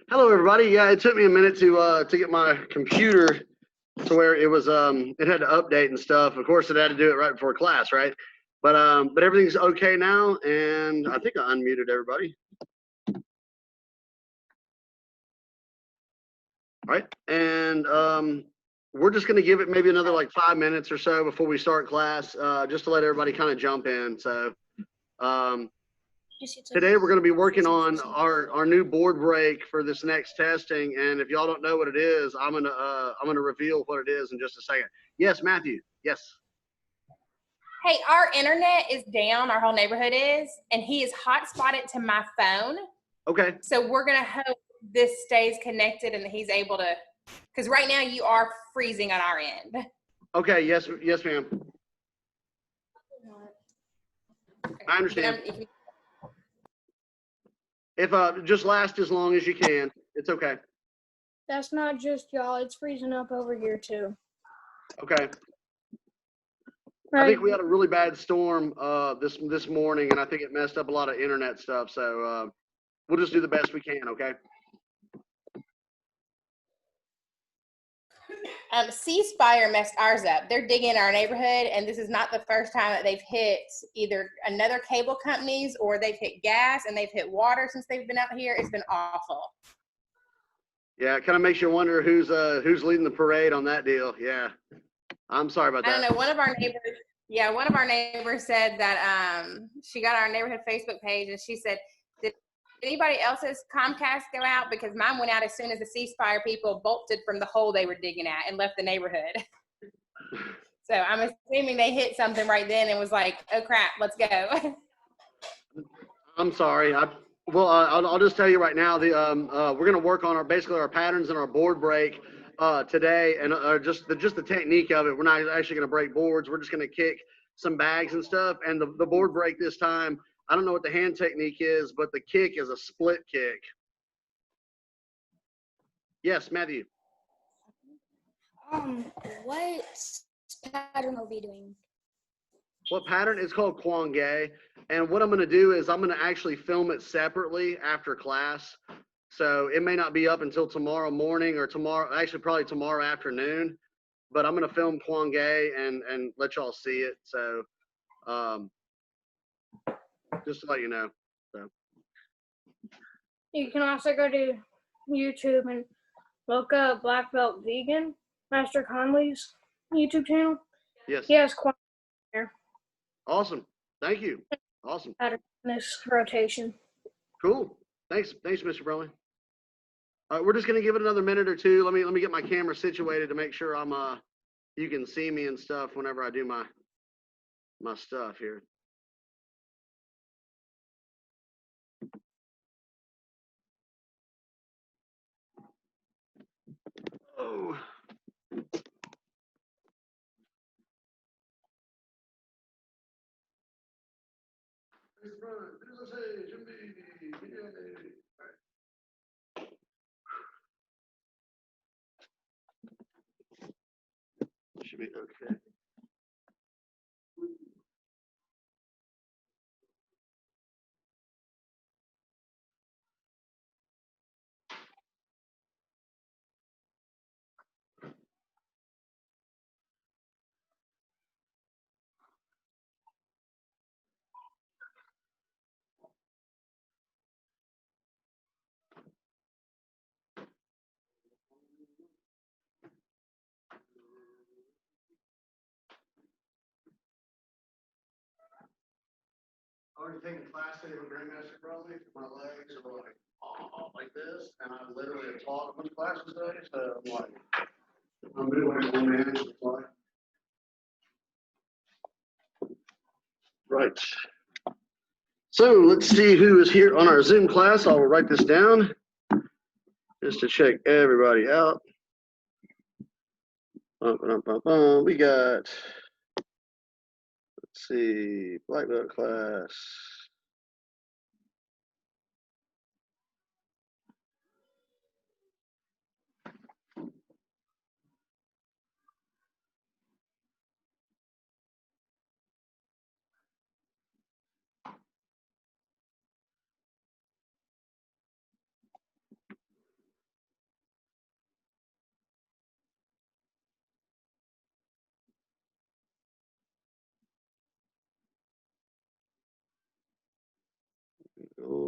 Hello, everybody. Yeah, it took me a minute to get my computer to where it was it had to update and stuff. Of course, it had to do it right before class, right? But everything's okay now, and I think I unmuted everybody. All right, and we're just going to give it maybe another like 5 minutes or so before we start class, just to let everybody kind of jump in. So today we're going to be working on our new board break for this next testing, and if y'all don't know what it is, I'm gonna reveal what it is in just a second. Yes, Matthew. Yes. Hey, our internet is down. Our whole neighborhood is, and he is hotspotted to my phone. Okay. So we're gonna hope this stays connected and that he's able to, because right now you are freezing on our end. Okay. Yes, ma'am. I understand. If just last as long as you can, it's okay. That's not just y'all, it's freezing up over here too. Okay. Right. I think we had a really bad storm this morning, and I think it messed up a lot of internet stuff. So we'll just do the best we can. Okay. C-Spire messed ours up. They're digging in our neighborhood, and this is not the first time that they've hit either another cable companies or they've hit gas and they've hit water since they've been out here. It's been awful. Yeah, it kind of makes you wonder who's leading the parade on that deal. Yeah, I'm sorry about that. I don't know. One of our neighbors said that she got our neighborhood Facebook page, and she said, did anybody else's Comcast go out? Because mine went out as soon as the C-Spire people bolted from the hole they were digging at and left the neighborhood. So I'm assuming they hit something right then and was like, oh crap, let's go. I'm sorry. I'll just tell you right now, we're going to work on basically our patterns and our board break today, and just the technique of it. We're not actually going to break boards. We're just going to kick some bags and stuff. And the board break this time, I don't know what the hand technique is, but the kick is a split kick. Yes, Matthew. What pattern are we doing? What pattern? It's called Kwang-Gae. And what I'm going to do is I'm going to actually film it separately after class. So it may not be up until tomorrow morning or actually probably tomorrow afternoon. But I'm going to film Kwang-Gae and let y'all see it. So just to let you know. So You can also go to YouTube and look up Black Belt Vegan, Master Conley's YouTube channel. Yes. He has quite there. Awesome. Thank you. Awesome. Pattern in this rotation. Cool. Thanks, Mr. Bromley. All right, we're just gonna give it another minute or two. Let me get my camera situated to make sure I'm you can see me and stuff whenever I do my stuff here. Oh. Should be okay. I already taken class today with Grandmaster Bromley. My legs are like this, and I literally have taught a bunch of classes today. So I'm like, I'm doing one man supply. Right. So let's see who is here on our Zoom class. I'll write this down just to check everybody out. We got, let's see, Black Belt class.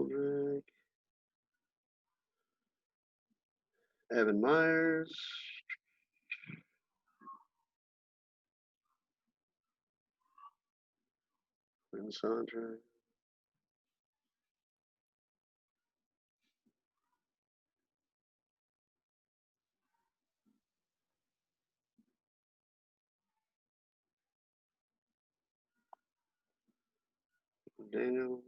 Goldrick. Evan Myers. Quinn Sandra. Daniel.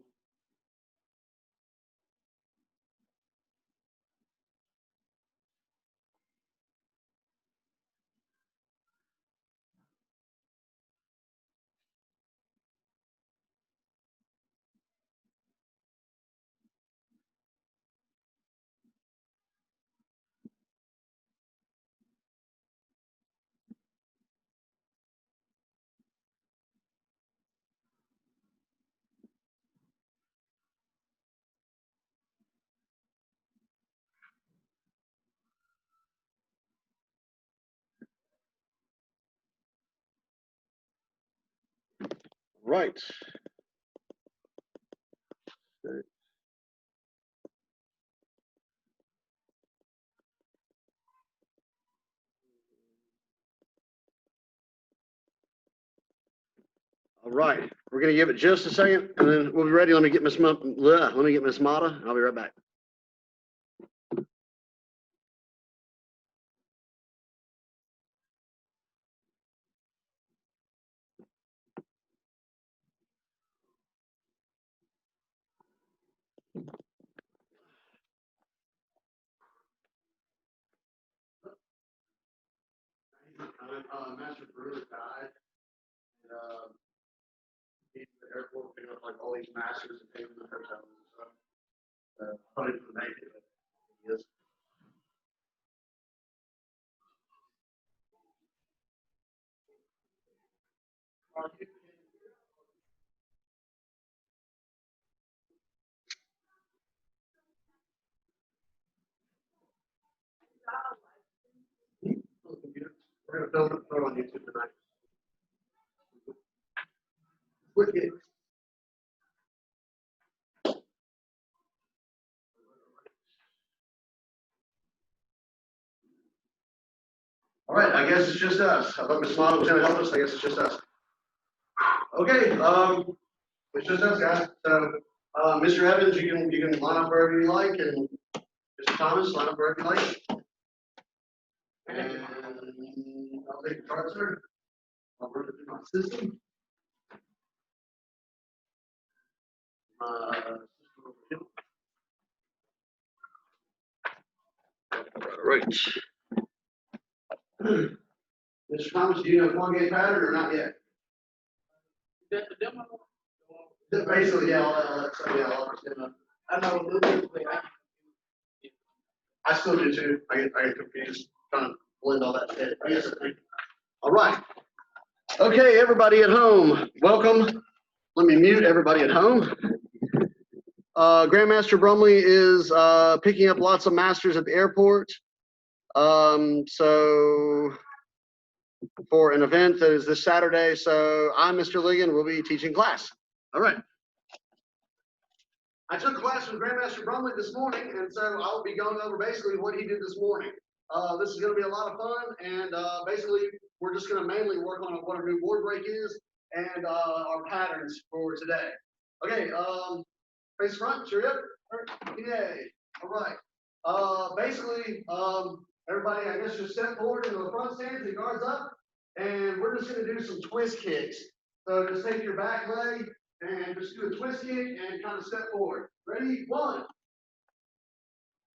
Right. All right, we're gonna give it just a second, and then we'll be ready. Let me get Miss Mata. I'll be right back. Master Brewer died. He's at the airport picking up like all these masters and taking them to hotels and stuff. Probably for the make it, but he is. We're gonna film it, throw it on YouTube tonight. Wicked. All right, I guess it's just us. I thought Miss Mata was gonna help us. I guess it's just us. Okay, it's just us, guys. So, Mr. Evans, you can line up wherever you like, and Mr. Thomas, line up wherever you like. And I'll take the card, sir. I'll work it through my system. Right. Mr. Thomas, do you know Kwang-Gae pattern or not yet? That's the demo. Basically, yeah, all that stuff, yeah, all that stuff. I know a little bit. I still do too. I get confused trying to blend all that shit. Yes, I think. All right. Okay, everybody at home, welcome. Let me mute everybody at home. Grandmaster Brumley is picking up lots of masters at the airport. So for an event that is this Saturday, so I'm Mr. Ligon, will be teaching class. All right. I took class from Grandmaster Brumley this morning, and so I'll be going over basically what he did this morning. This is going to be a lot of fun, and basically we're just going to mainly work on what our new board break is and our patterns for today. Okay, face front, cheer up. Yay. All right. Basically, everybody, I guess, just step forward into the front stance and guards up, and we're just going to do some twist kicks. So just take your back leg and just do a twist kick and kind of step forward. Ready? 1,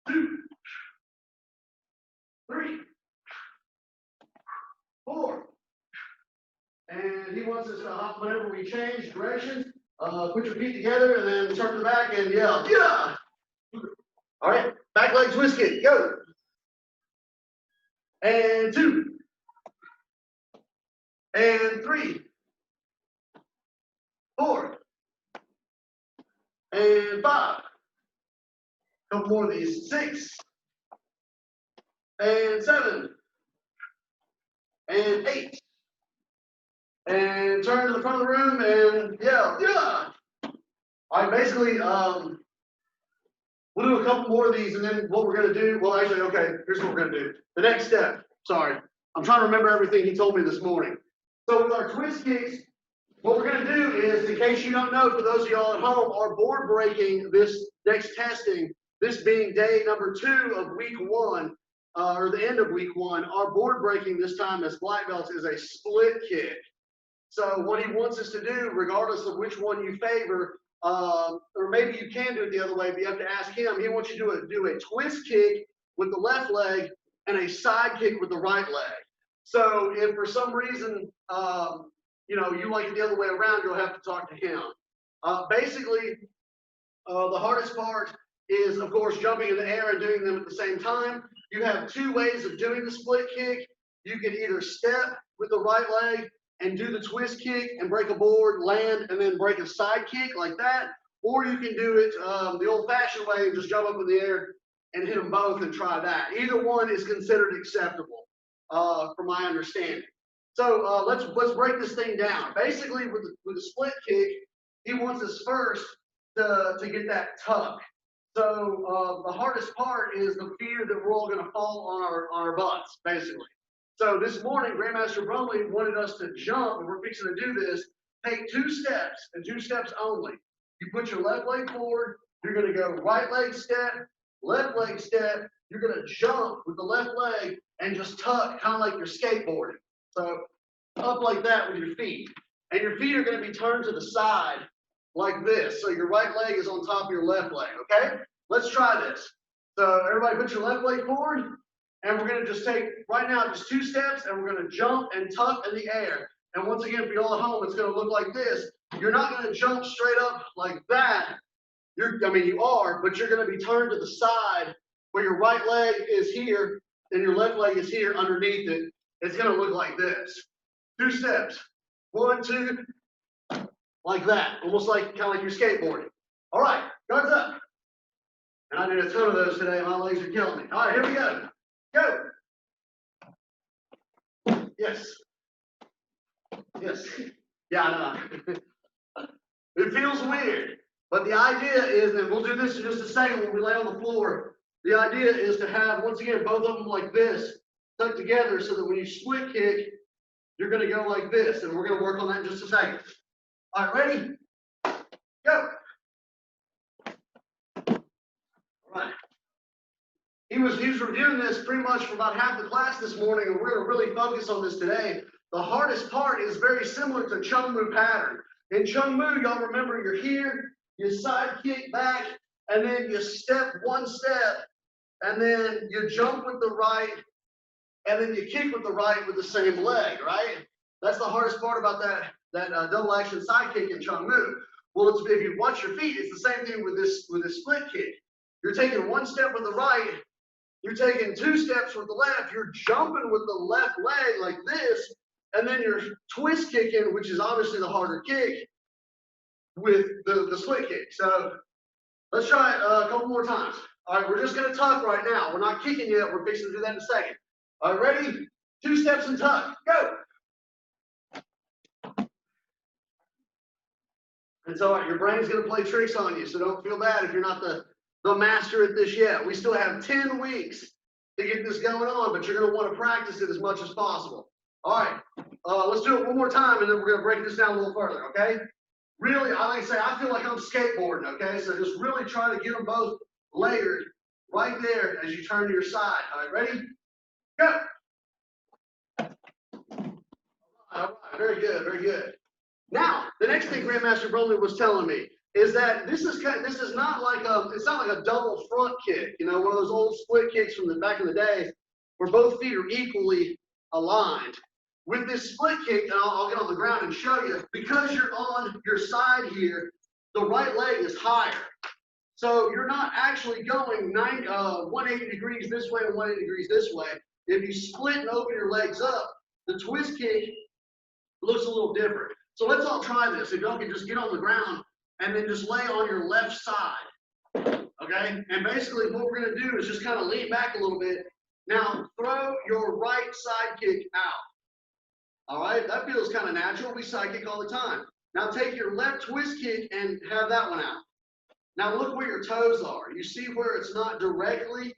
2, 3, 4. And he wants us to hop whenever we change direction. Put your feet together and then turn to the back and yell, yeah. All right, back leg twist kick, go. And 2. And 3. 4. And 5. Couple more of these. 6. And 7. And 8. And turn to the front of the room and yell, yeah. All right, basically, We'll do a couple more of these, and then what we're gonna do, well, actually, okay, here's what we're gonna do. The next step, sorry, I'm trying to remember everything he told me this morning. So with our twist kicks, what we're gonna do is, in case you don't know, for those of y'all at home, our board breaking this next testing, this being day number 2 of week 1, or the end of week 1, our board breaking this time as black belts is a split kick. So what he wants us to do, regardless of which one you favor, or maybe you can do it the other way, but you have to ask him. He wants you to do a twist kick with the left leg and a side kick with the right leg. So if for some reason, you know, you like it the other way around, you'll have to talk to him. Basically, the hardest part is, of course, jumping in the air and doing them at the same time. You have 2 ways of doing the split kick. You can either step with the right leg and do the twist kick and break a board, land, and then break a side kick like that. Or you can do it the old-fashioned way and just jump up in the air and hit them both and try that. Either one is considered acceptable, from my understanding. So let's break this thing down. Basically, with the split kick, he wants us first to get that tuck. So the hardest part is the fear that we're all going to fall on our butts, basically. So this morning, Grandmaster Brumley wanted us to jump, and we're fixing to do this. Take 2 steps, and 2 steps only. You put your left leg forward. You're going to go right leg step, left leg step. You're going to jump with the left leg and just tuck, kind of like you're skateboarding. So up like that with your feet. And your feet are going to be turned to the side like this. So your right leg is on top of your left leg, okay? Let's try this. So everybody put your left leg forward. And we're going to just take, right now, just 2 steps, and we're going to jump and tuck in the air. And once again, for y'all at home, it's going to look like this. You're not going to jump straight up like that. I mean, you are, but you're going to be turned to the side where your right leg is here and your left leg is here underneath it. It's going to look like this. 2 steps. 1, 2, like that. Almost like, kind of like you're skateboarding. All right, guards up. And I did a ton of those today. My legs are killing me. All right, here we go. Go. Yes. Yes. Yeah, I know. It feels weird, but the idea is, and we'll do this in just a second when we lay on the floor. The idea is to have, once again, both of them like this, tucked together so that when you split kick, you're going to go like this. And we're going to work on that in just a second. All right, ready? Go. All right. He was reviewing this pretty much for about half the class this morning, and we're going to really focus on this today. The hardest part is very similar to Chung-Mu pattern. In Chung-Mu, y'all remember you're here, you side kick back, and then you step 1 step, and then you jump with the right, and then you kick with the right with the same leg, right? That's the hardest part about that double action side kick in Chung-Mu. Well, if you watch your feet, it's the same thing with this split kick. You're taking 1 step with the right, you're taking 2 steps with the left, you're jumping with the left leg like this, and then you're twist kicking, which is obviously the harder kick, with the split kick. So let's try it a couple more times. All right, we're just going to tuck right now. We're not kicking yet. We're fixing to do that in a second. All right, ready? 2 steps and tuck. Go. It's all right. Your brain's going to play tricks on you, so don't feel bad if you're not the master at this yet. We still have 10 weeks to get this going on, but you're going to want to practice it as much as possible. All right, let's do it one more time, and then we're going to break this down a little further, okay? Really, like I say, I feel like I'm skateboarding, okay? So just really try to get them both layered right there as you turn to your side. All right, ready? Go. All right, very good, very good. Now, the next thing Grandmaster Brumley was telling me is that this is not like it's not like a double front kick, you know, one of those old split kicks from the back in the day where both feet are equally aligned. With this split kick, and I'll get on the ground and show you, because you're on your side here, the right leg is higher. So you're not actually going 180 degrees this way and 180 degrees this way. If you split and open your legs up, the twist kick looks a little different. So let's all try this. If y'all can just get on the ground and then just lay on your left side, okay? And basically what we're gonna do is just kind of lean back a little bit. Now throw your right side kick out. All right, that feels kind of natural. We side kick all the time. Now take your left twist kick and have that one out. Now look where your toes are. You see where it's not directly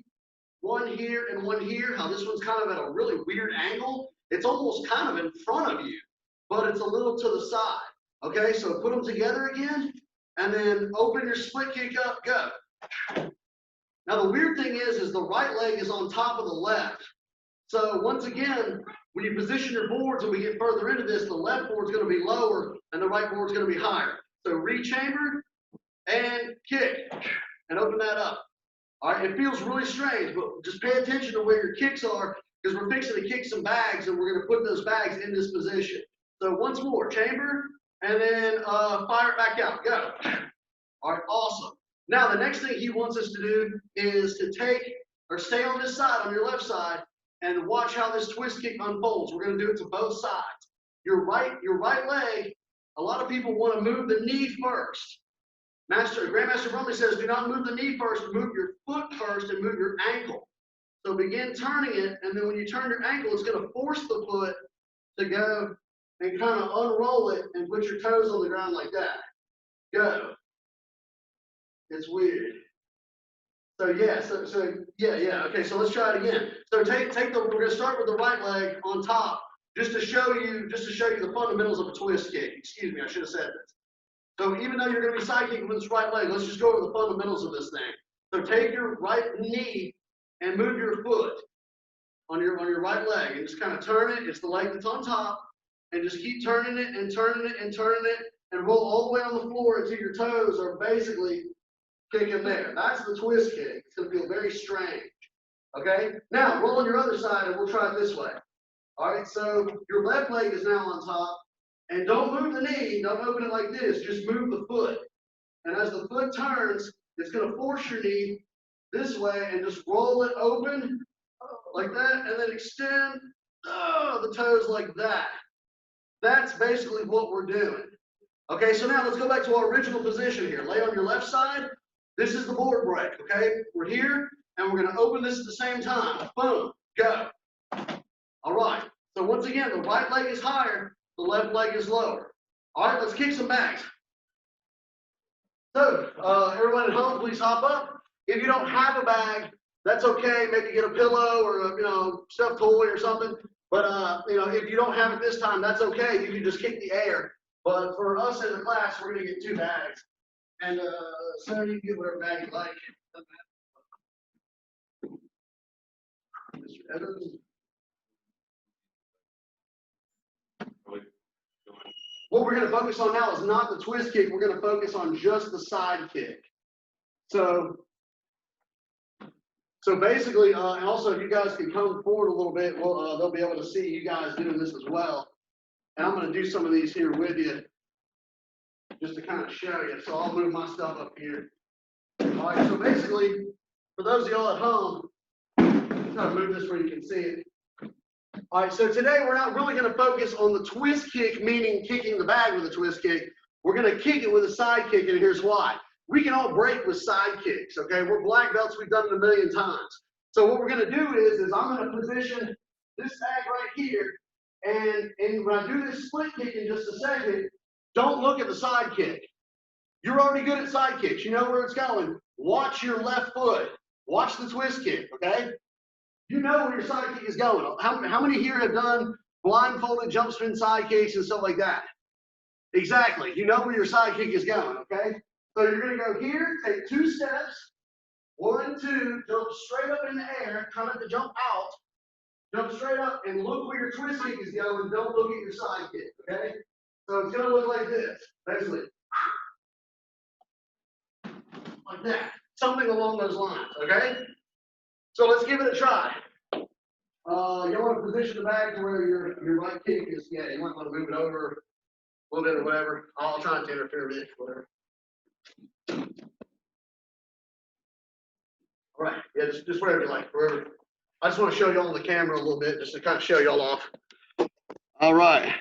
one here and one here, how this one's kind of at a really weird angle? It's almost kind of in front of you, but it's a little to the side. Okay, so put them together again, and then open your split kick up, go. Now the weird thing is the right leg is on top of the left. So once again, when you position your boards and we get further into this, the left board's gonna be lower and the right board's gonna be higher. So rechamber and kick, and open that up. All right, it feels really strange, but just pay attention to where your kicks are, because we're fixing to kick some bags and we're gonna put those bags in this position. So once more, chamber, and then fire it back out, go. All right, awesome. Now the next thing he wants us to do is to take, or stay on this side, on your left side, and watch how this twist kick unfolds. We're gonna do it to both sides. Your right leg, a lot of people wanna move the knee first. Grandmaster Brumley says, do not move the knee first, move your foot first and move your ankle. So begin turning it, and then when you turn your ankle, it's gonna force the foot to go and kind of unroll it and put your toes on the ground like that. Go. It's weird. So yeah, yeah. Okay, so let's try it again. So we're gonna start with the right leg on top, just to show you the fundamentals of a twist kick. Excuse me, I should have said this. So even though you're gonna be side kicking with this right leg, let's just go over the fundamentals of this thing. So take your right knee and move your foot on your right leg and just kind of turn it. It's the leg that's on top, and just keep turning it and turning it and turning it and roll all the way on the floor until your toes are basically kicking there. That's the twist kick. It's gonna feel very strange. Okay? Now roll on your other side and we'll try it this way. All right, so your left leg is now on top, and don't move the knee, don't open it like this, just move the foot. And as the foot turns, it's gonna force your knee this way and just roll it open like that, and then extend the toes like that. That's basically what we're doing. Okay, so now let's go back to our original position here. Lay on your left side. This is the board break, okay? We're here, and we're gonna open this at the same time. Boom, go. All right, so once again, the right leg is higher, the left leg is lower. All right, let's kick some bags. So, everyone at home, please hop up. If you don't have a bag, that's okay. Maybe get a pillow or a, stuffed toy or something. But, if you don't have it this time, that's okay. You can just kick the air. But for us in the class, we're gonna get 2 bags. And so you can get whatever bag you like. Mr. Evans. What we're going to focus on now is not the twist kick. We're going to focus on just the side kick. So basically, and also if you guys can come forward a little bit, they'll be able to see you guys doing this as well. And I'm going to do some of these here with you, just to kind of show you. So I'll move my stuff up here. All right, so basically, for those of y'all at home, I'm trying to move this where you can see it. All right, so today we're not really going to focus on the twist kick, meaning kicking the bag with a twist kick. We're going to kick it with a side kick, and here's why. We can all break with side kicks, okay? We're black belts. We've done it a million times. So what we're going to do is I'm going to position this bag right here, and when I do this split kick in just a second, don't look at the side kick. You're already good at side kicks. You know where it's going. Watch your left foot. Watch the twist kick, okay? You know where your side kick is going. How many here have done blindfolded jump spin side kicks and stuff like that? Exactly. You know where your side kick is going, okay? So you're going to go here, take 2 steps, 1, 2, jump straight up in the air, try not to jump out, jump straight up, and look where your twist kick is going. Don't look at your side kick, okay? So it's going to look like this, basically. Like that. Something along those lines, okay? So let's give it a try. You want to position the bag to where your right kick is. Yeah, you might want to move it over a little bit or whatever. I'll try not to interfere with it, whatever. All right, yeah, just wherever you like, wherever. I just want to show y'all on the camera a little bit, just to kind of show y'all off. All right.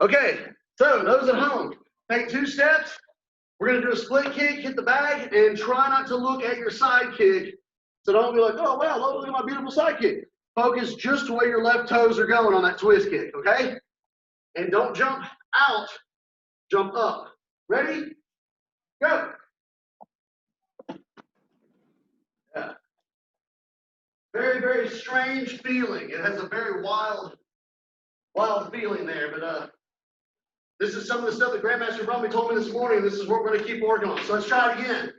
Okay, so those at home, take 2 steps. We're going to do a split kick, hit the bag, and try not to look at your side kick. So don't be like, oh, wow, look at my beautiful side kick. Focus just where your left toes are going on that twist kick, okay? And don't jump out, jump up. Ready? Go. Very, very strange feeling. It has a very wild feeling there, but this is some of the stuff that Grandmaster Brumley told me this morning. This is what we're going to keep working on. So let's try it again.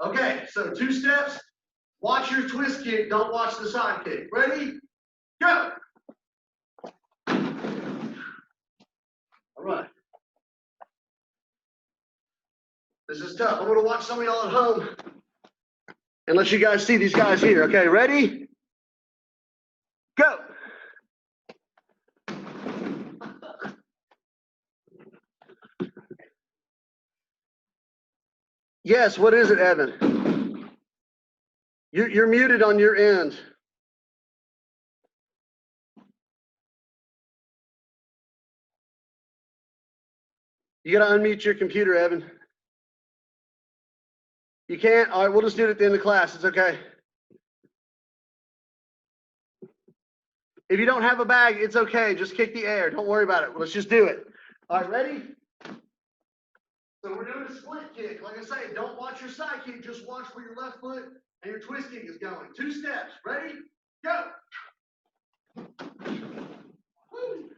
Okay, so 2 steps. Watch your twist kick. Don't watch the side kick. Ready? Go. All right. This is tough. I'm going to watch some of y'all at home and let you guys see these guys here. Okay, ready? Go. Yes, what is it, Evan? You're muted on your end. You got to unmute your computer, Evan. You can't? All right, we'll just do it at the end of class. It's okay. If you don't have a bag, it's okay. Just kick the air. Don't worry about it. Let's just do it. All right, ready? So we're doing a split kick. Like I say, don't watch your side kick. Just watch where your left foot and your twist kick is going. 2 steps. Ready? Go. Woo.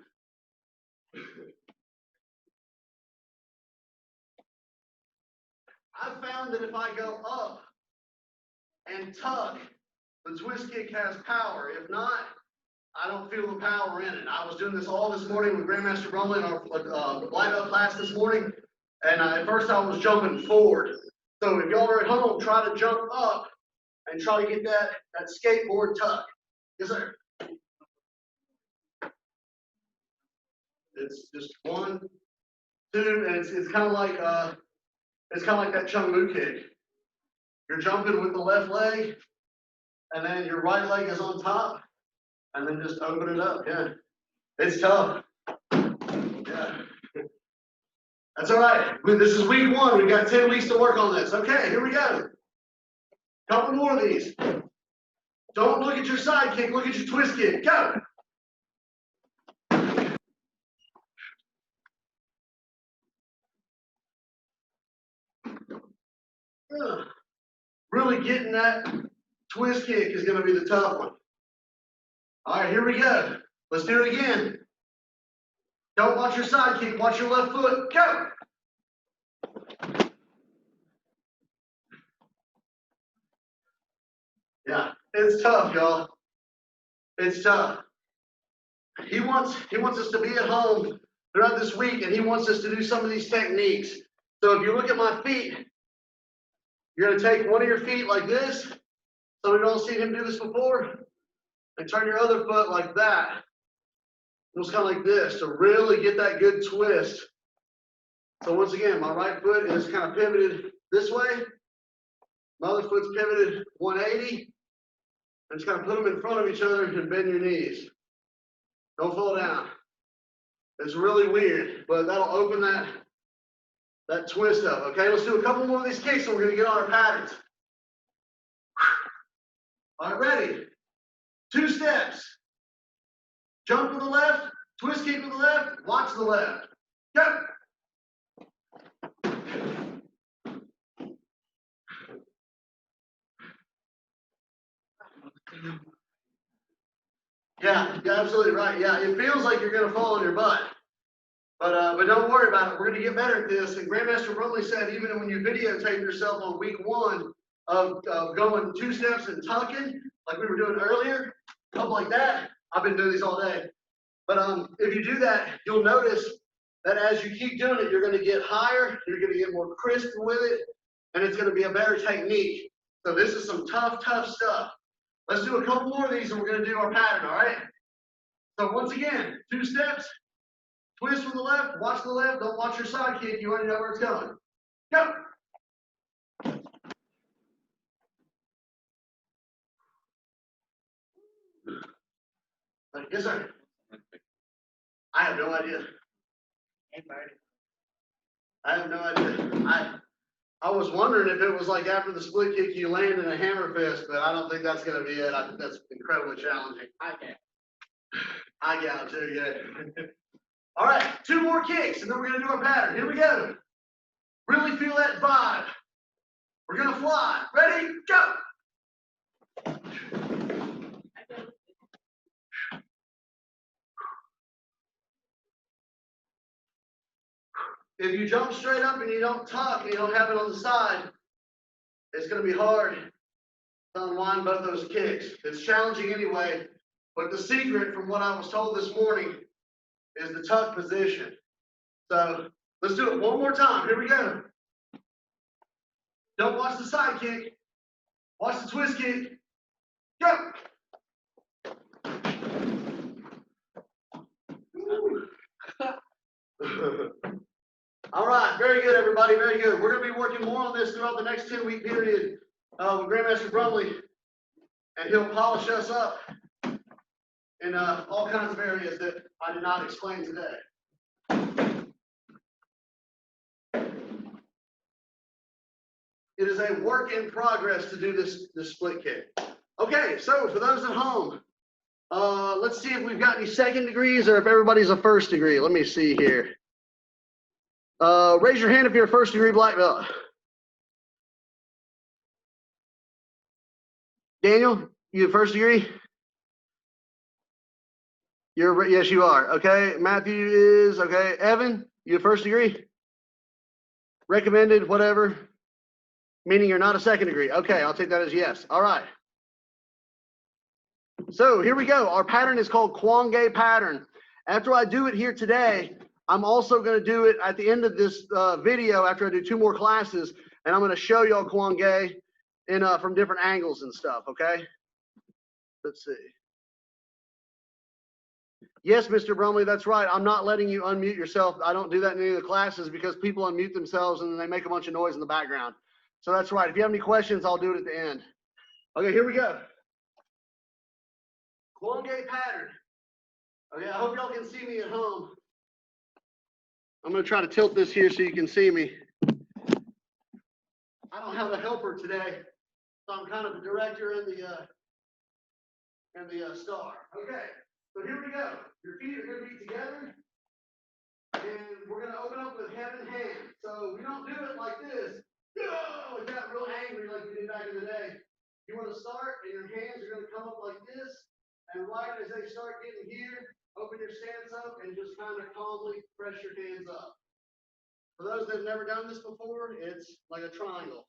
I've found that if I go up and tuck, the twist kick has power. If not, I don't feel the power in it. I was doing this all this morning with Grandmaster Brumley in our black belt class this morning. And at first I was jumping forward. So if y'all are at home, try to jump up and try to get that skateboard tuck. Yes, sir. It's just 1, 2, and it's kind of like that Chung-Mu kick. You're jumping with the left leg, and then your right leg is on top, and then just open it up. Yeah, it's tough. Yeah. That's all right. This is week 1. We've got 10 weeks to work on this. Okay, here we go. Couple more of these. Don't look at your side kick. Look at your twist kick. Go. Really getting that twist kick is going to be the tough one. All right, here we go. Let's do it again. Don't watch your side kick. Watch your left foot. Go. Yeah, it's tough, y'all. It's tough. He wants us to be at home throughout this week, and he wants us to do some of these techniques. So if you look at my feet, you're going to take one of your feet like this. Some of you all seen him do this before. And turn your other foot like that. Almost kind of like this to really get that good twist. So once again, my right foot is kind of pivoted this way. My other foot's pivoted 180. And just kind of put them in front of each other and bend your knees. Don't fall down. It's really weird, but that'll open that twist up. Okay, let's do a couple more of these kicks and we're going to get on our patterns. All right, ready? 2 steps. Jump to the left, twist kick to the left, watch the left. Go. Yeah, you're absolutely right. Yeah, it feels like you're going to fall on your butt. But don't worry about it. We're going to get better at this. And Grandmaster Brumley said even when you videotape yourself on week 1 of going 2 steps and tucking, like we were doing earlier, something like that. I've been doing these all day. But if you do that, you'll notice that as you keep doing it, you're going to get higher, you're going to get more crisp with it, and it's going to be a better technique. So this is some tough stuff. Let's do a couple more of these and we're going to do our pattern, all right? So once again, 2 steps, twist from the left, watch the left, don't watch your side kick, you already know where it's going. Go. Yes, sir. I have no idea. I have no idea. I was wondering if it was like after the split kick you land in a hammer fist, but I don't think that's going to be it. I think that's incredibly challenging. I got it too, yeah. All right, 2 more kicks, and then we're going to do our pattern. Here we go. Really feel that vibe. We're going to fly. Ready? Go. If you jump straight up and you don't tuck and you don't have it on the side, it's going to be hard to unwind both those kicks. It's challenging anyway, but the secret from what I was told this morning is the tuck position. So let's do it one more time. Here we go. Don't watch the side kick. Watch the twist kick. Go. All right, very good, everybody, very good. We're going to be working more on this throughout the next 10-week period with Grandmaster Brumley, and he'll polish us up in all kinds of areas that I did not explain today. It is a work in progress to do this split kick. Okay, so for those at home, let's see if we've got any second degrees or if everybody's a first degree. Let me see here. Raise your hand if you're a first degree black belt. Daniel, you a first degree? Yes, you are. Okay. Matthew is okay. Evan, you a first degree? Recommended, whatever. Meaning you're not a second degree. Okay, I'll take that as yes. All right. So here we go. Our pattern is called Kwang-Gae pattern. After I do it here today, I'm also going to do it at the end of this video after I do 2 more classes, and I'm going to show y'all Kwang-Gae from different angles and stuff, okay? Let's see. Yes, Mr. Brumley, that's right. I'm not letting you unmute yourself. I don't do that in any of the classes because people unmute themselves and then they make a bunch of noise in the background. So that's right. If you have any questions, I'll do it at the end. Okay, here we go. Kwang-Gae pattern. Okay, I hope y'all can see me at home. I'm going to try to tilt this here so you can see me. I don't have a helper today, so I'm kind of the director and the star. Okay, so here we go. Your feet are going to be together, and we're going to open up with head and hand. So we don't do it like this. Go! Like that, real angry like we did back in the day. You want to start, and your hands are going to come up like this, and right as they start getting here, open your stance up and just kind of calmly press your hands up. For those that have never done this before, it's like a triangle.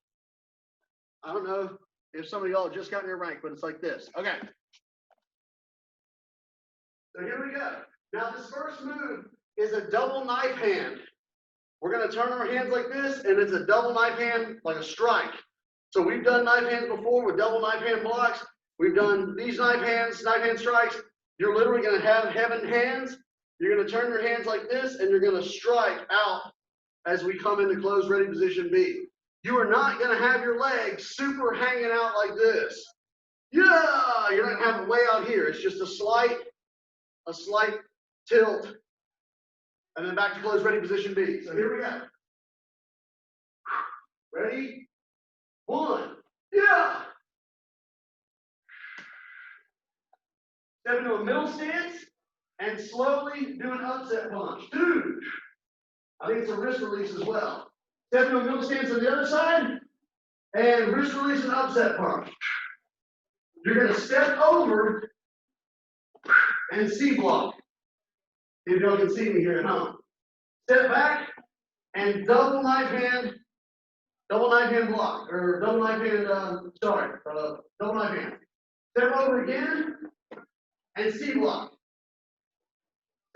I don't know if some of y'all just got in your rank, but it's like this. Okay. So here we go. Now this first move is a double knife hand. We're going to turn our hands like this, and it's a double knife hand, like a strike. So we've done knife hands before with double knife hand blocks. We've done these knife hand strikes. You're literally going to have heaven hands. You're going to turn your hands like this, and you're going to strike out as we come into closed ready position B. You are not going to have your legs super hanging out like this. Yeah, you're not going to have it way out here. It's just a slight tilt, and then back to closed ready position B. So here we go. Ready? 1. Yeah. Step into a middle stance and slowly do an upset punch. 2. I think it's a wrist release as well. Step into a middle stance on the other side and wrist release and upset punch. You're going to step over and C block. If y'all can see me here at home. Step back and double knife hand block, or double knife hand, double knife hand. Step over again and C block.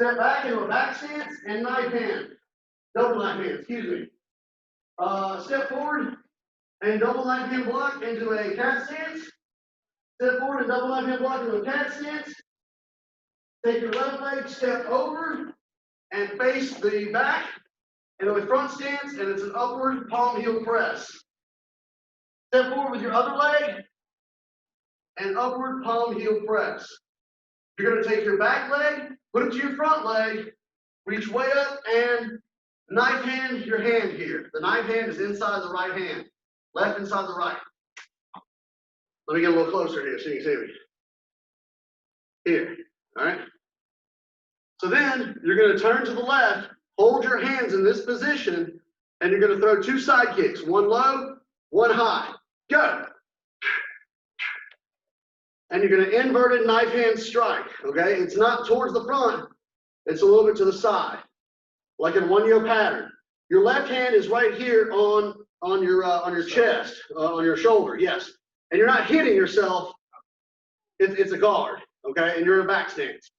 Step back into a back stance and knife hand. Double knife hand, excuse me. Step forward and double knife hand block into a cat stance. Step forward and double knife hand block into a cat stance. Take your left leg, step over, and face the back into a front stance, and it's an upward palm heel press. Step forward with your other leg, and upward palm heel press. You're going to take your back leg, put it to your front leg, reach way up, and knife hand your hand here. The knife hand is inside the right hand, left inside the right. Let me get a little closer here so you can see me. Here, all right? So then you're going to turn to the left, hold your hands in this position, and you're going to throw 2 side kicks, 1 low, 1 high. Go. and you're gonna inverted knife hand strike, okay? It's not towards the front, it's a little bit to the side, like in one-yo pattern. Your left hand is right here on your chest, on your shoulder, yes. And you're not hitting yourself, it's a guard, okay? And you're in a back stance.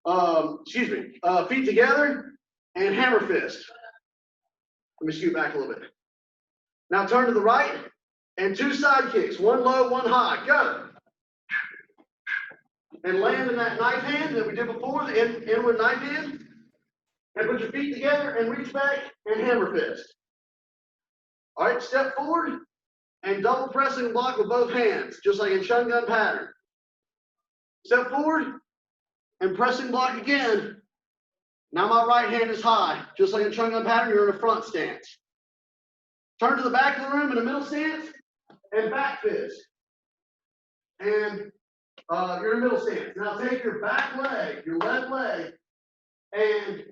Excuse me, feet together and hammer fist. Let me scoot back a little bit. Now turn to the right and 2 side kicks, one low, one high, go. And land in that knife hand that we did before, the inward knife hand. And put your feet together and reach back and hammer fist. All right, step forward and double pressing block with both hands, just like in Chon-Ji pattern. Step forward and pressing block again. Now my right hand is high, just like in Chon-Ji pattern, you're in a front stance. Turn to the back of the room in a middle stance and back fist. And you're in a middle stance. Now take your back leg, your left leg, and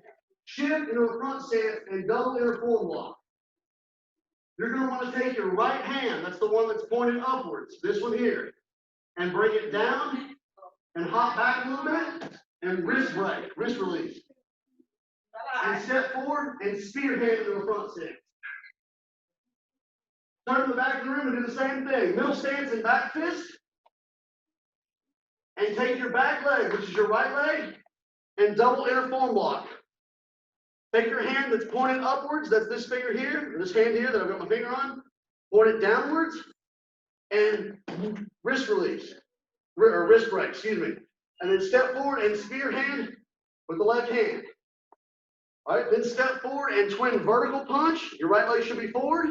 shift into a front stance and double inner form block. You're going to want to take your right hand, that's the one that's pointed upwards, this one here, and bring it down and hop back a little bit and wrist break, wrist release. And step forward and spearhead into a front stance. Turn to the back of the room and do the same thing. Middle stance and back fist. And take your back leg, which is your right leg, and double inner form block. Take your hand that's pointed upwards, that's this finger here, this hand here that I've got my finger on, point it downwards, and wrist release, or wrist break, excuse me. And then step forward and spear hand with the left hand. All right, then step forward and twin vertical punch. Your right leg should be forward.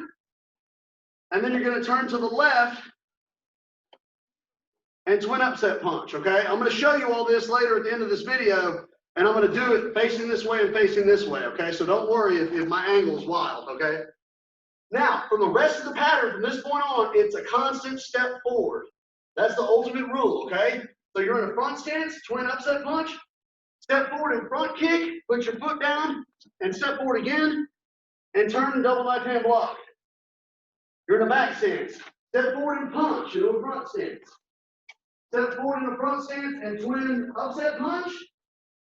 And then you're going to turn to the left and twin upset punch, okay? I'm going to show you all this later at the end of this video. And I'm going to do it facing this way and facing this way, okay? So don't worry if my angle is wild, okay? Now, from the rest of the pattern, from this point on, it's a constant step forward. That's the ultimate rule, okay? So you're in a front stance, twin upset punch, step forward and front kick, put your foot down, and step forward again, and turn and double knife hand block. You're in a back stance. Step forward and punch into a front stance. Step forward in a front stance and twin upset punch.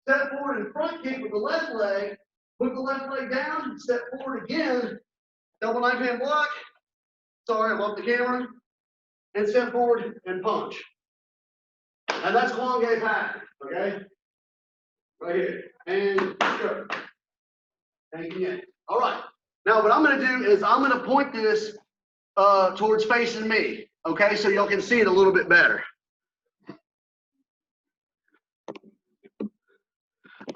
Step forward and front kick with the left leg, put the left leg down, step forward again, double knife hand block, sorry, I'm off the camera, and step forward and punch. And that's Kwang-Gae pattern, okay? Right here, and go. And again. All right, now what I'm gonna do is I'm gonna point this towards facing me, okay? So y'all can see it a little bit better.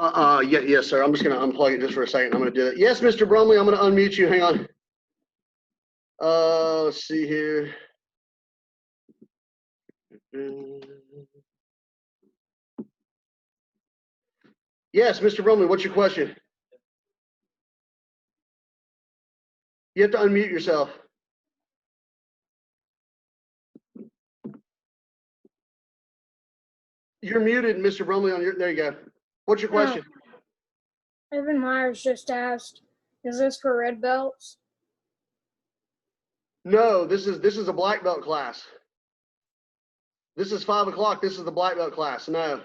Yes, sir. I'm just going to unplug it just for a second. I'm going to do it. Yes, Mr. Brumley, I'm going to unmute you. Hang on. Let's see here. Yes, Mr. Brumley, what's your question? You have to unmute yourself. You're muted, Mr. Brumley, on your, there you go. What's your question? Evan Myers just asked, is this for red belts? No, this is a black belt class. This is 5 o'clock. This is the black belt class. No.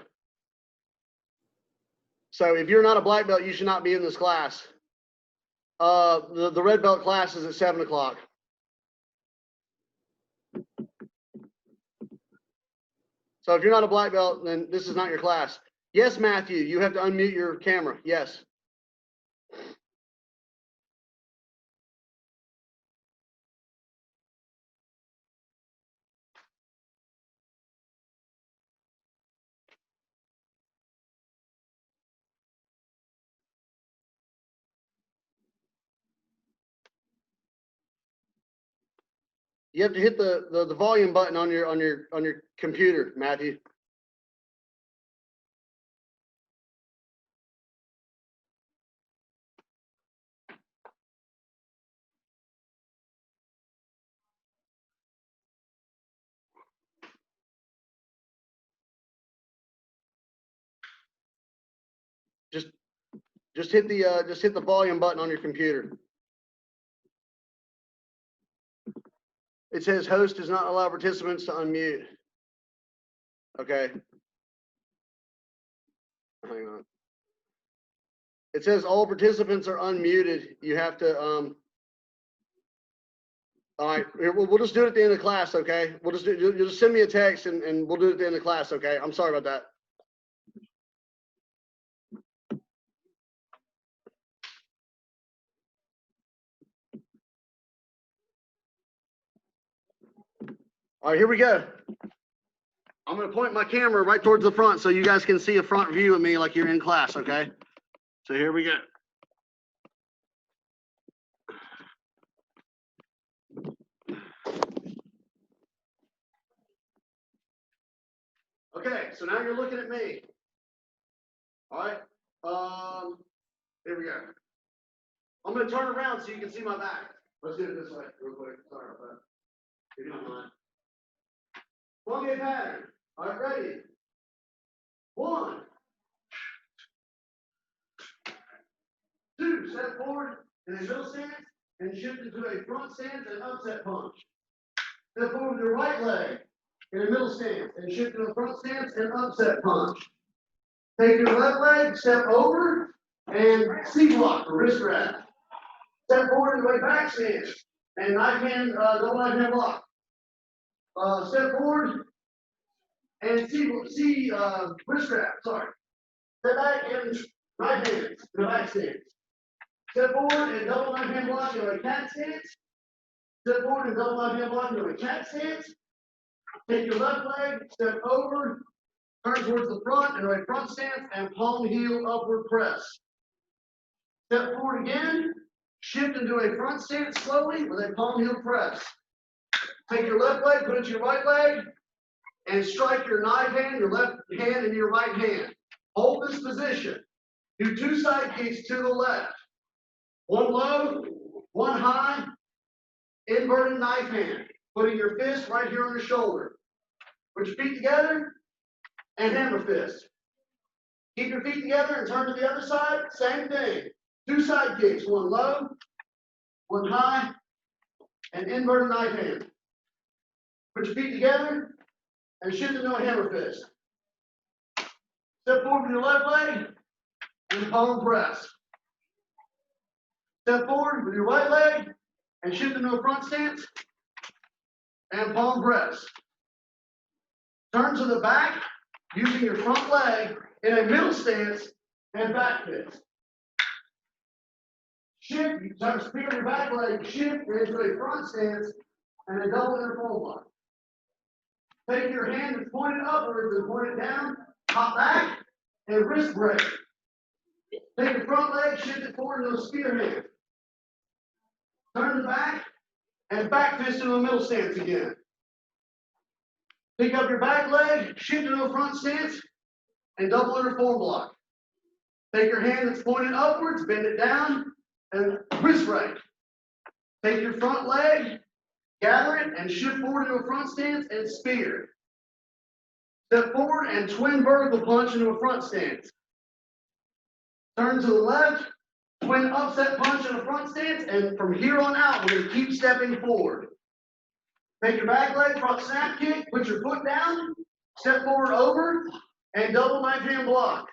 So if you're not a black belt, you should not be in this class. The red belt class is at 7 o'clock. So if you're not a black belt, then this is not your class. Yes, Matthew, you have to unmute your camera. Yes. You have to hit the volume button on your computer, Matthew. Just hit the volume button on your computer. It says host does not allow participants to unmute. Okay. Hang on. It says all participants are unmuted. You have to, all right, we'll just do it at the end of class, okay? We'll just do, you'll just send me a text and we'll do it at the end of class, okay? I'm sorry about that. All right, here we go. I'm gonna point my camera right towards the front so you guys can see a front view of me like you're in class, okay? So here we go. Okay, so now you're looking at me. All right, here we go. I'm gonna turn around so you can see my back. Let's do it this way real quick. Sorry about that. If you don't mind. Kwang-Gae pattern. All right, ready? 1, 2, step forward in a middle stance and shift into a front stance and upset punch. Step forward with your right leg in a middle stance and shift to a front stance and upset punch. Take your left leg, step over, and C-block or wrist grab. Step forward into a back stance and knife hand, double knife hand block. Step forward and wrist grab, sorry. Step back and right hand in a back stance. Step forward and double knife hand block into a cat stance. Step forward and double knife hand block into a cat stance. Take your left leg, step over, turn towards the front into a front stance and palm heel upward press. Step forward again, shift into a front stance slowly with a palm heel press. Take your left leg, put it to your right leg, and strike your knife hand, your left hand, and your right hand. Hold this position. Do 2 side kicks to the left. 1 low, 1 high, inverted knife hand. Putting your fist right here on the shoulder. Put your feet together and hammer fist. Keep your feet together and turn to the other side. Same thing. 2 side kicks. 1 low, 1 high, and inverted knife hand. Put your feet together and shift into a hammer fist. Step forward with your left leg and palm press. Step forward with your right leg and shift into a front stance and palm press. Turn to the back using your front leg in a middle stance and back fist. Shift, you try to spear your back leg, shift into a front stance and a double inner fold block. Take your hand that's pointed upwards and point it down, hop back, and wrist break. Take your front leg, shift it forward into a spear hand. Turn the back and back fist into a middle stance again. Pick up your back leg, shift into a front stance, and double inner fold block. Take your hand that's pointed upwards, bend it down, and wrist break. Take your front leg, gather it, and shift forward into a front stance and spear. Step forward and twin vertical punch into a front stance. Turn to the left, twin upset punch in a front stance, and from here on out, we're going to keep stepping forward. Take your back leg, front snap kick, put your foot down, step forward over, and double knife hand block.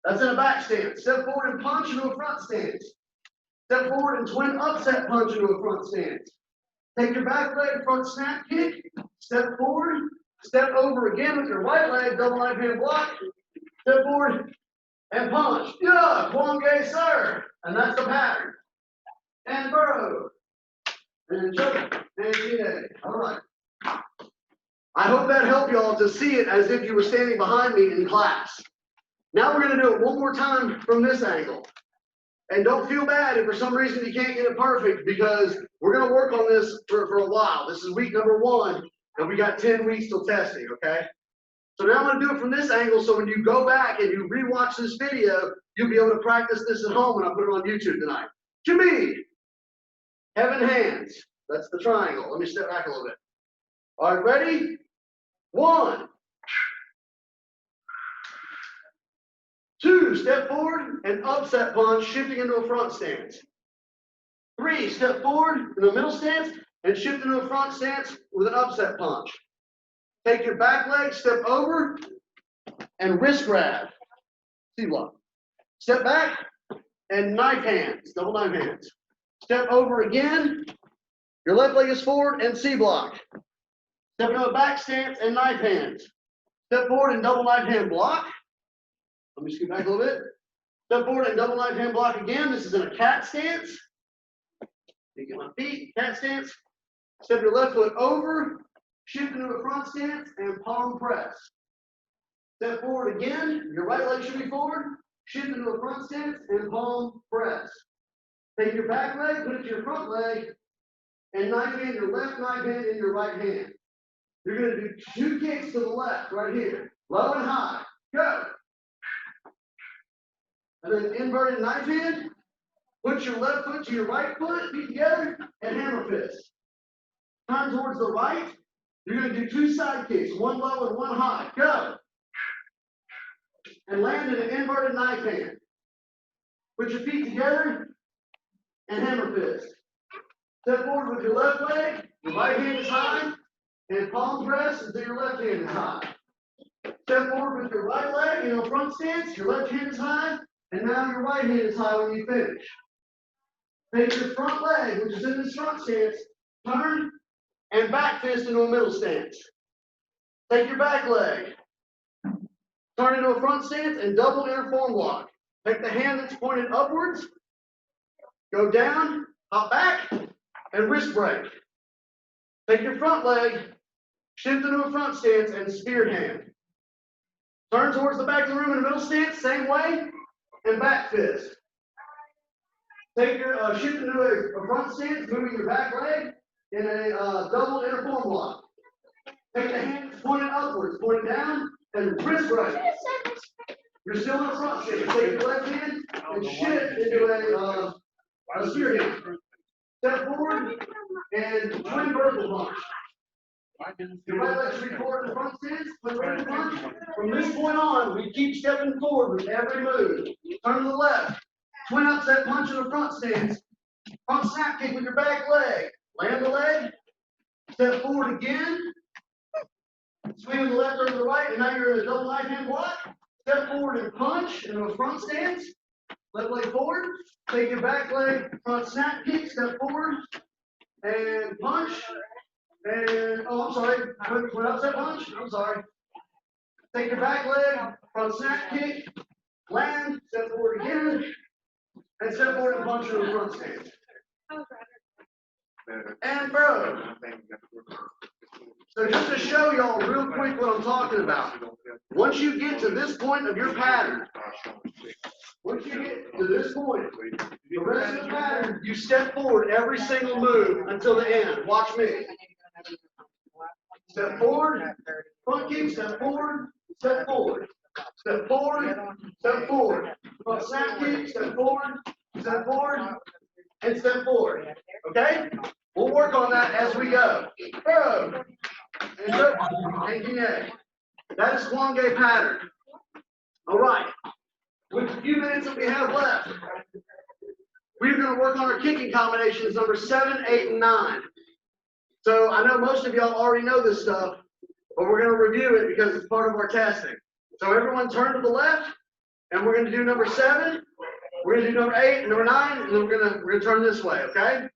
That's in a back stance. Step forward and punch into a front stance. Step forward and twin upset punch into a front stance. Take your back leg, front snap kick, step forward, step over again with your right leg, double knife hand block, step forward and punch. Yeah, Kwang-Gae, sir. And that's the pattern. And burrow. And choke. And G-A. All right. I hope that helped y'all to see it as if you were standing behind me in class. Now we're going to do it one more time from this angle. And don't feel bad if for some reason you can't get it perfect, because we're going to work on this for a while. This is week number 1, and we got 10 weeks till testing, okay? So now I'm going to do it from this angle, so when you go back and you rewatch this video, you'll be able to practice this at home when I put it on YouTube tonight. Jimmy, heaven hands. That's the triangle. Let me step back a little bit. All right, ready? 1, 2, step forward and upset punch, shifting into a front stance. 3, step forward in the middle stance and shift into a front stance with an upset punch. Take your back leg, step over, and wrist grab. C-block. Step back, and knife hands, double knife hands. Step over again. Your left leg is forward and C-block. Step into a back stance and knife hands. Step forward and double knife hand block. Let me scoot back a little bit. Step forward and double knife hand block again. This is in a cat stance. You get my feet, cat stance. Step your left foot over, shift into a front stance, and palm press. Step forward again. Your right leg should be forward. Shift into a front stance and palm press. Take your back leg, put it to your front leg, and knife hand your left knife hand in your right hand. You're going to do 2 kicks to the left right here. Low and high. Go. And then inverted knife hand. Put your left foot to your right foot, feet together, and hammer fist. Turn towards the right. You're going to do 2 side kicks, 1 low and 1 high. Go. And land in an inverted knife hand. Put your feet together and hammer fist. Step forward with your left leg. Your right hand is high. And palm press until your left hand is high. Step forward with your right leg in a front stance. Your left hand is high. And now your right hand is high when you finish. Take your front leg, which is in this front stance, turn and back fist into a middle stance. Take your back leg, turn into a front stance and double inner form block. Take the hand that's pointed upwards, go down, hop back, and wrist break. Take your front leg, shift into a front stance and spear hand. Turn towards the back of the room in a middle stance, same way, and back fist. Take your shift into a front stance, moving your back leg in a double inner form block. Take the hand pointed upwards, pointed down, and wrist break. You're still in a front stance. Take your left hand and shift into a spear hand. Step forward and twin vertical punch. Your right leg should be forward in the front stance, twin vertical punch. From this point on, we keep stepping forward with every move. Turn to the left. Twin upset punch in the front stance. Front snap kick with your back leg. Land the leg. Step forward again. Swing to the left or to the right, and now you're in a double knife hand block. Step forward and punch into a front stance. Left leg forward. Take your back leg, front snap kick, step forward, and punch. And, oh, I'm sorry. Twin upset punch. I'm sorry. Take your back leg, front snap kick, land, step forward again. And step forward and punch into the front stance. And bro. So just to show y'all real quick what I'm talking about. Once you get to this point of your pattern, once you get to this point, the rest of the pattern, you step forward every single move until the end. Watch me. Step forward, front kick, step forward, step forward. Step forward, step forward. Front snap kick, step forward, and step forward. Okay? We'll work on that as we go. Bro. And Kwang-Gae. That is Kwang-Gae pattern. All right. With the few minutes that we have left, we're going to work on our kicking combinations number 7, 8, and 9. So I know most of y'all already know this stuff, but we're going to review it because it's part of our testing. So everyone turn to the left, and we're going to do number 7. We're going to do number 8 and number 9, and then we're going to turn this way, okay?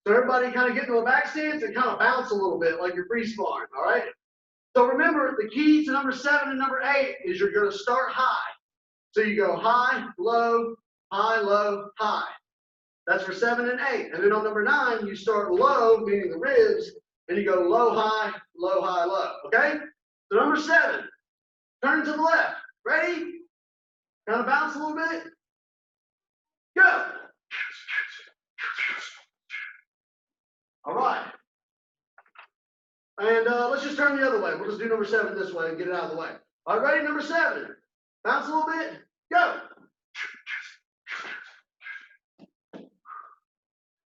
So everybody kind of get into a back stance and kind of bounce a little bit like you're free sparring, all right? So remember, the key to number 7 and number 8 is you're going to start high. So you go high, low, high. That's for 7 and 8. And then on number 9, you start low, meaning the ribs, and you go low, high, low. Okay? So number 7, turn to the left. Ready? Kind of bounce a little bit. Go. All right. And let's just turn the other way. We'll just do number 7 this way and get it out of the way. All right, ready? Number 7. Bounce a little bit. Go.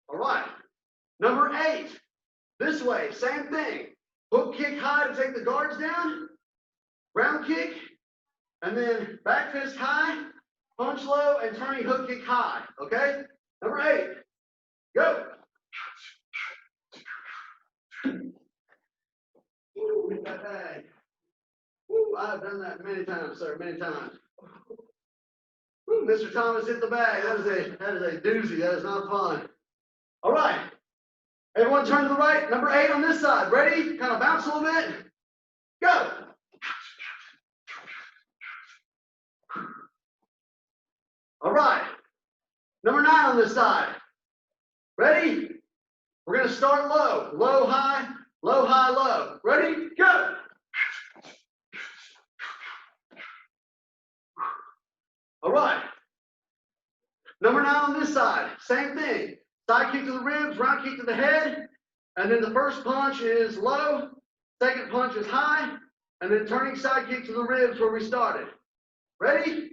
All right. Number 8. This way. Same thing. Hook kick high to take the guards down. Round kick. And then back fist high. Punch low and turning hook kick high. Okay? Number 8. Go. Ooh, hit that bag. I've done that many times, sir, many times. Woo, Mr. Thomas hit the bag. That is a doozy. That is not fun. All right. Everyone turn to the right. Number 8 on this side. Ready? Kind of bounce a little bit. Go. All right. Number 9 on this side. Ready? We're going to start low. Low, high, low, high, low. Ready? Go. All right. Number 9 on this side. Same thing. Side kick to the ribs, round kick to the head. And then the first punch is low. Second punch is high. And then turning side kick to the ribs where we started. Ready?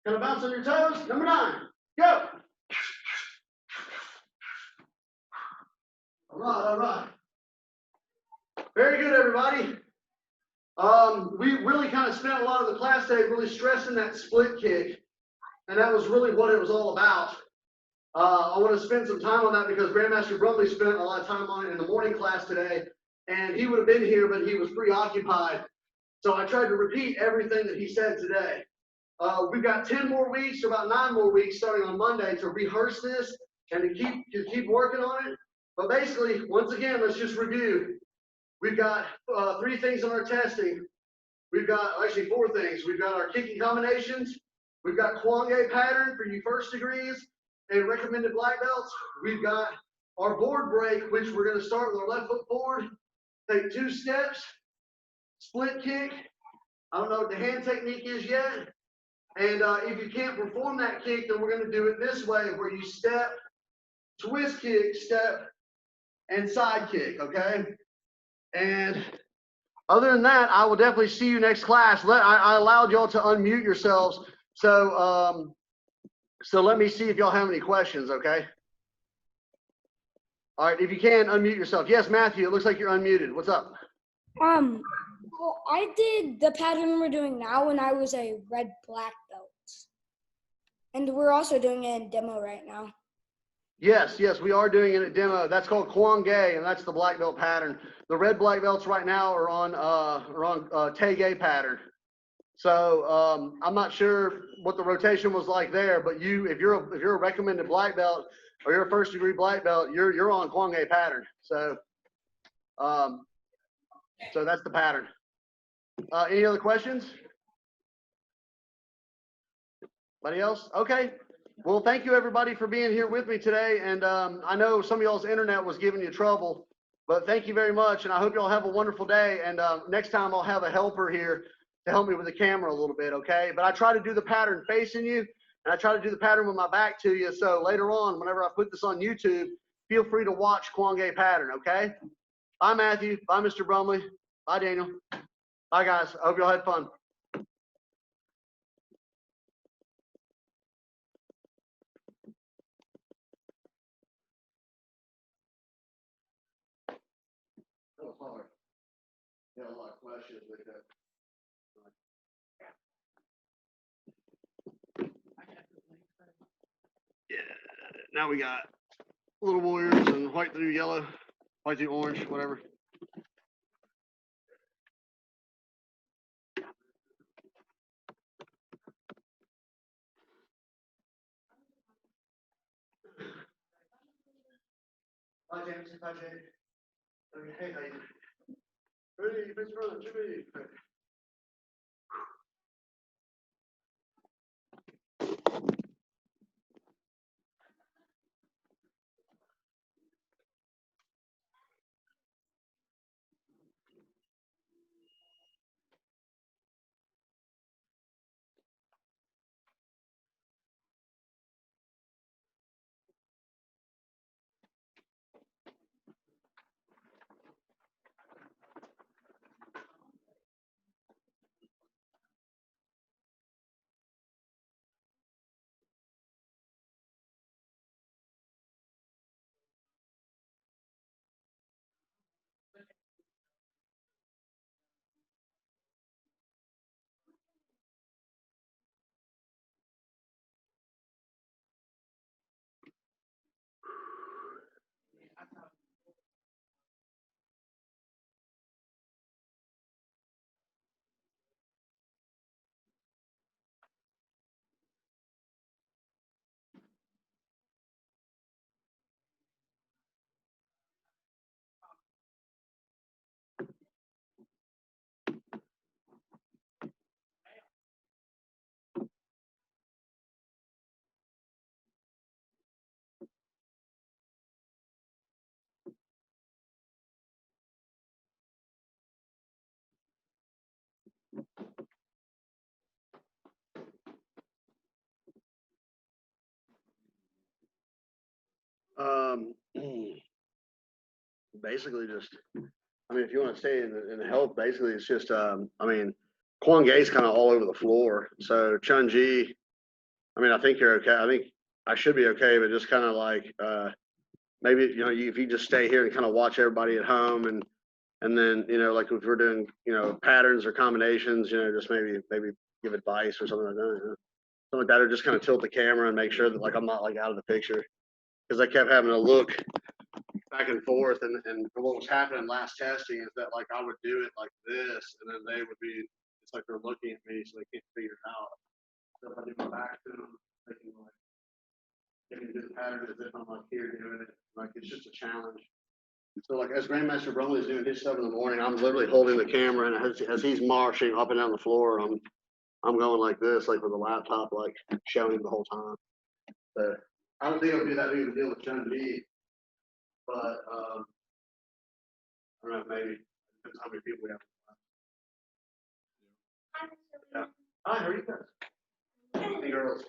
Gonna bounce on your toes. Number 9. Go. All right, all right. Very good, everybody. We really kind of spent a lot of the class today really stressing that split kick. And that was really what it was all about. I want to spend some time on that because Grandmaster Brumley spent a lot of time on it in the morning class today. And he would have been here, but he was preoccupied. So I tried to repeat everything that he said today. We've got 10 more weeks, or about 9 more weeks starting on Monday to rehearse this and to keep working on it. But basically, once again, let's just review. We've got 3 things in our testing. We've got actually 4 things. We've got our kicking combinations. We've got Kwang-Gae pattern for you first degrees and recommended black belts. We've got our board break, which we're going to start with our left foot forward, take 2 steps, split kick. I don't know what the hand technique is yet. And if you can't perform that kick, then we're going to do it this way, where you step, twist kick, step, and side kick, okay? And other than that, I will definitely see you next class. I allowed y'all to unmute yourselves. So let me see if y'all have any questions, okay? All right, if you can, unmute yourself. Yes, Matthew, it looks like you're unmuted. What's up? Well, I did the pattern we're doing now when I was a red-black belt. And we're also doing it in demo right now. Yes, we are doing it at demo. That's called Kwang-Gae, and that's the black belt pattern. The red black belts right now are on Toi-Gye pattern. So I'm not sure what the rotation was like there, but if you're a recommended black belt or you're a first degree black belt, you're on Kwang-Gae pattern. So that's the pattern. Any other questions? Anybody else? Okay. Well, thank you everybody for being here with me today. And I know some of y'all's internet was giving you trouble, but thank you very much. And I hope y'all have a wonderful day. And next time I'll have a helper here to help me with the camera a little bit, okay? But I try to do the pattern facing you, and I try to do the pattern with my back to you. So later on, whenever I put this on YouTube, feel free to watch Kwang-Gae pattern, okay? Bye, Matthew. Bye, Mr. Brumley. Bye, Daniel. Bye, guys. I hope y'all had fun. That was hard. Yeah, a lot of questions with that. Yeah, now we got little warriors and white through yellow, white through orange, whatever. Hi, James. Hi, Jay. Okay, hey, how you doing? Ready, Mr. Brother, Jimmy. Basically just, I mean, if you want to stay in the health, basically it's just, I mean, Kwang-Gae's kind of all over the floor. So Chon-Ji, I mean, I think you're okay. I think I should be okay, but just kind of like, maybe, you know, if you just stay here and kind of watch everybody at home and then, you know, like if we're doing, you know, patterns or combinations, you know, just maybe give advice or something like that. You know? Something like that, or just kind of tilt the camera and make sure that like I'm not like out of the picture. Because I kept having to look back and forth, and what was happening last testing is that like I would do it like this, and then they would be, it's like they're looking at me, so they can't figure it out. So if I do my back to them, they can do the pattern as if I'm like here doing it. Like it's just a challenge. So like as Grandmaster Brumley is doing his stuff in the morning, I'm literally holding the camera, and as he's marching up and down the floor, I'm going like this, like with the laptop, like showing him the whole time. So I don't think it'll be that big of a deal with Chon-Ji, but I don't know, maybe depends how many people we have. Yeah. Hi, how are you guys? Hey girls.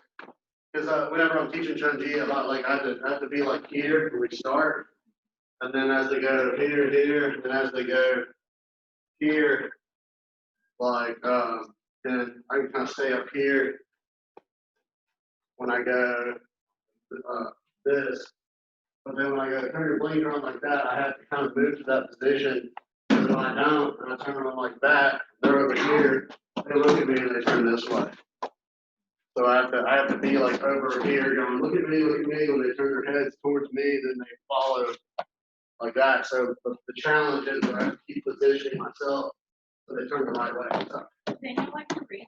Because whenever I'm teaching Chon-Ji about like I have to be like here when we start, and then as they go here, and as they go here, like then I can kind of stay up here when I go this. But then when I go turn your blinker on like that, I have to kind of move to that position. And when I don't, and I turn them on like that, they're over here. They look at me and they turn this way. So I have to be like over here going, look at me. When they turn their heads towards me, then they follow like that. So the challenge is that I have to keep positioning myself so they turn the right way. So, Daniel likes to read.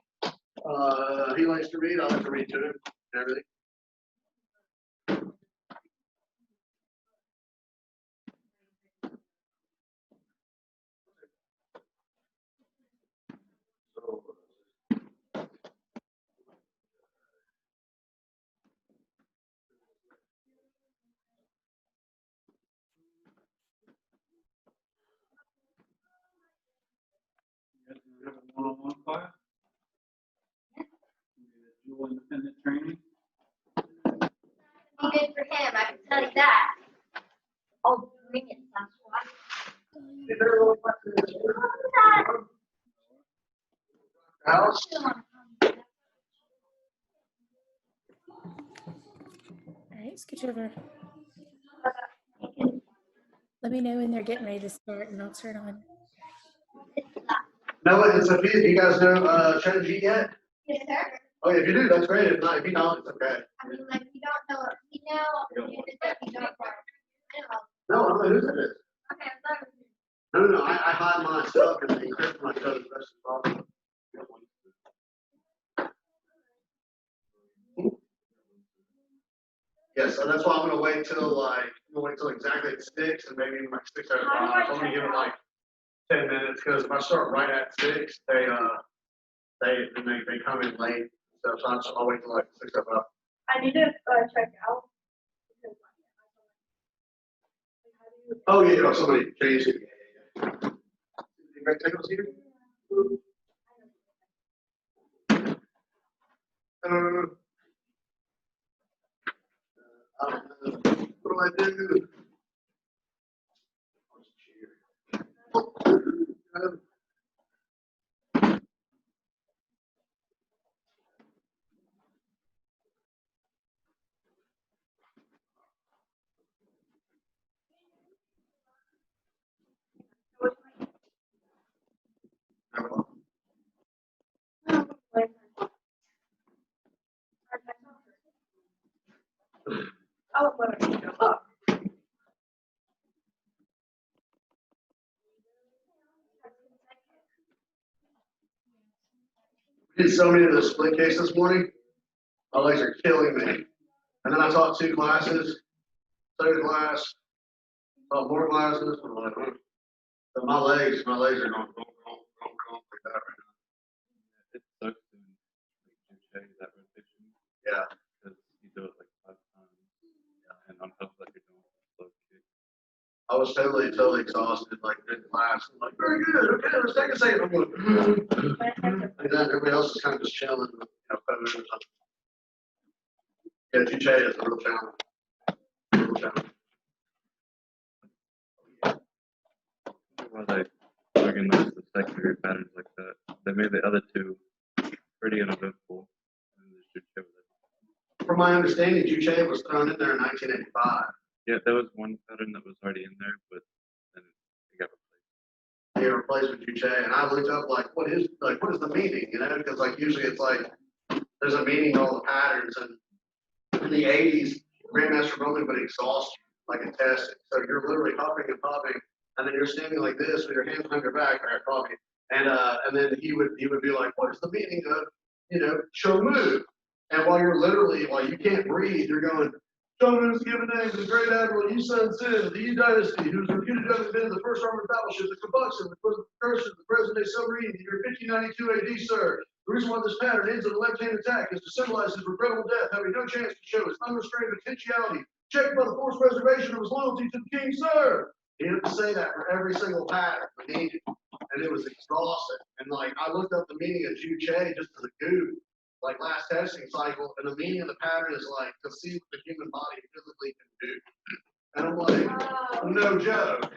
he likes to read. I like to read to him and everything. You have a one-on-one class? Dual independent training? Be good for him, I can tell you that. Oh, bring it, that's why. House. All right, scooch over. Let me know when they're getting ready to start and I'll turn on. No, it's a few. Do you guys know Chon-Ji yet? Yes, sir. Oh, if you do, that's great. If not, if you don't, it's okay. I mean, like, you don't know what we know, you don't know. No, I don't know who that is. Okay, I'm No, I hide my stuff and encrypt my code. That's the problem. Yeah, so that's why I'm gonna wait till exactly at 6 and maybe like 6:05. I'm gonna give it like 10 minutes because if I start right at 6, they come in late. So I'll wait till like 6:05. I need to check out. Oh yeah, somebody changed it. You ready to take those here? What do I do? Did so many of the split case this morning. My legs are killing me. And then I taught 2 classes, third class, taught more classes. But my legs are going like that right now. It sucks to make you that rotation. Yeah. Because you do it like 5 times. Yeah. And on top of that, you're doing a slow kick. I was totally exhausted, like in class. I'm like, very good, okay, let's take a second. I'm going, like that. Everybody else is kind of just chilling, you know, photos or something. Yeah, Juche is a real challenge. Real challenge. even noticed the secondary patterns like that. They made the other two pretty uneventful. And they should show that. From my understanding, Juche was thrown in there in 1985. Yeah, there was one pattern that was already in there, but then it got replaced. They replaced with Juche, and I looked up like what is the meaning, you know? Because like usually it's like there's a meaning to all the patterns, and in the 80s, Grandmaster Bowman would exhaust you like in testing. So you're literally huffing and puffing, and then you're standing like this with your hands behind your back, right, puffing, and then he would be like, what is the meaning of, you know, show move? And while you can't breathe, you're going, Shogun is given name to the great admiral Yi Sun Sin of the Yi Dynasty, who was reputed to have been in the first armored battleship, the Kabuxin, the first of the present-day submarine, in the year 1592 AD, sir. The reason why this pattern ends in a left-hand attack is to symbolize his regrettable death, having no chance to show his unrestrained potentiality, checked by the forced preservation of his loyalty to the king, sir. He had to say that for every single pattern we needed, and it was exhausting. And like, I looked up the meaning of Juche just as a goof, like last testing cycle, and the meaning of the pattern is like to see what the human body physically can do. And I'm like, no joke.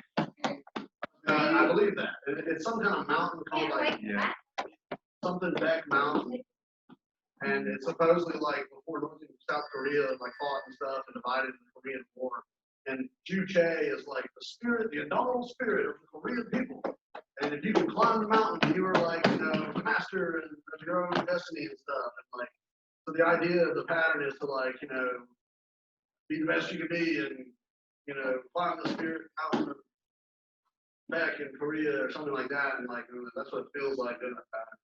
I believe that. It's some kind of mountain called like something Beck Mountain. And it's supposedly like before North and South Korea like fought and stuff and divided in the Korean War. And Juche is like the spirit, the indomitable spirit of the Korean people. And if you can climb the mountain, you are like, you know, master of your own destiny and stuff. And like, so the idea of the pattern is to like, you know, be the best you can be and, you know, climb the spirit out of back in Korea or something like that. And like, that's what it feels like in that pattern.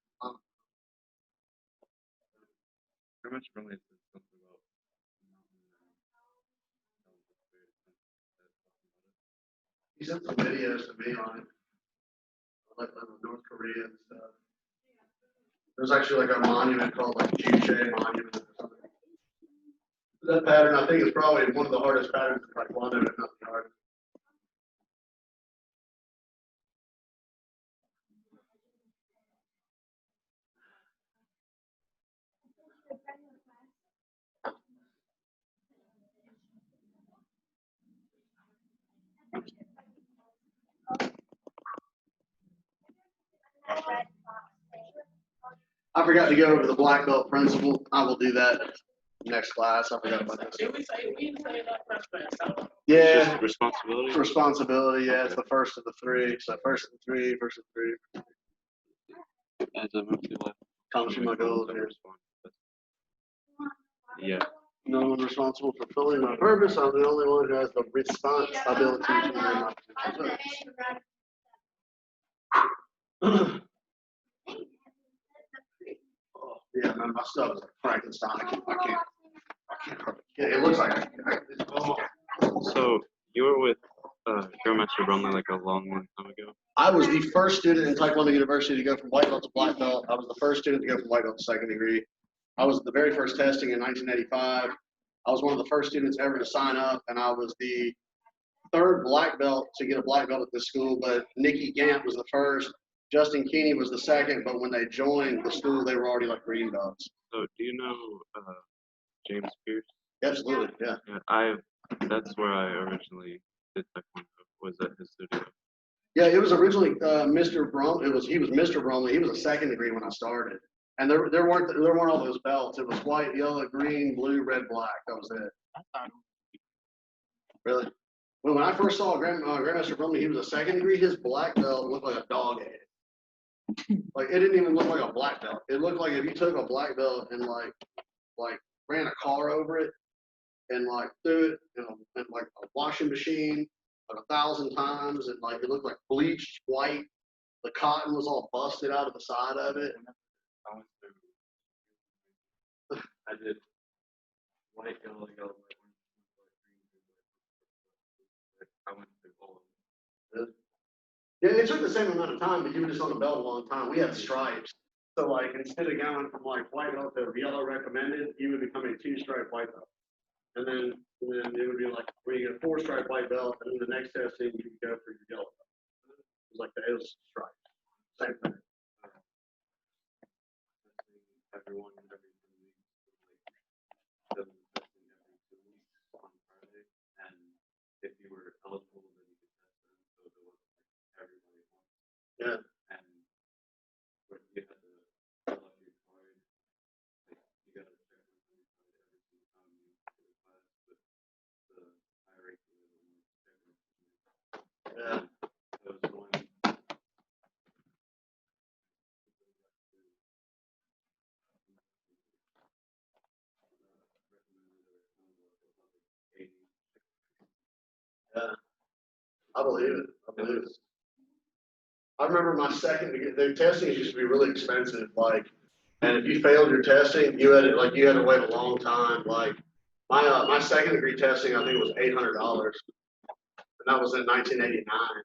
Pretty much really said something about He sent some videos to me on it. Like North Korea and stuff. There's actually like a monument called like Juche Monument or something. That pattern, I think, is probably one of the hardest patterns in Taekwondo, if not the hardest. I forgot to go over the black belt principle. I will do that next class. I forgot about this. Yeah. Just responsibility. It's responsibility, yeah. It's the first of the three. So first of the three, first of the three. As a mostly left. Accomplishing my goals. Yeah. No one responsible for fulfilling my purpose. I'm the only one who has the responsibility to do my purpose. Oh, yeah, man, my stuff is like Frankenstein. I can't. It looks like So you were with Grandmaster Brumley like a long time ago? I was the first student in Taekwondo University to go from white belt to black belt. I was the first student to go from white belt to second degree. I was at the very first testing in 1985. I was one of the first students ever to sign up, and I was the third black belt to get a black belt at this school, but Nikki Gant was the first. Justin Keeney was the second, but when they joined the school, they were already like green belts. So do you know James Pierce? Absolutely, yeah. Yeah, that's where I originally did Taekwondo, was at his studio. Yeah, it was originally Mr. Brumley. He was Mr. Brumley. He was a second degree when I started, and there weren't all those belts. It was white, yellow, green, blue, red, black. That was it. Really? Well, when I first saw Grandmaster Brumley, he was a second degree. His black belt looked like a dog head. Like it didn't even look like a black belt. It looked like if you took a black belt and like ran a car over it and like threw it in like a washing machine like 1,000 times, and like it looked like bleached white. The cotton was all busted out of the side of it. I did white, yellow, yellow, white, green. I went through all of them. Yeah, it took the same amount of time, but you were just on the belt a long time. We had stripes. So like instead of going from like white belt to yellow recommended, you would become a 2-stripe white belt. And then it would be like when you get a 4-stripe white belt, and then the next testing you would go for your yellow belt. It was like it was stripes. Same thing. Everyone and everything does testing every 2 weeks on Friday, and if you were eligible, then you could test them. So there was like everybody once. Yeah. And where you had to fill out your card, like you got to check with your card every single time you go to class, but the higher rate was only checking. Yeah. There was one. Yeah. I believe it. I believe it. I remember my second degree, the testing used to be really expensive, like, and if you failed your testing, you had to wait a long time. Like my second degree testing, I think it was $800, and that was in 1989.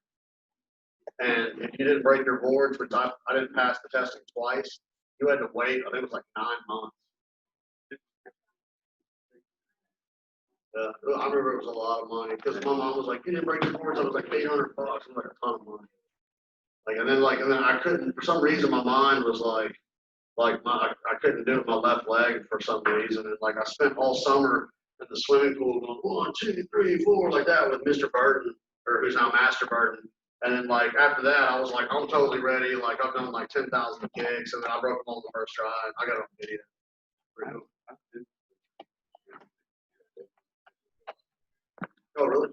And if you didn't break your boards, which I didn't pass the testing twice, you had to wait. I think it was like 9 months. I remember it was a lot of money because my mom was like, "You didn't break your boards." I was like, $800. I'm like, a ton of money. And then I couldn't, for some reason, my mind was I couldn't do it with my left leg for some reason. And I spent all summer in the swimming pool going 1, 2, 3, 4 like that with Mr. Burton, or who's now Master Burton. And then after that, I was like, I'm totally ready. I've done 10,000 kicks, and then I broke them on the first try. I got it on video. Oh, really?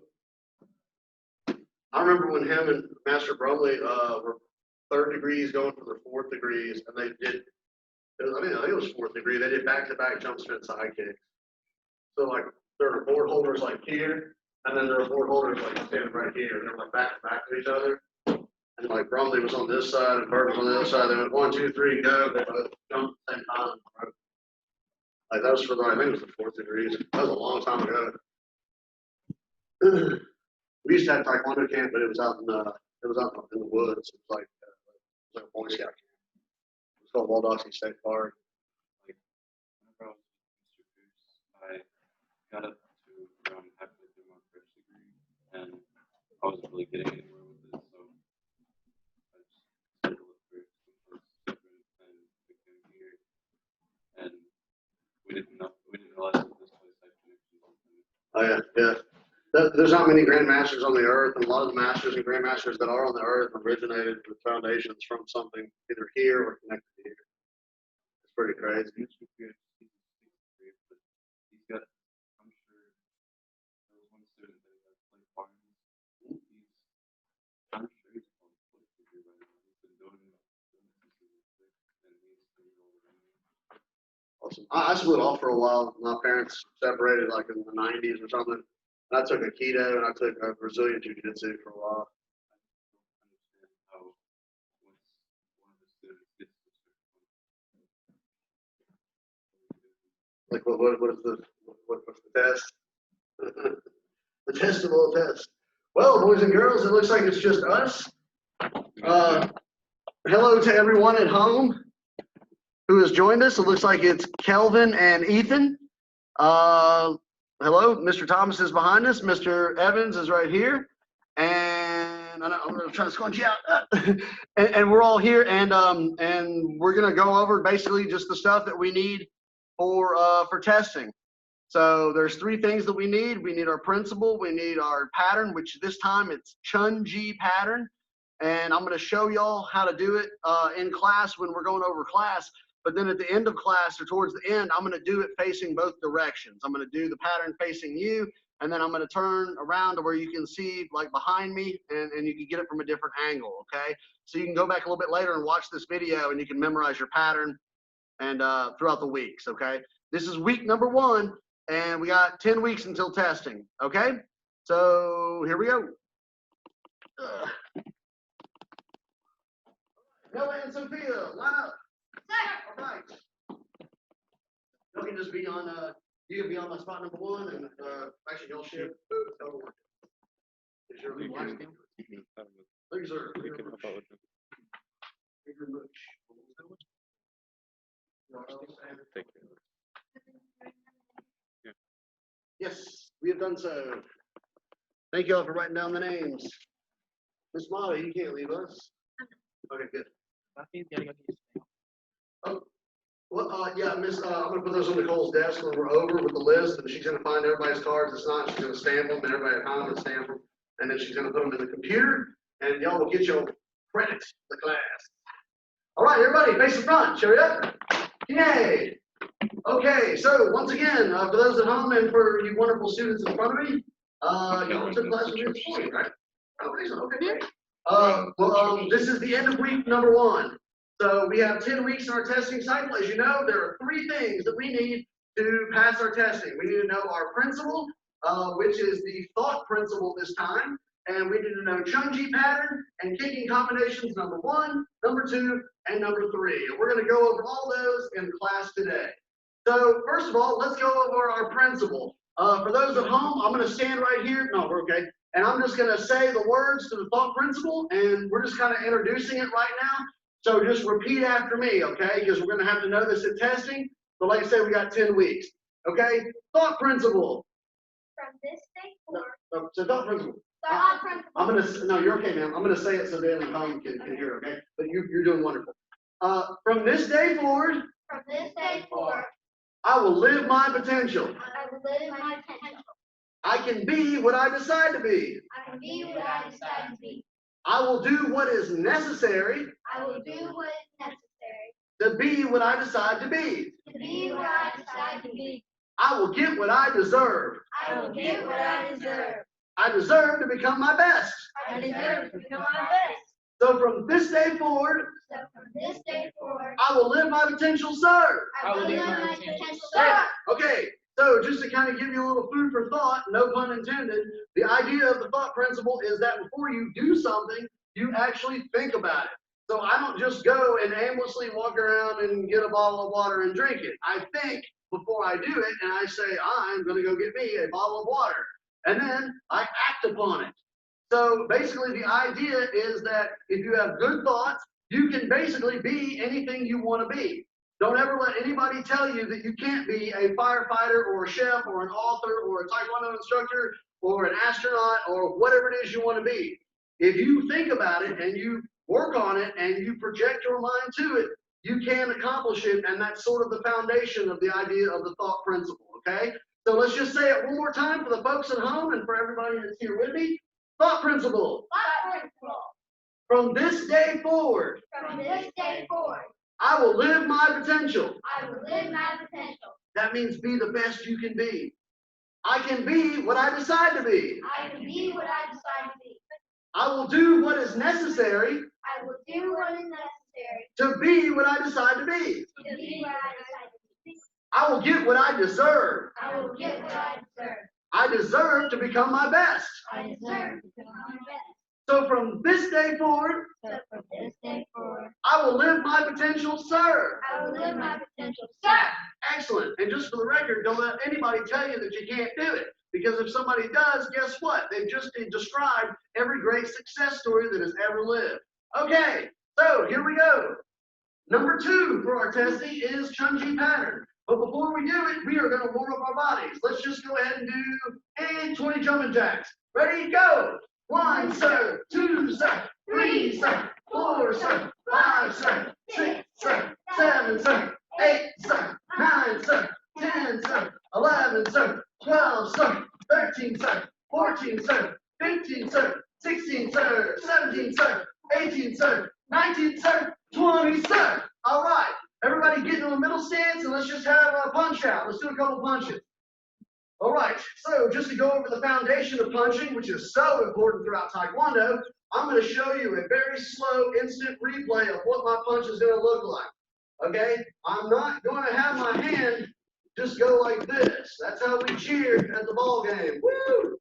I remember when him and Master Brumley were third degrees going for their fourth degrees, and they did. I think it was fourth degree. They did back-to-back jump spin side kicks. So there were board holders here, and then there were board holders standing right here. They were back to back to each other. And Brumley was on this side and Bert was on the other side. They went 1, 2, 3, go. They both jumped at the same time. That was I think it was the fourth degrees. That was a long time ago. We used to have Taekwondo camp, but it was out in the woods. It was like a Boy Scout camp. It was called Waldosky State Park. Whenever I was in Mr. Goose, I got up to around halfway through my first degree, and I wasn't really getting anywhere with it, so I just started to look for some courses and became here. And we didn't realize that this place had connections on it. Oh yeah. There's not many grandmasters on the earth, and a lot of the masters and grandmasters that are on the earth originated with foundations from something either here or connected to here. It's pretty crazy. He's good. He's but he's got, I'm sure, there was one student that played farms. I'm sure he's on the fourth degree right now. He's been doing it since he was 6, and he's 3 years old. Awesome. I split off for a while. My parents separated in the 90s or something. And I took Aikido and I took Brazilian Jiu-Jitsu for a while. I don't understand how once one of the students gets to What's the test? The testable test. Well, boys and girls, it looks like it's just us. Hello to everyone at home who has joined us. It looks like it's Kelvin and Ethan. Hello, Mr. Thomas is behind us. Mr. Evans is right here. And I'm going to try to squinch you out. and we're all here, and we're going to go over basically just the stuff that we need for testing. So there's 3 things that we need. We need our principle. We need our pattern, which this time it's Chon-Ji pattern. And I'm going to show y'all how to do it in class when we're going over class. But then at the end of class or towards the end, I'm going to do it facing both directions. I'm going to do the pattern facing you, and then I'm going to turn around to where you can see behind me, and you can get it from a different angle, okay? So you can go back a little bit later and watch this video, and you can memorize your pattern and throughout the weeks, okay? This is week number 1, and we got 10 weeks until testing, okay? So here we go. Noah and Sophia, line up. All right. You can just be on. You can be on my spot number 1, and actually you'll shift. Is your You light can- skin? you can help with- Thank you, sir. you can help out with it. Thank you very much. Take care. Yes, we have done so. Thank you all for writing down the names. Miss Molly, you can't leave us. Okay, good. Oh, well, yeah, Miss, I'm gonna put those on Nicole's desk when we're over with the list, and she's gonna find everybody's cards. It's not, she's gonna stamp them, and everybody at home will stamp them, and then she's gonna put them in the computer, and y'all will get your credit the class. All right, everybody, face the front. Cheery up. Yay. Okay, so once again, for those at home and for you wonderful students in front of me, you took class with me this morning, right? Oh, excellent. Okay, great. This is the end of week number 1. So we have 10 weeks in our testing cycle. As you know, there are 3 things that we need to pass our testing. We need to know our principle, which is the thought principle this time. And we need to know Chon-Ji pattern and kicking combinations number 1, number 2, and number 3. And we're going to go over all those in class today. So first of all, let's go over our principle. For those at home, I'm going to stand right here. No, we're okay. And I'm just going to say the words to the thought principle, and we're just kind of introducing it right now. So just repeat after me, okay? Because we're going to have to know this at testing. So like I said, we got 10 weeks. Okay? Thought principle. From this day forward. So thought principle. Thought principle. I'm going to, no, you're okay, ma'am. I'm going to say it so Dan and home can hear, okay? But you're doing wonderful. From this day forward, From this day forward, I will live my potential. I will live my potential. I can be what I decide to be. I can be what I decide to be. I will do what is necessary I will do what is necessary to be what I decide to be. to be what I decide to be. I will get what I deserve. I will get what I deserve. I deserve to become my best. I deserve to become my best. So from this day forward, So from this day forward, I will live my potential, sir. I will live my potential. Sir. Okay, so just to kind of give you a little food for thought, no pun intended, the idea of the thought principle is that before you do something, you actually think about it. So I don't just go and aimlessly walk around and get a bottle of water and drink it. I think before I do it, and I say, I'm going to go get me a bottle of water. And then I act upon it. So basically the idea is that if you have good thoughts, you can basically be anything you want to be. Don't ever let anybody tell you that you can't be a firefighter or a chef or an author or a Taekwondo instructor or an astronaut or whatever it is you want to be. If you think about it and you work on it and you project your mind to it, you can accomplish it, and that's sort of the foundation of the idea of the thought principle, okay? So let's just say it one more time for the folks at home and for everybody that's here with me. Thought principle. Thought principle. From this day forward, From this day forward, I will live my potential. I will live my potential. That means be the best you can be. I can be what I decide to be. I can be what I decide to be. I will do what is necessary I will do what is necessary to be what I decide to be. to be what I decide to be. I will get what I deserve. I will get what I deserve. I deserve to become my best. I deserve to become my best. So from this day forward, So from this day forward, I will live my potential, sir. I will live my potential. Sir. Excellent. And just for the record, don't let anybody tell you that you can't do it. Because if somebody does, guess what? They've just described every great success story that has ever lived. Okay, so here we go. Number 2 for our testing is Chon-Ji pattern. But before we do it, we are going to warm up our bodies. Let's just go ahead and do 20 jumping jacks. Ready, go. 1, sir, 2, sir, 3, sir, 4, sir, 5, sir, 6, sir, 7, sir, 8, sir, 9, sir, 10, sir, 11, sir, 12, sir, 13, sir, 14, sir, 15, sir, 16, sir, 17, sir, 18, sir, 19, sir, 20, sir. All right, everybody get into a middle stance and let's just have a punch out. Let's do a couple punches. All right, so just to go over the foundation of punching, which is so important throughout Taekwondo, I'm going to show you a very slow instant replay of what my punch is going to look like. Okay, I'm not going to have my hand just go like this. That's how we cheered at the ball game. Woo!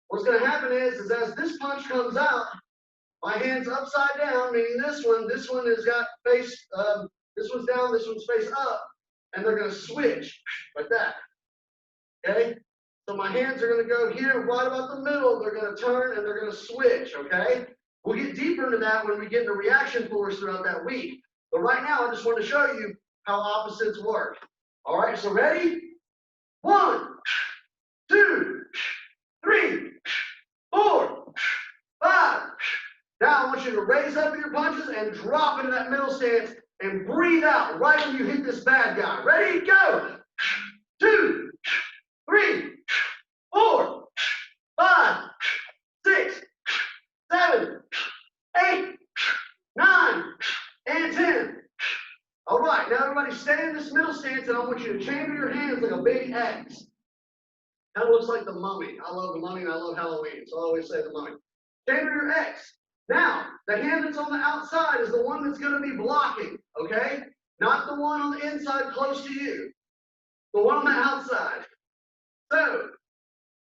What's going to happen is as this punch comes out, my hand's upside down, meaning this one has got face, this one's down, this one's face up, and they're going to switch like that. Okay? So my hands are going to go here right about the middle. They're going to turn and they're going to switch, okay? We'll get deeper into that when we get into reaction force throughout that week. But right now, I just want to show you how opposites work. All right, so ready? 1, 2, 3, 4, 5. Now I want you to raise up your punches and drop into that middle stance and breathe out right when you hit this bad guy. Ready? Go! 2, 3, 4, 5, 6, 7, 8, everybody stay in this middle stance, and I want you to chamber your hands like a big X. That looks like the mummy. I love the mummy and I love Halloween, so I always say the mummy. Chamber your X. Now, the hand that's on the outside is the one that's going to be blocking, okay? Not the one on the inside close to you. The one on the outside. So,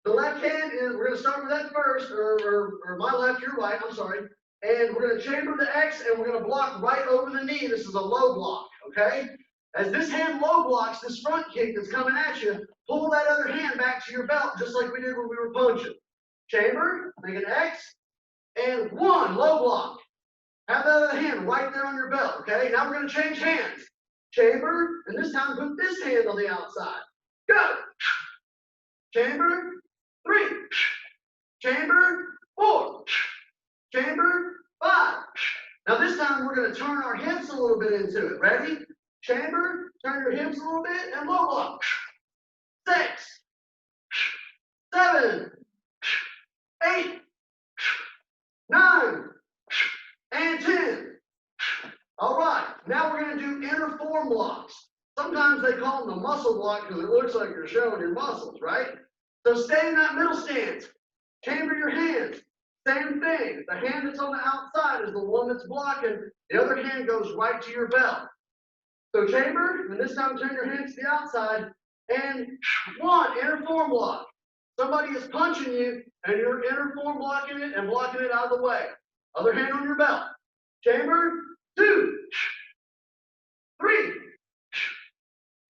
the left hand is, we're going to start with that first, or my left, your right, I'm sorry. And we're going to chamber the X and we're going to block right over the knee. This is a low block, okay? As this hand low blocks this front kick that's coming at you, pull that other hand back to your belt just like we did when we were punching. Chamber, make an X, and one, low block. Have that other hand right there on your belt, okay? Now we're going to change hands. Chamber, and this time put this hand on the outside. Go! Chamber, 3. Chamber, 4. Chamber, 5. Now this time we're going to turn our hips a little bit into it. Ready? Chamber, turn your hips a little bit, and low block. 6, 7, 8, 9, and 10. All right, now we're going to do inner form blocks. Sometimes they call them the muscle block because it looks like you're showing your muscles, right? So stay in that middle stance. Chamber your hands. Same thing. The hand that's on the outside is the one that's blocking. The other hand goes right to your belt. So chamber, and this time turn your hands to the outside, and 1, inner form block. Somebody is punching you, and you're inner form blocking it and blocking it out of the way. Other hand on your belt. Chamber, 2, 3,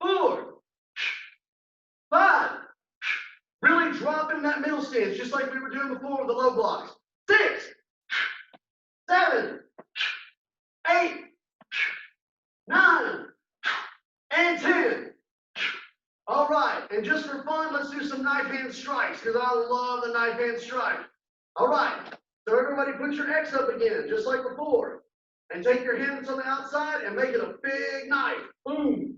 4, 5. Really dropping that middle stance, just like we were doing before with the low blocks. 6, 7, 8, 9, and 10. All right, and just for fun, let's do some knife hand strikes because I love the knife hand strike. All right, so everybody put your X up again, just like before. And take your hands on the outside and make it a big knife. Boom.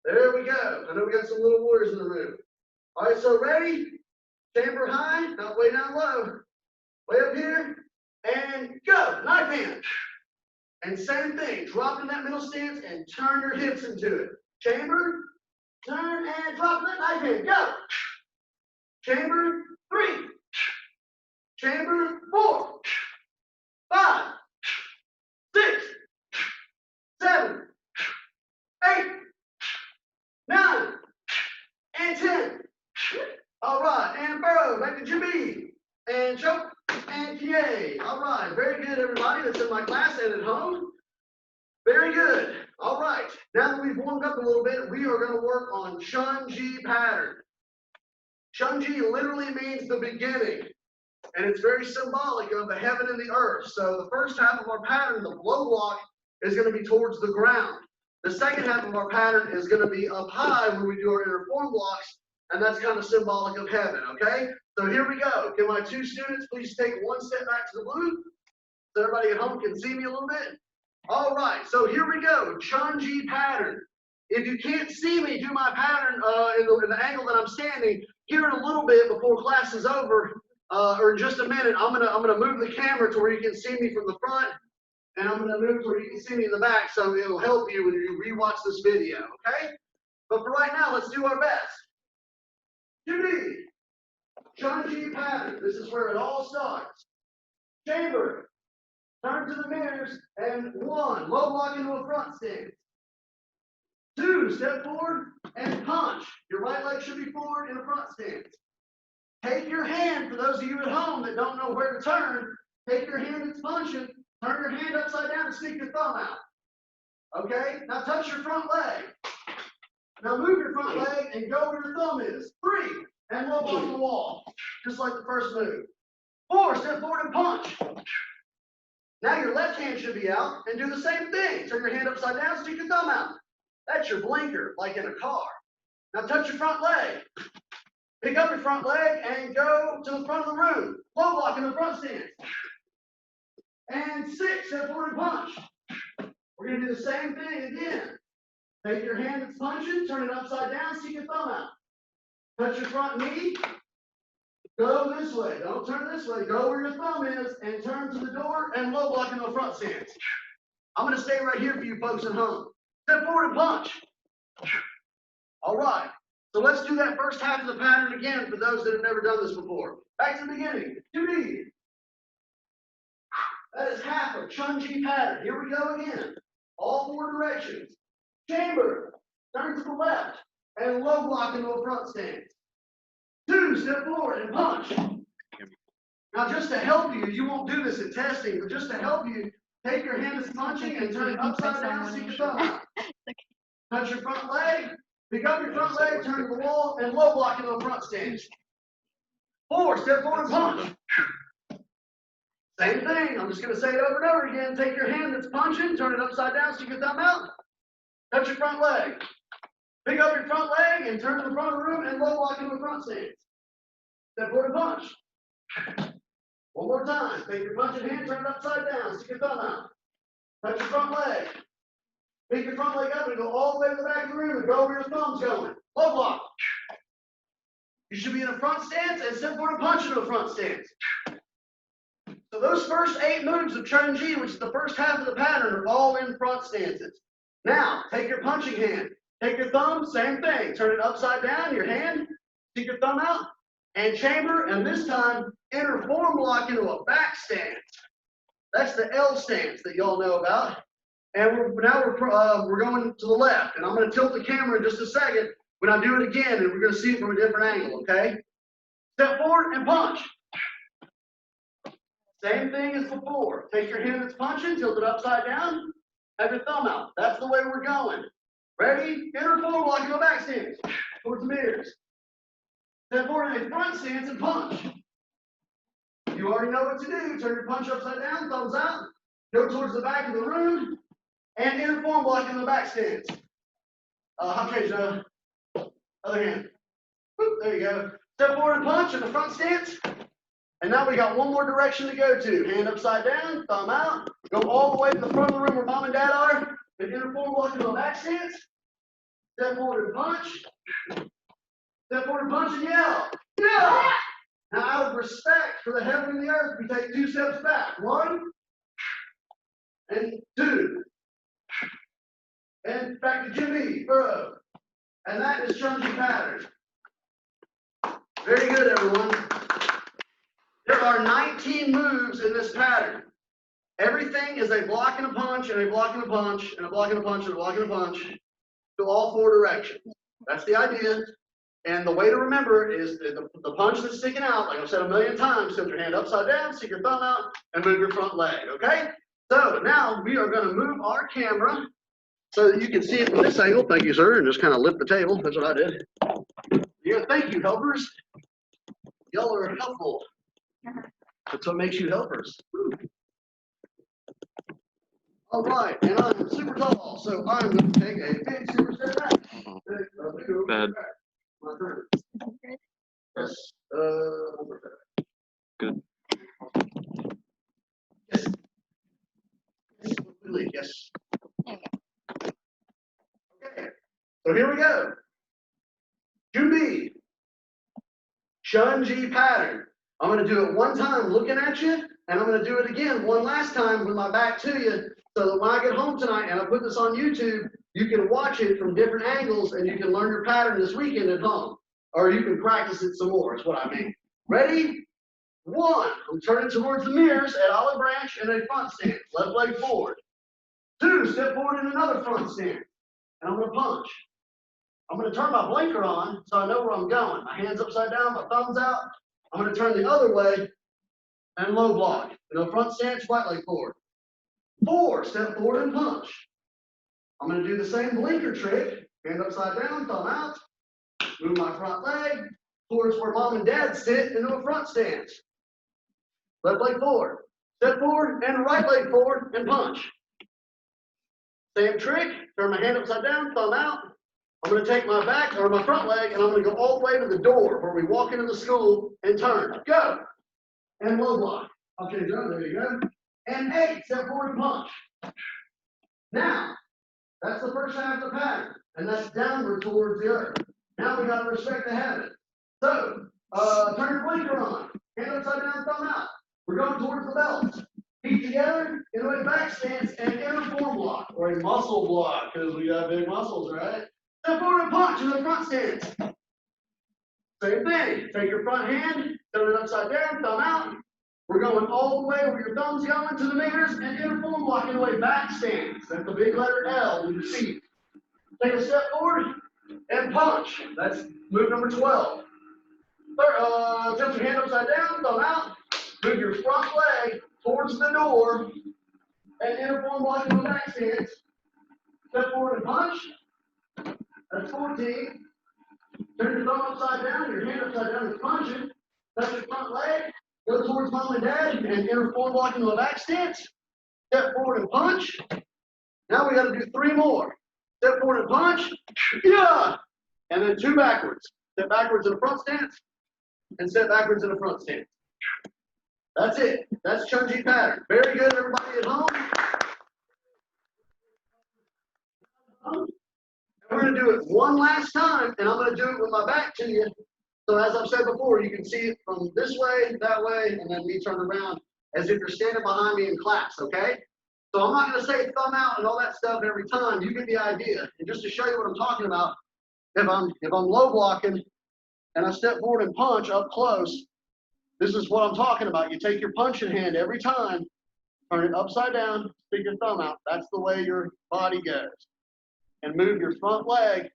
There we go. I know we got some little warriors in the room. All right, so ready? Chamber high, not way down low. Way up here, and go. Knife hand. And same thing, drop in that middle stance and turn your hips into it. Chamber, turn and drop that knife hand. Go. Chamber, 3. Chamber, 4. 5. 6. 7. 8. 9. And 10. All right, and burrow, back to Jimmy. And choke, and yay. All right, very good, everybody that's in my class and at home. Very good. All right, now that we've warmed up a little bit, we are going to work on Chon-Ji pattern. Chon-Ji literally means the beginning, and it's very symbolic of the heaven and the earth. So the first half of our pattern, the blow block, is going to be towards the ground. The second half of our pattern is going to be up high where we do our inner form blocks, and that's kind of symbolic of heaven, okay? So here we go. Can my 2 students please take 1 step back to the blue so everybody at home can see me a little bit? All right, so here we go, Chon-Ji pattern. If you can't see me do my pattern in the angle that I'm standing, here in a little bit before class is over, or in just a minute, I'm gonna move the camera to where you can see me from the front, and I'm gonna move to where you can see me in the back, so it'll help you when you rewatch this video, okay? But for right now, let's do our best. Judy, Chon-Ji pattern. This is where it all starts. Chamber, turn to the mirrors, and 1, low block into a front stance. 2, step forward and punch. Your right leg should be forward in a front stance. Take your hand, for those of you at home that don't know where to turn, take your hand that's punching, turn your hand upside down and stick your thumb out. Okay, now touch your front leg. Now move your front leg and go where your thumb is. 3, and low block the wall, just like the first move. 4, step forward and punch. Now your left hand should be out and do the same thing. Turn your hand upside down, stick your thumb out. That's your blinker, like in a car. Now touch your front leg. Pick up your front leg and go to the front of the room. Low block in the front stance. And 6, step forward and punch. We're going to do the same thing again. Take your hand that's punching, turn it upside down, stick your thumb out. Touch your front knee. Go this way. Don't turn this way. Go where your thumb is and turn to the door and low block into a front stance. I'm going to stay right here for you folks at home. Step forward and punch. All right. So let's do that first half of the pattern again for those that have never done this before. Back to the beginning. 2D. That is half of Chon-Ji pattern. Here we go again. All four directions. Chamber. Turn to the left. And low block into a front stance. 2, step forward and punch. Now just to help you, you won't do this in testing, but just to help you, take your hand that's punching and turn it upside down, stick your thumb out. Touch your front leg, pick up your front leg, turn to the wall, and low block into a front stance. 4, step forward and punch. Same thing, I'm just gonna say it over and over again. Take your hand that's punching, turn it upside down, stick your thumb out. Touch your front leg. Pick up your front leg and turn to the front of the room and low block into a front stance. Step forward and punch. One more time. Take your punching hand, turn it upside down, stick your thumb out. Touch your front leg. Pick your front leg up and go all the way to the back of the room and go where your thumb's going. Low block. You should be in a front stance and step forward and punch into a front stance. So those first 8 moves of Chon-Ji, which is the first half of the pattern, are all in front stances. Now, take your punching hand. Take your thumb, same thing. Turn it upside down, your hand, stick your thumb out, and chamber, and this time, enter form block into a back stance. That's the L stance that y'all know about. And now we're going to the left, and I'm going to tilt the camera in just a second when I do it again, and we're going to see it from a different angle, okay? Step forward and punch. Same thing as before. Take your hand that's punching, tilt it upside down, have your thumb out. That's the way we're going. Ready? Enter form block into a back stance towards the mirrors. Step forward in a front stance and punch. You already know what to do. Turn your punch upside down, thumbs out, go towards the back of the room, and enter form block in the back stance. Hop change, other hand. Whoop, there you go. Step forward and punch in the front stance. And now we got one more direction to go to. Hand upside down, thumb out, go all the way to the front of the room where mom and dad are, and enter form block in the back stance. Step forward and punch. Step forward and punch and yell. Yeah! Now, out of respect for the heaven and the earth, we take 2 steps back. 1 and 2. And back to Jimmy, burrow. And that is Chon-Ji pattern. Very good, everyone. There are 19 moves in this pattern. Everything is a block and a punch, and a block and a punch, and a block and a punch, and a block and a punch, to all 4 directions. That's the idea. And the way to remember is the punch that's sticking out, like I've said a million times, tilt your hand upside down, stick your thumb out, and move your front leg, okay? So now we are going to move our camera so that you can see it from this angle. Thank you, sir. And just kind of lift the table. That's what I did. Yeah, thank you, helpers. Y'all are helpful. That's what makes you helpers. Woo. All right, and I'm super tall, so I'm going to take a big super step back. Bad. My turn. Yes. Good. Yes. Yes. Yes. Okay. So here we go. 2B. Chon-Ji pattern. I'm going to do it one time looking at you, and I'm going to do it again one last time with my back to you, so that when I get home tonight and I put this on YouTube, you can watch it from different angles and you can learn your pattern this weekend at home. Or you can practice it some more, is what I mean. Ready? 1. I'm turning towards the mirrors at olive branch in a front stance. Left leg forward. 2. Step forward in another front stance. And I'm going to punch. I'm going to turn my blinker on so I know where I'm going. My hand's upside down, my thumb's out. I'm going to turn the other way and low block. In a front stance, right leg forward. 4. Step forward and punch. I'm going to do the same blinker trick. Hand upside down, thumb out. Move my front leg towards where mom and dad sit into a front stance. Left leg forward. Step forward and right leg forward and punch. Same trick. Turn my hand upside down, thumb out. I'm going to take my back or my front leg and I'm going to go all the way to the door where we walk into the school and turn. Go. And low block. Okay, done. There you go. And 8. Step forward and punch. Now, that's the first half of the pattern. And that's downward towards the earth. Now we got to respect the habit. So, turn your blinker on. Hand upside down, thumb out. We're going towards the belt. Feet together, in a way back stance, and inner form block, or a muscle block, because we got big muscles, right? Step forward and punch in the front stance. Same thing. Take your front hand, turn it upside down, thumb out. We're going all the way where your thumb's going to the fingers, and inner form block in a way back stance. That's the big letter L with your feet. Take a step forward and punch. That's move number 12. Jump your hand upside down, thumb out. Move your front leg towards the door, and inner form block in the back stance. Step forward and punch. That's 14. Turn your thumb upside down, your hand upside down is punching. Touch your front leg, go towards mom and dad, and inner form block into a back stance. Step forward and punch. Now we got to do 3 more. Step forward and punch. Yeah! And then 2 backwards. Step backwards in a front stance, and step backwards in a front stance. That's it. That's Chon-Ji pattern. Very good, everybody at home. We're going to do it one last time, and I'm going to do it with my back to you. So as I've said before, you can see it from this way, that way, and then me turn around as if you're standing behind me in class, okay? So I'm not going to say thumb out and all that stuff every time. You get the idea. And just to show you what I'm talking about, if I'm low blocking and I step forward and punch up close, this is what I'm talking about. You take your punching hand every time, turn it upside down, stick your thumb out. That's the way your body goes. And move your front leg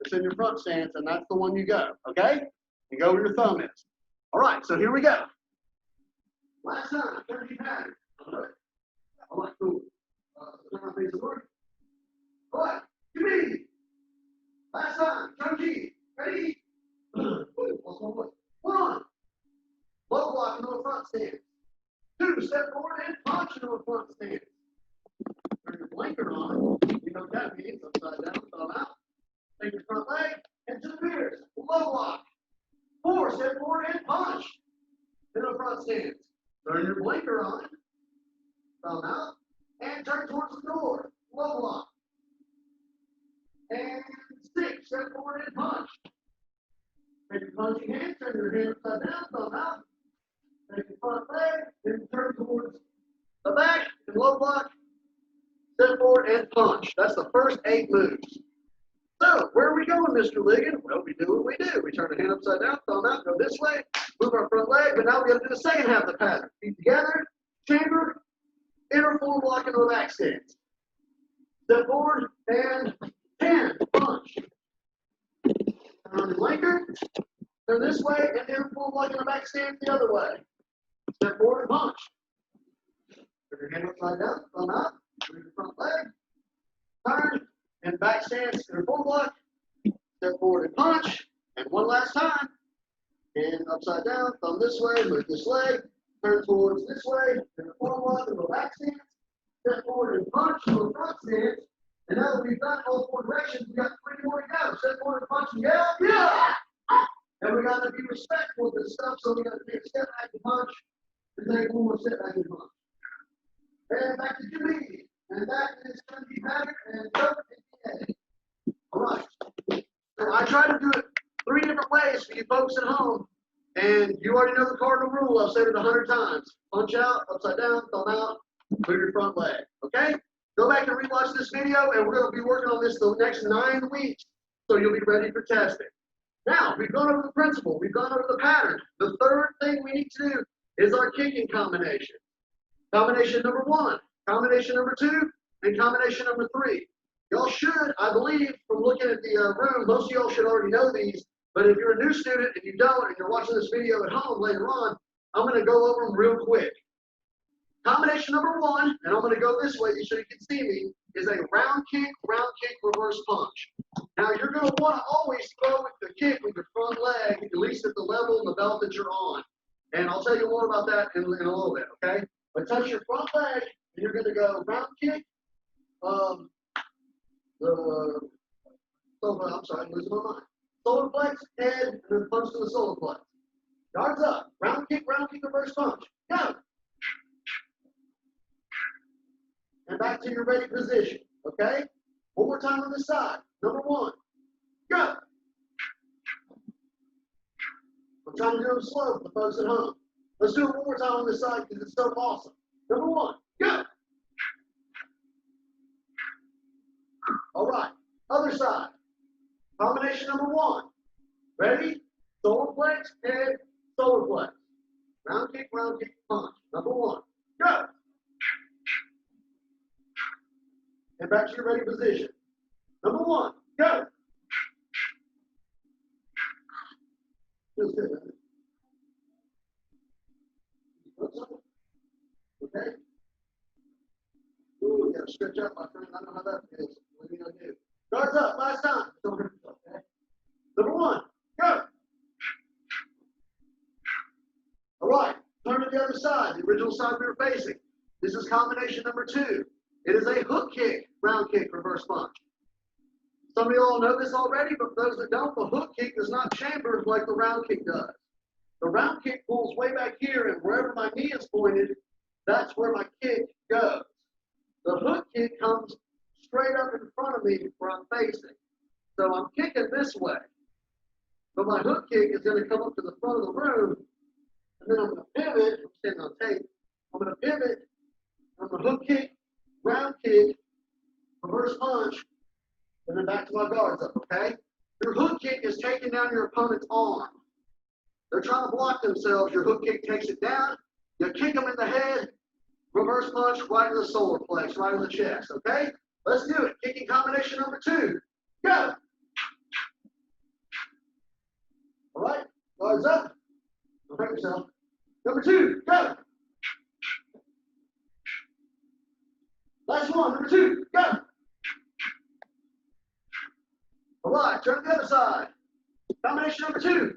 that's in your front stance, and that's the one you go, okay? You go where your thumb is. All right, so here we go. Last time, Chon-Ji pattern. All right, cool. Turn my face forward. All right, give me. Last time, Chon-Ji. Ready? One. Low block into a front stance. 2, step forward and punch into a front stance. Turn your blinker on. You know what that means. Upside down, thumb out. Take your front leg and 2 fingers. Low block. 4, step forward and punch. In a front stance. Turn your blinker on. Thumb out. And turn towards the door. Low block. And 6, step forward and punch. Take your punching hand, turn your hand upside down, thumb out. Take your front leg, then turn towards the back and low block. Step forward and punch. That's the first 8 moves. So, where are we going, Mr. Ligon? Well, we do what we do. We turn the hand upside down, thumb out, go this way, move our front leg, but now we got to do the second half of the pattern. Feet together, chamber, inner form block into a back stance. Step forward and 10, punch. Turn the blinker, turn this way, and inner form block in the back stance the other way. Step forward and punch. Turn your hand upside down, thumb out, move your front leg, turn, and back stance, inner form block. Step forward and punch. And one last time. Hand upside down, thumb this way, move this leg, turn towards this way, inner form block, and go back stance. Step forward and punch to a front stance. And now that we've done all 4 directions, we got 3 more to go. Step forward and punch and yell, yeah! And we got to be respectful of this stuff, so we got to take a step back and punch, and take 1 more step back and punch. And back to Jimmy. And that is Chon-Ji pattern and jump and A. All right. So I try to do it 3 different ways for you folks at home. And you already know the cardinal rule. I've said it 100 times. Punch out, upside down, thumb out, move your front leg. Okay? Go back and rewatch this video, and we're going to be working on this the next 9 weeks, so you'll be ready for testing. Now, we've gone over the principle. We've gone over the pattern. The third thing we need to do is our kicking combination. Combination number 1, combination number 2, and combination number 3. Y'all should, I believe, from looking at the room, most of y'all should already know these, but if you're a new student and you don't, and you're watching this video at home later on, I'm going to go over them real quick. Combination number 1, and I'm going to go this way so you can see me, is a round kick, reverse punch. Now, you're going to want to always throw with the kick with your front leg, at least at the level and the belt that you're on. And I'll tell you more about that in a little bit, okay? But touch your front leg, and you're going to go round kick, I'm sorry, I'm losing my mind. Solar flex, head, and then punch to the solar flex. Guards up, round kick, reverse punch. Go! And back to your ready position, okay? One more time on this side. Number 1, go! I'm trying to do them slow for the folks at home. Let's do it one more time on this side because it's so awesome. Number 1, go. All right, other side. Combination number 1. Ready? Solar flex, head, solar flex. Round kick, punch. Number 1, go. And back to your ready position. Number 1, go. Feels good, doesn't it? Okay. Ooh, you gotta stretch out, my friend. I know how that feels. What are you gonna do? Guards up, last time. Don't hurt yourself, okay? Number 1, go. All right, turn to the other side, the original side we were facing. This is combination number 2. It is a hook kick, round kick, reverse punch. Some of you all know this already, but for those that don't, the hook kick does not chamber like the round kick does. The round kick pulls way back here, and wherever my knee is pointed, that's where my kick goes. The hook kick comes straight up in front of me where I'm facing. So I'm kicking this way. But my hook kick is going to come up to the front of the room, and then I'm going to pivot. I'm standing on tape. I'm going to pivot. I'm going to hook kick, round kick, reverse punch, and then back to my guards up, okay? Your hook kick is taking down your opponent's arm. They're trying to block themselves. Your hook kick takes it down. You kick them in the head, reverse punch right in the solar flex, right in the chest, okay? Let's do it. Kicking combination number 2. Go. All right, guards up. Don't hurt yourself. Number 2, go. Last one, number 2, go. All right, turn to the other side. Combination number 2.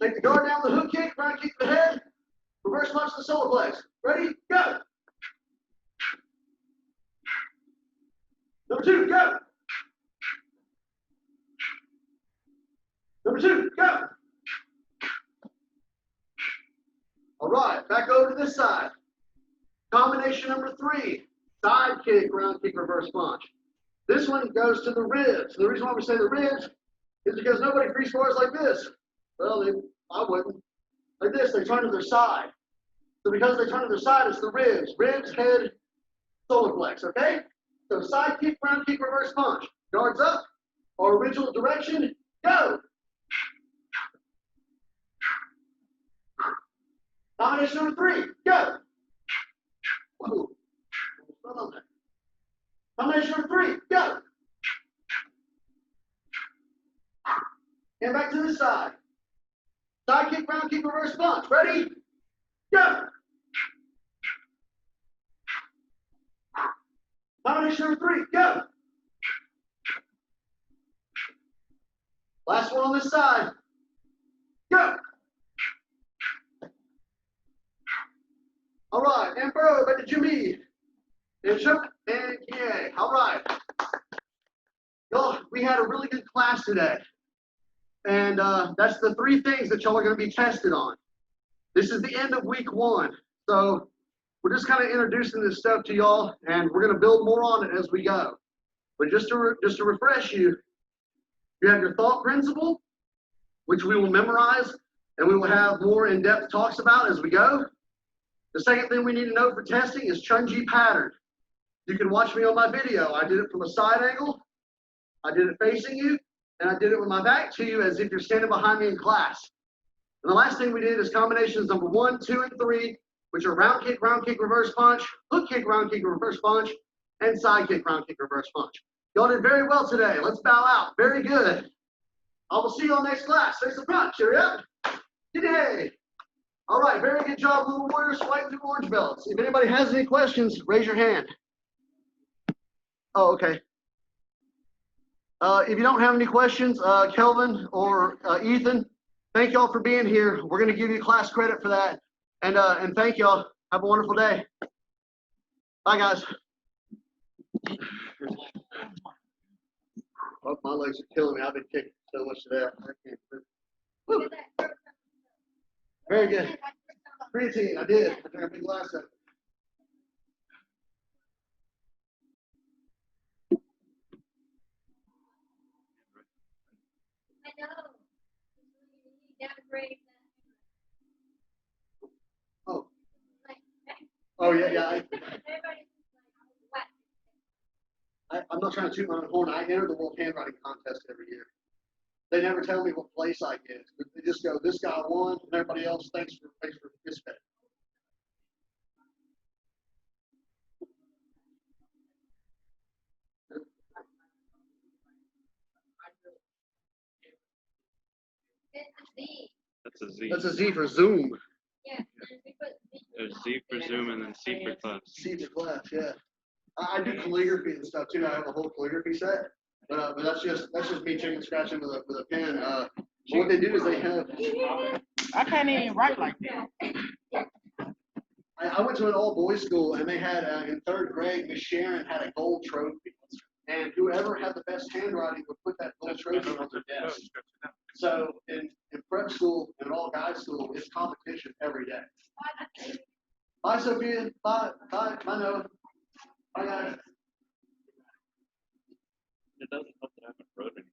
Take the guard down, the hook kick, round kick to the head, reverse punch to the solar flex. Ready, go. Number 2, go. Number 2, go. All right, back over to this side. Combination number 3, side kick, round kick, reverse punch. This one goes to the ribs. The reason why we say the ribs is because nobody free spars like this. Well, I wouldn't. Like this, they turn to their side. So because they turn to their side, it's the ribs. Ribs, head, solar flex, okay? So side kick, round kick, reverse punch. Guards up, or original direction, go. Combination number 3, go. Whoa. What's on there? Combination number 3, go. And back to this side. Side kick, round kick, reverse punch. Ready? Go. Combination number 3, go. Last one on this side. Go. All right, and bro, back to Jimmy. And Chuck and Kwang-Gae. All right. Y'all, we had a really good class today. And that's the 3 things that y'all are going to be tested on. This is the end of week 1. So we're just kind of introducing this stuff to y'all, and we're going to build more on it as we go. But just to refresh you, you have your thought principle, which we will memorize, and we will have more in-depth talks about as we go. The second thing we need to know for testing is Chon-Ji pattern. You can watch me on my video. I did it from a side angle, I did it facing you, and I did it with my back to you as if you're standing behind me in class. And the last thing we did is combinations number 1, 2, and 3, which are round kick, reverse punch, hook kick, round kick, reverse punch, and side kick, round kick, reverse punch. Y'all did very well today. Let's bow out. Very good. I will see you all next class. Face the front. Cheerio up. Yay. All right. Very good job, little warriors, white and orange belts. If anybody has any questions, raise your hand. Oh, okay. If you don't have any questions, Kelvin or Ethan, thank y'all for being here. We're going to give you class credit for that. And thank y'all. Have a wonderful day. Bye, guys. Oh, my legs are killing me. I've been kicking so much today. I can't. Woo. Very good. Creatine, I did. I drank a big glass of it. I know. You gotta break that. Oh. Like, Oh, yeah, yeah. I'm not trying to toot my own horn. I enter the world handwriting contest every year. They never tell me what place I get. They just go, this guy won, and everybody else thanks for participating. That's a Z. That's a Z for Zoom. Yeah. There's Z for Zoom and then C for class. C for class, yeah. I do calligraphy and stuff too. I have a whole calligraphy set, but that's just me chicken scratching with a pen. But what they do is they have. I can't even write like that. I went to an all boys school and they had in third grade, Miss Sharon had a gold trophy, and whoever had the best handwriting would put that gold trophy on their desk. So in prep school and all guys school, it's competition every day. Bye, Sophia. Bye, Noah. Bye, guys. It doesn't help that I haven't wrote anything.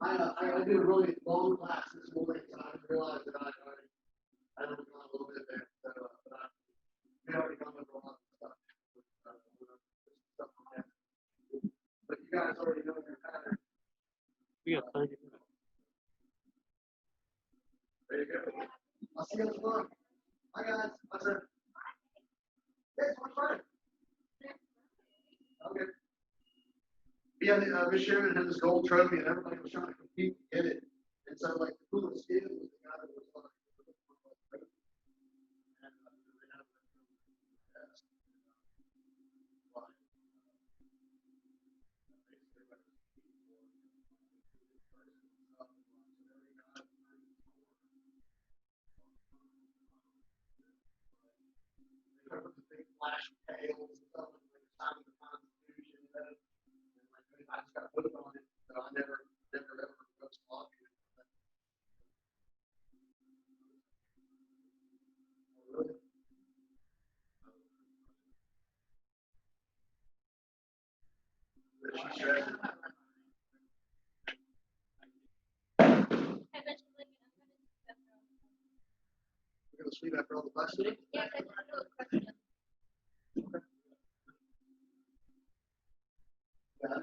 I did a really long class this morning, so I didn't realize that I had gone a little bit there. So, but we already gone over a lot of stuff. Stuff like that. But you guys already know your pattern. We got 30 minutes. There you go. I'll see you guys tomorrow. Bye, guys. Bye, sir. Yes, what's Friday? Okay. Yeah, Miss Sharon had this gold trophy, and everybody was trying to compete to get it. And so, like, the coolest kid was the guy that was like, and they had a test. Big flash tails and stuff like the time of the Constitution. And like, I just got hooked on it, so I never ever goes sloppy. Really? She's stressing. We're gonna sleep after all the classes. Yes, I just have a question. Yeah,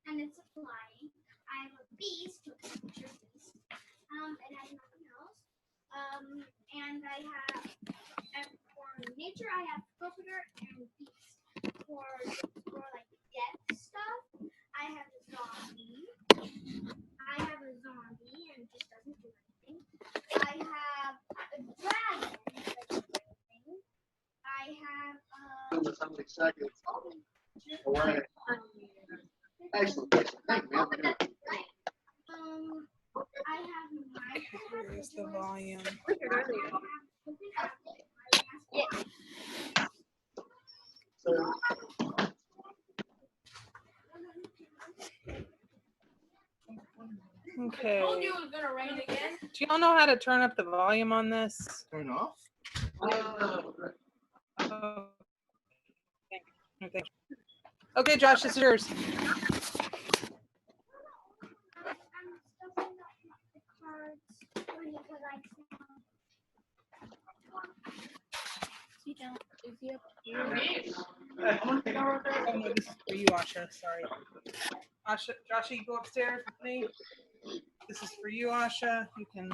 and it's flying. I have a beast, which is a picture beast. It has nothing else. And I have, for nature, I have Jupiter and beast. For like death stuff, I have a zombie. I have a zombie and it just doesn't do anything. I have a dragon that doesn't do anything. I have How many seconds away? Excellent. Thank you, man. I have my Where's the volume? Okay. Told you it was gonna rain again. Do y'all know how to turn up the volume on this? Turn off? Oh, thank you. Okay, Josh, it's yours. I'm stuffing up the cards because I Oh no, this is for you, Asha. Sorry. Asha, Joshua, you go upstairs with me. This is for you, Asha. You can.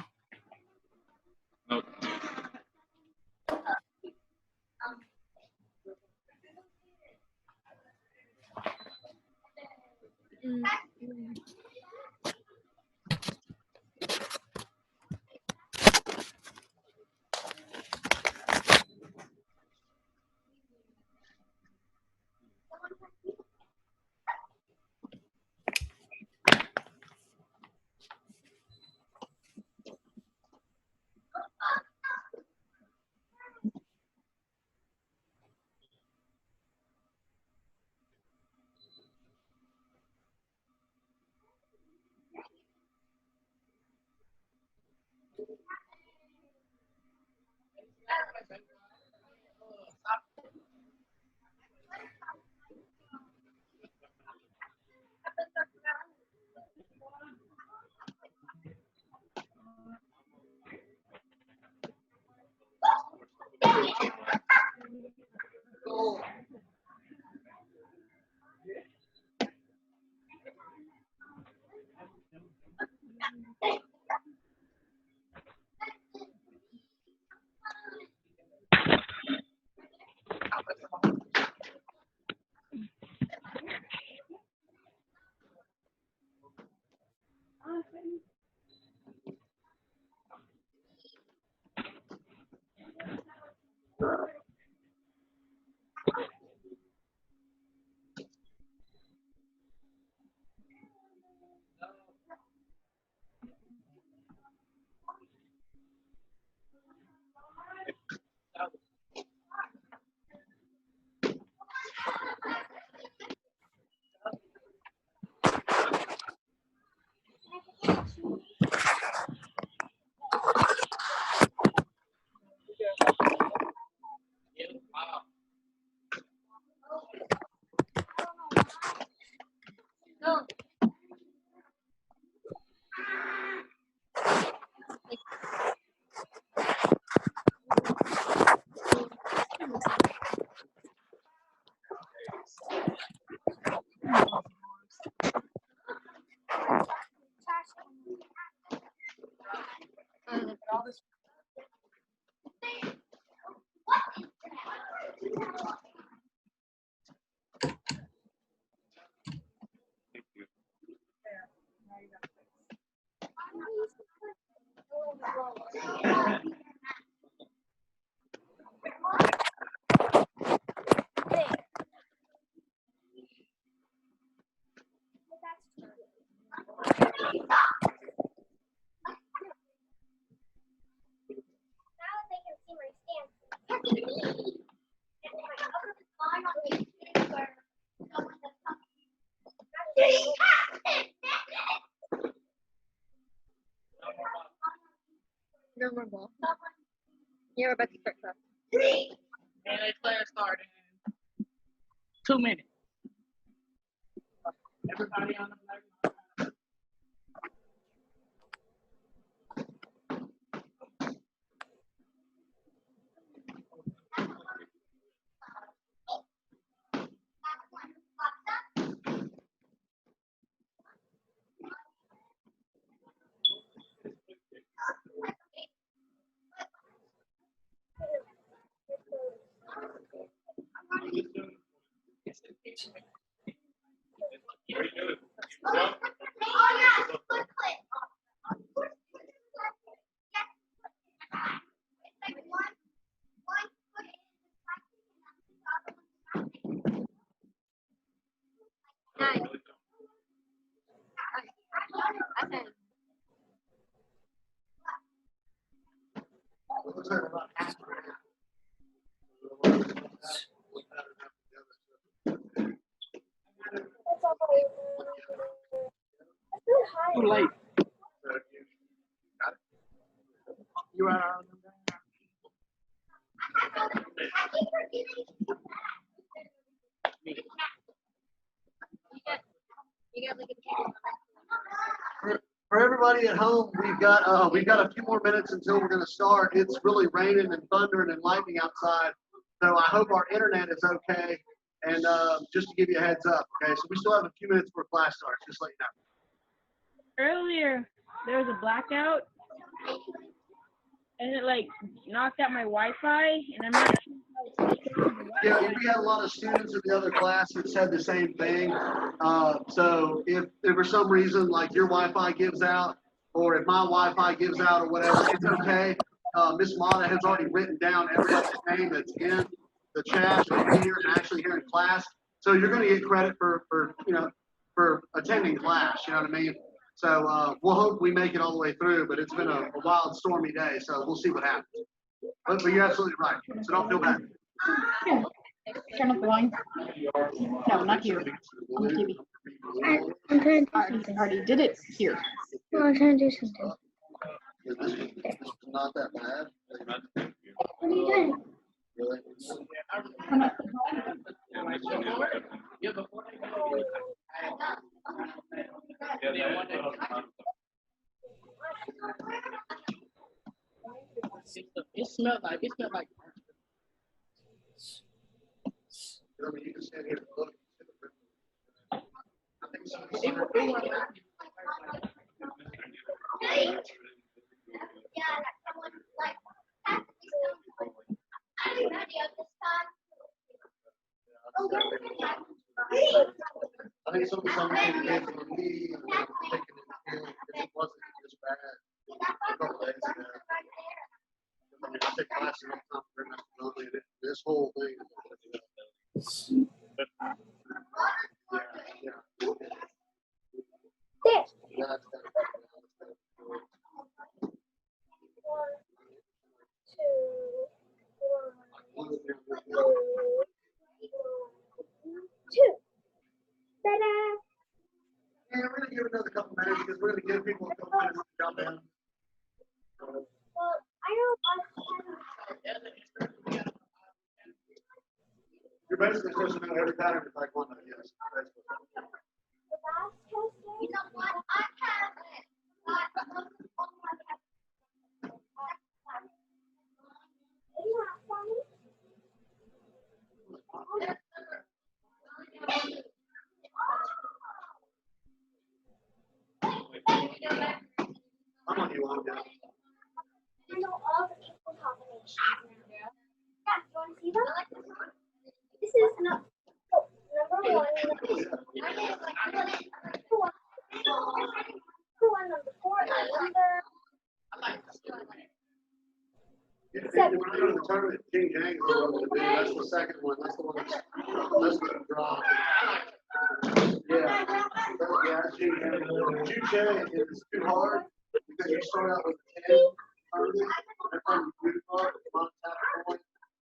Okay. No more ball. You're about to start class. And it's class starting in 2 minutes. Everybody on the black. Too late. You are. For everybody at home, we've got a few more minutes until we're going to start. It's really raining and thundering and lightning outside, so I hope our internet is okay. And just to give you a heads up, okay? So we still have a few minutes before class starts. Just let you know. Earlier, there was a blackout, and it like knocked out my Wi-Fi, and I'm not sure. Yeah, we had a lot of students in the other class that said the same thing. So if for some reason like your Wi-Fi gives out, or if my Wi-Fi gives out, or whatever, it's okay. Miss Mata has already written down everybody's name that's in the chat and here and actually here in class. So you're going to get credit for attending class. You know what I mean? So we'll hope we make it all the way through. But it's been a wild, stormy day, so we'll see what happens. But you're absolutely right. So don't feel bad. Yeah. Turn off the line. No, not here. On the TV. I'm trying to do I something. already did it here. No, I'm trying to do something. This is not that bad. What are you doing? Really? Turn off It smelled like I mean, you can stand here and look. I think somebody's it went I think somebody's saying they from me and they're taking it in, it wasn't just bad. A couple days ago. I mean, I take classes all the time very much normally, and this whole thing. Yeah. Yeah, yeah, we're gonna give it another couple minutes because we're gonna give people a couple minutes to jump in. You're basically supposed to know every pattern in Taekwondo, yes. You know what? I have I'm on you, on down. I know all the equal combinations now. Yeah, you want to see them? This is number one. Number one, number four, number. Yeah, when I go to the tournament, King Gang is the one to do. That's the second one. That's the one that's the draw. Yeah. Yeah, King Gang. Juche is too hard because you start out with 10 early. Every time you do hard, it's not half a point.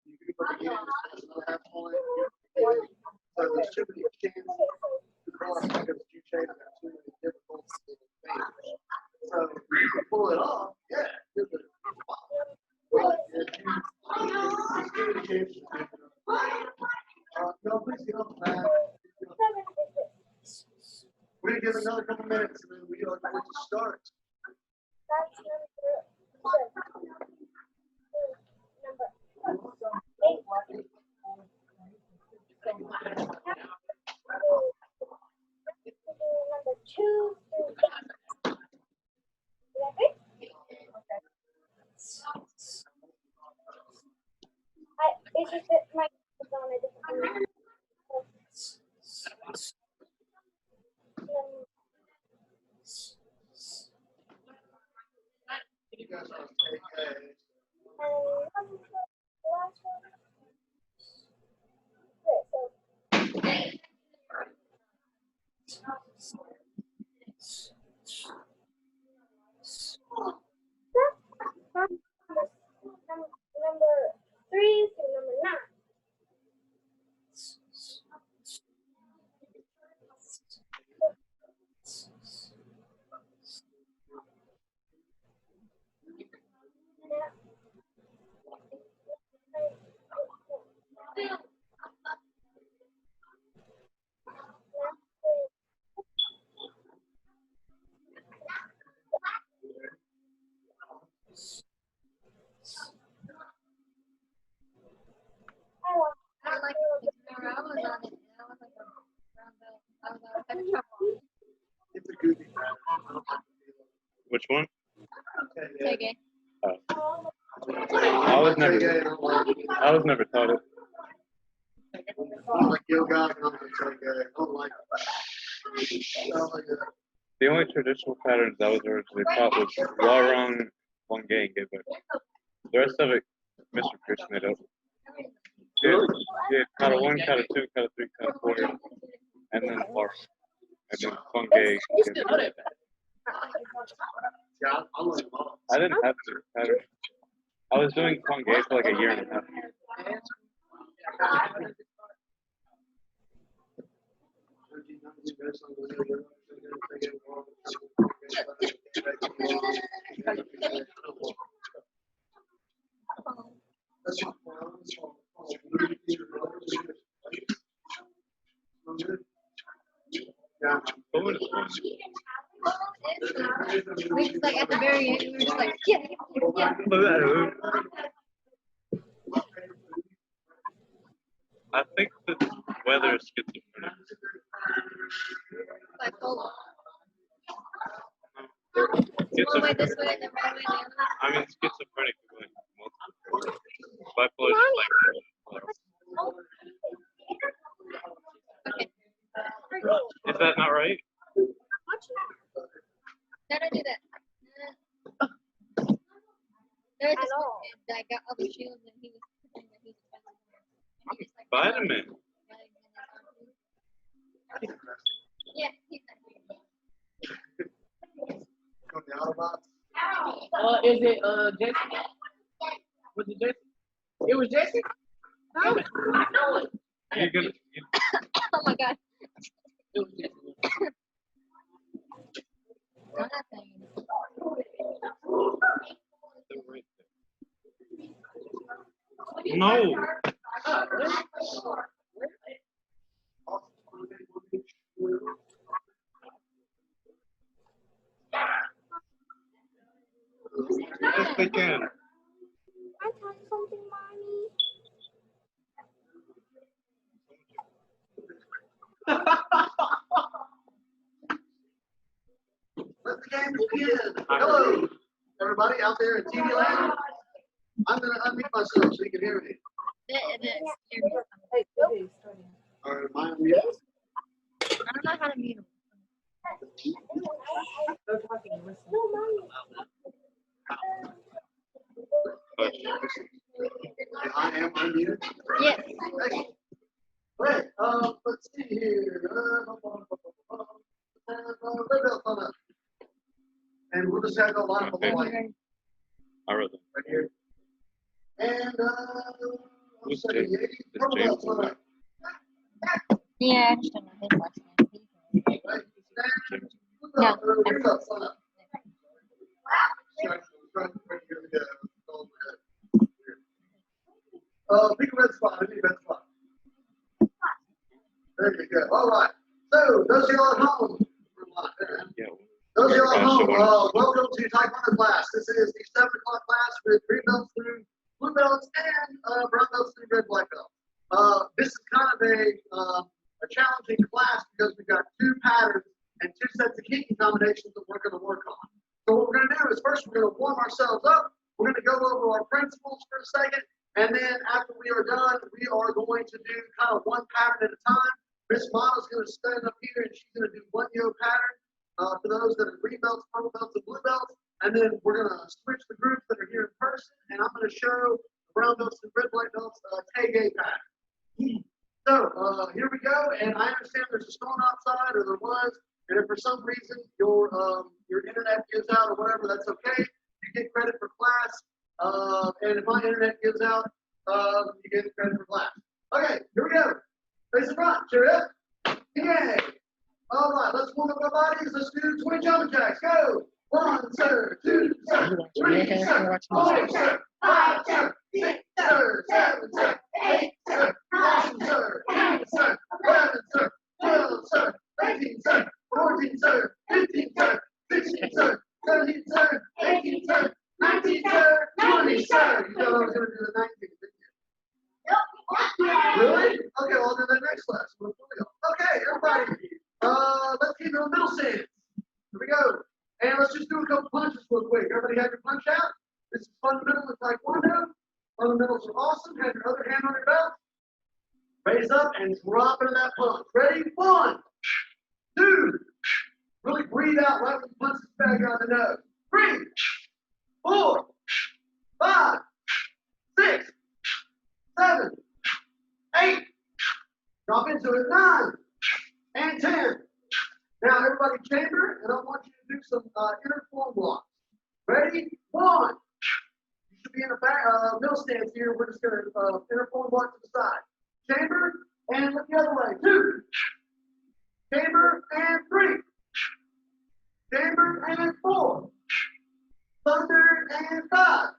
You do from the beginning, it's another half point. So there's too many chances to cross because Juche has got too many difficulties in advance. So if you can pull it off, yeah, you're good. But if you give it a chance, no, please get off the mat. We're gonna give it another couple minutes and then we are going to start. That's number 8. Number 2 through 8. Is that good? It's just that my is on a different one. Number 3 to number 9. Which one? Toi-Gye. I was never taught it. I don't like yoga. I don't like Toi-Gye. I don't like that. The only traditional patterns I was originally taught was Warong, Kwang-Gae, but the rest of it, Mr. Chris made up. Yeah, kata 1, kata 2, kata 3, kata 4, and then Warong. And then Kwang-Gae. Yeah, I like them all. I didn't have to pattern. I was doing Kwang-Gae for like a year and a half. Yeah. But what is fun? We just like at the very end, we were just like, yeah. I think the weather is schizophrenic. Like, hold on. Schizophrenic. One way this way and then one way the other. I mean, schizophrenic is like multiple. Bipolar is like. Okay. Is that not right? No, don't do that. There was this one kid that got all the shields and he was pretending that he was a and he just like Vitamin. Yeah, he's not here. Is it Jesse? Was it Jesse? It was Jesse? No, I know it. You're gonna. Oh my god. It was Jesse. No, not saying. No. Yes, they can. I taught something, mommy. Let the game begin. Hello, everybody out there in TV land. I'm going to unmute myself so you can hear me. It is. All right, am I unmuted? I don't know how to mute him. No, mommy. I am unmuted. Yes. Excellent. Right, let's see here. Red belt on up. And we'll just have to line up on the line I wrote them. right here. And Who's let's James? see, Is purple James belts on up. Yeah, I just don't know his last name. Right, and blue No, belt, green belts on up. Pick a red spot, any red spot. There you go. All right. So, those of y'all at home, Yeah. those of y'all at home, welcome to Taekwondo class. This is the 7 o'clock class with green belts through blue belts and brown belts through red, black belt. This is kind of a challenging class because we've got 2 patterns and 2 sets of kicking combinations that we're going to work on. So what we're going to do is first we're going to warm ourselves up. We're going to go over our principles for a second. And then after we are done, we are going to do kind of 1 pattern at a time. Miss Mono's going to stand up here and she's going to do 1 yo pattern for those that are green belts, purple belts, and blue belts. and then we're gonna switch the groups that are here in person, and I'm gonna show the brown belts and red black belts Toi-Gye pattern. So here we go, and I understand there's a storm outside, or there was, and if for some reason your internet gives out or whatever, that's okay. You get credit for class, and if my internet gives out, you get credit for class. Okay, here we go. Face the front, cheer up. Yay! All right, let's warm up our bodies. Let's do 20 jumping jacks. Go! 1, sir, 2, sir, 3, sir, 4, sir, 5, sir, 6, sir, 7, sir, 8, sir, 9, sir, 10, sir, 11, sir, 12, sir, 13, sir, 14, sir, 15, sir, 16, sir, 17, sir, 18, sir, 19, sir, 20, sir. You thought I was going to do the 19, didn't you? Really? Okay, well, I'll do that next class. Okay, everybody. Let's keep it on middle stance. Here we go. And let's just do a couple punches real quick. Everybody have your punch out. This is fundamental with Taekwondo. Fundamentals are awesome. Have your other hand on your belt. Raise up and drop into that punch. Ready? 1, 2. Really breathe out right when you punch this bag out the nose. 3, 4, 5, 6, 7, 8. Drop into it. 9 and 10. Now everybody chamber, and I want you to do some inner form blocks. Ready? 1. You should be in a back, middle stance here. We're just going to inner form block to the side. Chamber, and look the other way. 2. Chamber, and 3. Chamber, and 4. Thunder, and 5.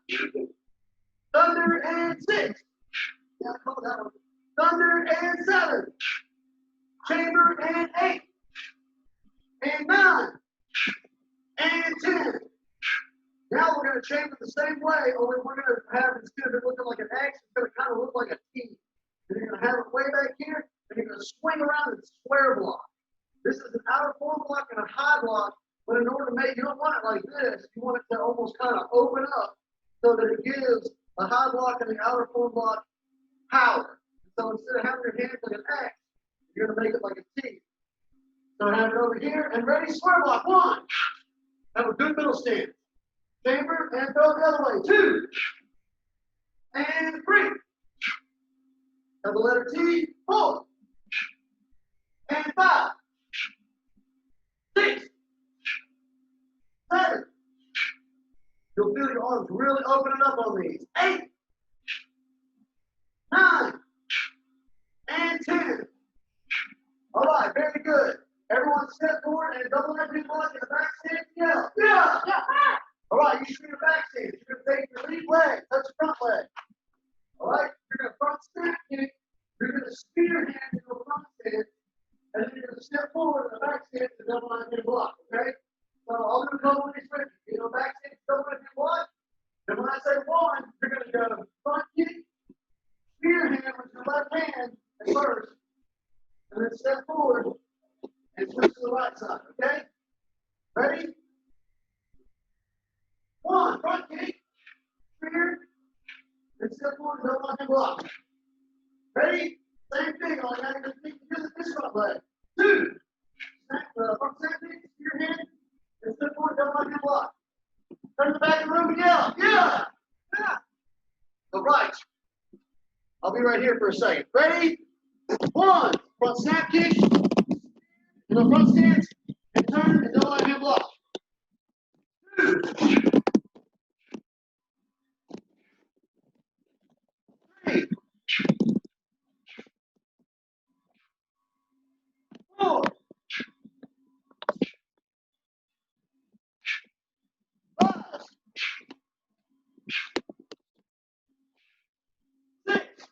Thunder, and 6. Yeah, I call that one. Thunder, and 7. Chamber, and 8. And 9, and 10. Now we're going to chamber the same way, only we're going to have, instead of it looking like an X, it's going to kind of look like a T. And you're going to have it way back here, and you're going to swing around and square block. This is an outer form block and a high block, but in order to make, you don't want it like this, you want it to almost kind of open up so that it gives the high block and the outer form block power. So instead of having your hands like an X, you're going to make it like a T. So have it over here, and ready, square block. 1. Have a good middle stance. Chamber, and throw the other way. 2. And 3. Have the letter T. 4. And 5. 6. 7. You'll feel your arms really opening up on these. 8. 9. And 10. All right, very good. Everyone step forward and double that big block in the back stance. Yeah. Yeah. All right, you should be your back stance. You're going to take your lead leg, touch your front leg. All right, you're going to front snap kick. You're going to spear hand into a front stance, and then you're going to step forward in the back stance and double that big block. Okay? So I'll do a couple of these with you. You know, back stance, double that big block. And when I say 1, you're going to go front kick, spear hand with your left hand at first, and then step forward. And switch to the right side, okay? Ready? 1, front kick, spear, and step forward, double leg and block. Ready? Same thing, all I got to do is this front leg. 2, front kick, spear hand, and step forward, double leg and block. Turn to the back of the room and yell, yeah! Yeah! All right. I'll be right here for a second. Ready? 1, front snap kick. In the front stance, and turn and double hand block. 2, 3, 4, 5, 6.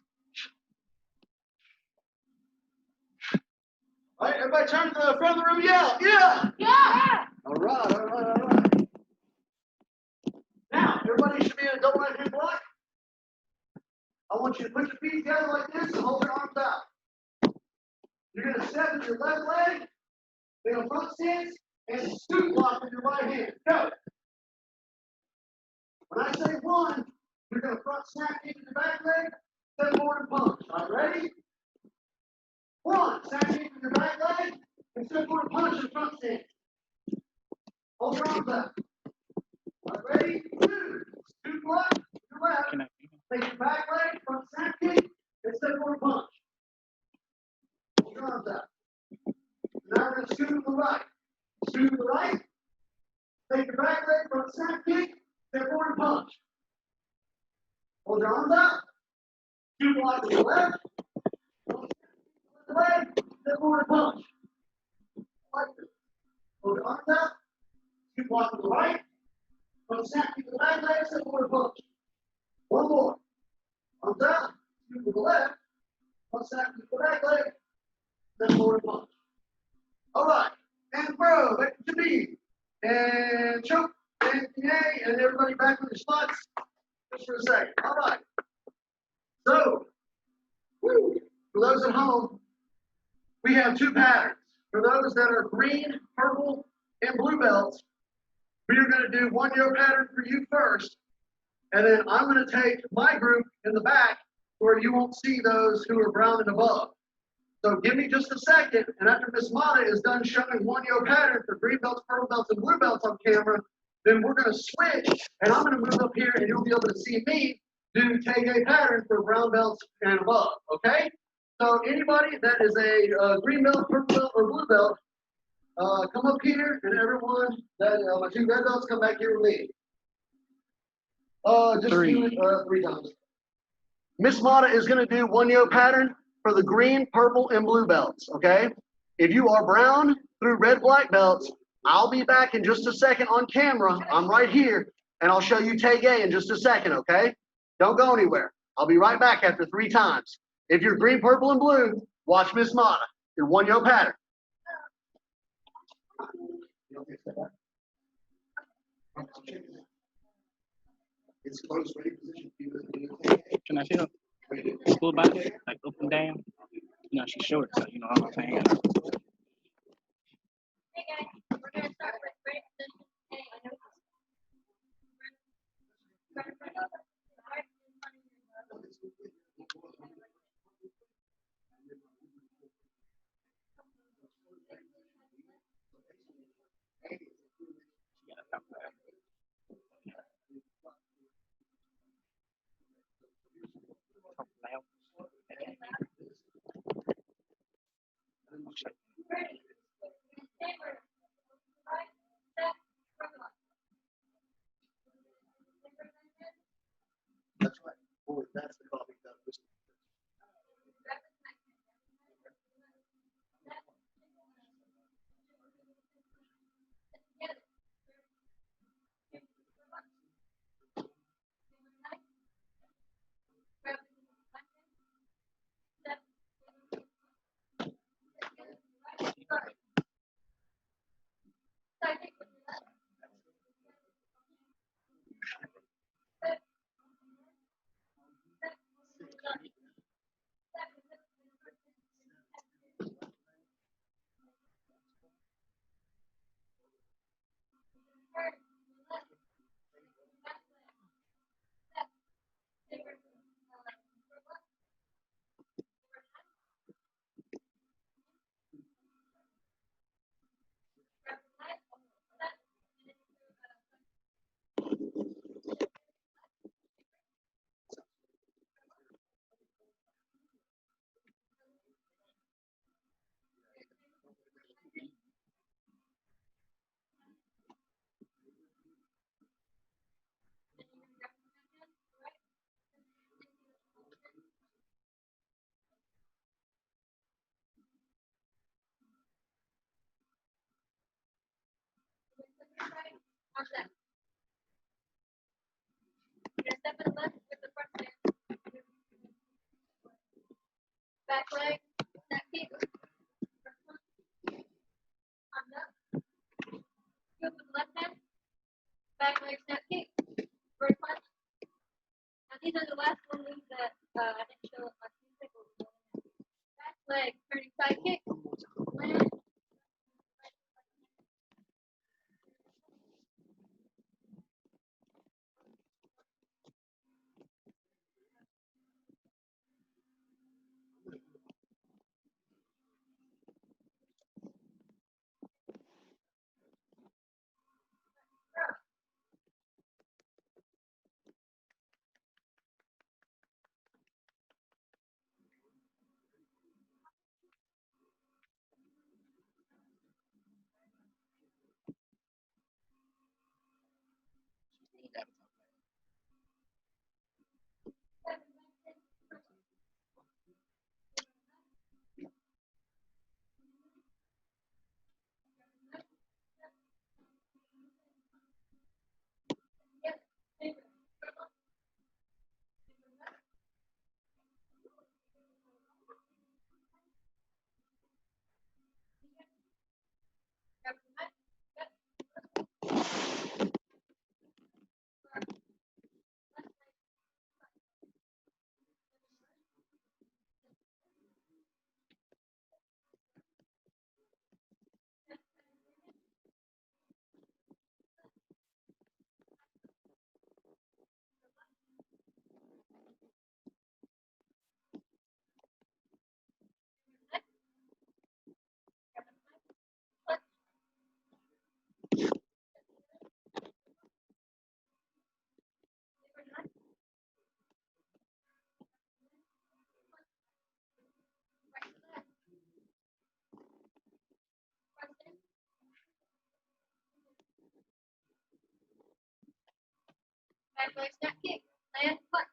All right, everybody turn to the front of the room, yell, yeah! Yeah! All right, all right, all right. Now, everybody should be in a double hand block. I want you to put your feet together like this and hold your arms out. You're going to step with your left leg, in a front stance, and scoop block with your right hand. Go. When I say 1, you're going to front snap kick in the back leg, step forward and punch. All right, ready? 1, snap kick with your back leg, and step forward and punch in front stance. Hold your arms out. ready, two. Scoop left, your left. Take your back leg, front snap kick, and step forward punch. Hold your arms out. Now we're going to scoop to the right. Scoop to the right. Take your back leg, front snap kick, step forward punch. Hold your arms out. Scoop block to the left. Leg, step forward punch. Like this. Hold your arms out. Scoop block to the right. Front snap kick to the back leg, step forward punch. One more. Arms out. Scoop to the left. Front snap kick to the back leg, step forward punch. All right. And throw back to knee. And choke. And yay. And everybody back on your spots. Just for a second. All right. So, for those at home, we have two patterns. For those that are green, purple, and blue belts, we are going to do one yo pattern for you first. And then I'm going to take my group in the back where you won't see those who are brown and above. So give me just a second, and after Miss Mata is done showing one yo pattern for green belts, purple belts, and blue belts on camera, then we're going to switch, and I'm going to move up here, and you'll be able to see me do Toi-Gye pattern for brown belts and above, okay? So anybody that is a green belt, purple belt, or blue belt, come up here, and everyone that my two red belts come back here with me. Just do it 3 times. Miss Mata is going to do one yo pattern for the green, purple, and blue belts, okay? If you are brown through red, black belts, I'll be back in just a second on camera. I'm right here, and I'll show you Toi-Gye in just a second, okay? Don't go anywhere. I'll be right back after 3 times. If you're green, purple, and blue, watch Miss Mata. Do one yo pattern. It's close, ready position. Can I see her full body, like up and down? You know, she's short, so you know what I'm saying. Hey guys, we're gonna start with ready position. Hey, I know this. That's right. Boy, that's the coffee cup. Watch that. You're gonna step to the left with the front leg. Back leg, snap kick. Arms up. Go with the left hand. Back leg, snap kick. First punch. Now these are the last one moves that I didn't show my music. Back leg, turning side kick. Land. Back leg snap kick. Land punch.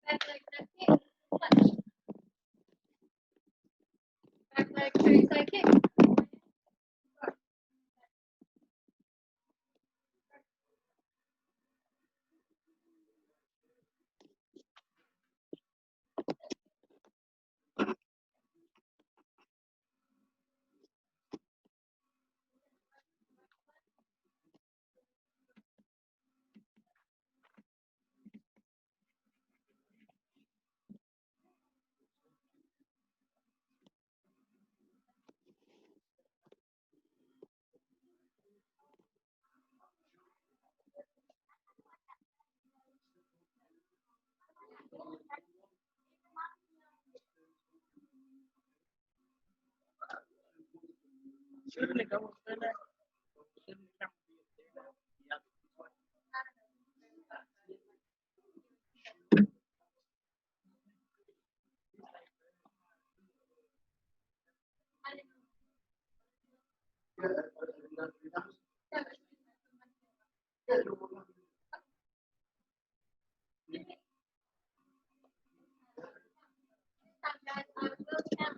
Back leg snap kick. Punch. Back leg straight side kick. Shouldn't it go in there? Shouldn't the camera be up there now? Yeah. Guys, I will count.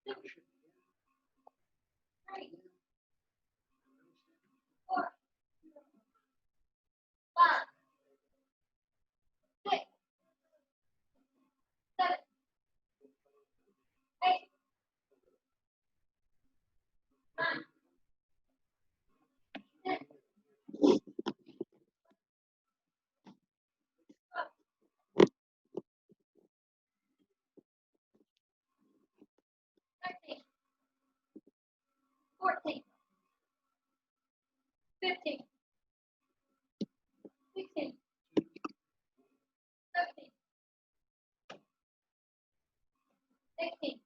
1, 2, 3, 4, 5, 6, 7, 8, 9, 10, 13, 14, 15, 16, 17, 18,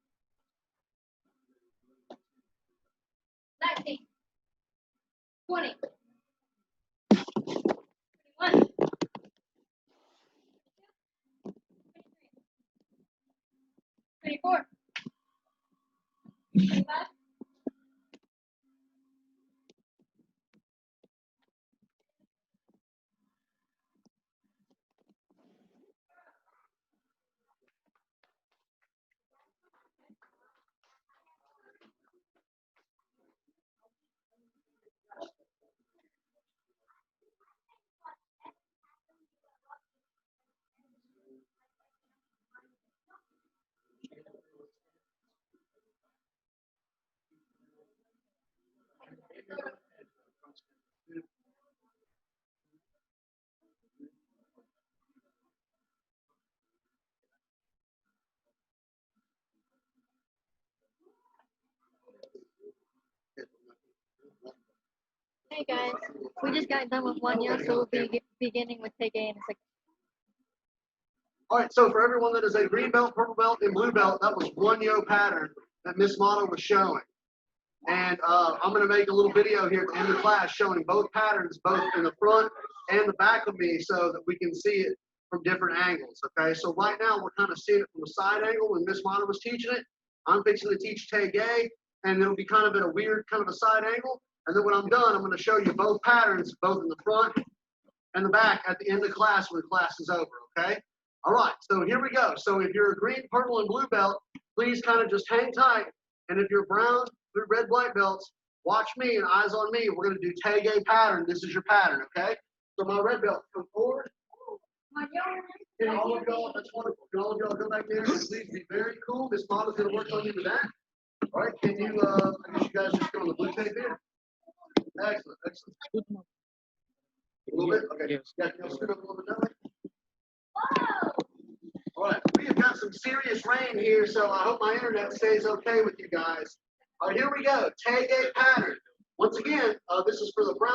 19, 20, 21, 24, 25, Hey guys, we just got done with 1 year, so we'll be beginning with Toi-Gye in a second. All right, so for everyone that is a green belt, purple belt, and blue belt, that was 1-yo pattern that Miss Motto was showing. And I'm going to make a little video here at the end of class showing both patterns, both in the front and the back of me, so that we can see it from different angles, okay? So right now, we're kind of seeing it from a side angle when Miss Motto was teaching it. I'm fixing to teach Toi-Gye, and it'll be kind of at a weird kind of a side angle. And then when I'm done, I'm going to show you both patterns, both in the front and the back at the end of class when class is over, okay? All right, so here we go. So if you're a green, purple, and blue belt, please kind of just hang tight. And if you're brown, blue, red, black belts, watch me and eyes on me. We're going to do Toi-Gye pattern. This is your pattern, okay? So my red belt, come forward. And all of y'all, that's wonderful. Can all of y'all go back there and please be very cool. Miss Motto's going to work on you with that. All right, can you, I guess you guys just go on the blue tape here. Excellent, excellent. A little bit? Okay. Yeah, can you scoot up a little bit that way? All right, we have got some serious rain here, so I hope my internet stays okay with you guys. All right, here we go. Toi-Gye pattern. Once again, this is for the brown,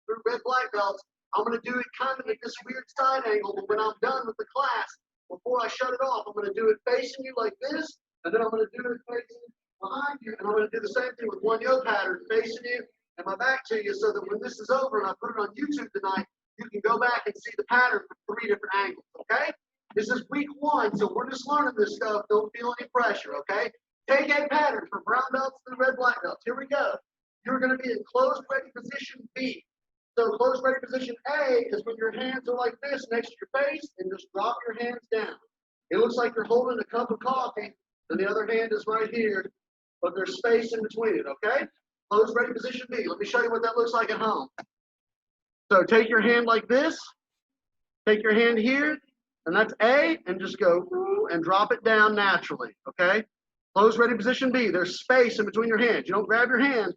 blue, red, black belts. I'm going to do it kind of at this weird side angle, but when I'm done with the class, before I shut it off, I'm going to do it facing you like this, and then I'm going to do it facing behind you, and I'm going to do the same thing with 1-yo pattern, facing you and my back to you, so that when this is over and I put it on YouTube tonight, you can go back and see the pattern from 3 different angles, okay? This is week 1, so we're just learning this stuff. Don't feel any pressure, okay? Toi-Gye pattern for brown belts and red black belts. Here we go. You're going to be in closed ready position B. So closed ready position A is when your hands are like this next to your face and just drop your hands down. It looks like you're holding a cup of coffee and the other hand is right here, but there's space in between it, okay? Closed ready position B. Let me show you what that looks like at home. So take your hand like this, take your hand here, and that's A, and just go and drop it down naturally, okay? Closed ready position B. There's space in between your hands. You don't grab your hand.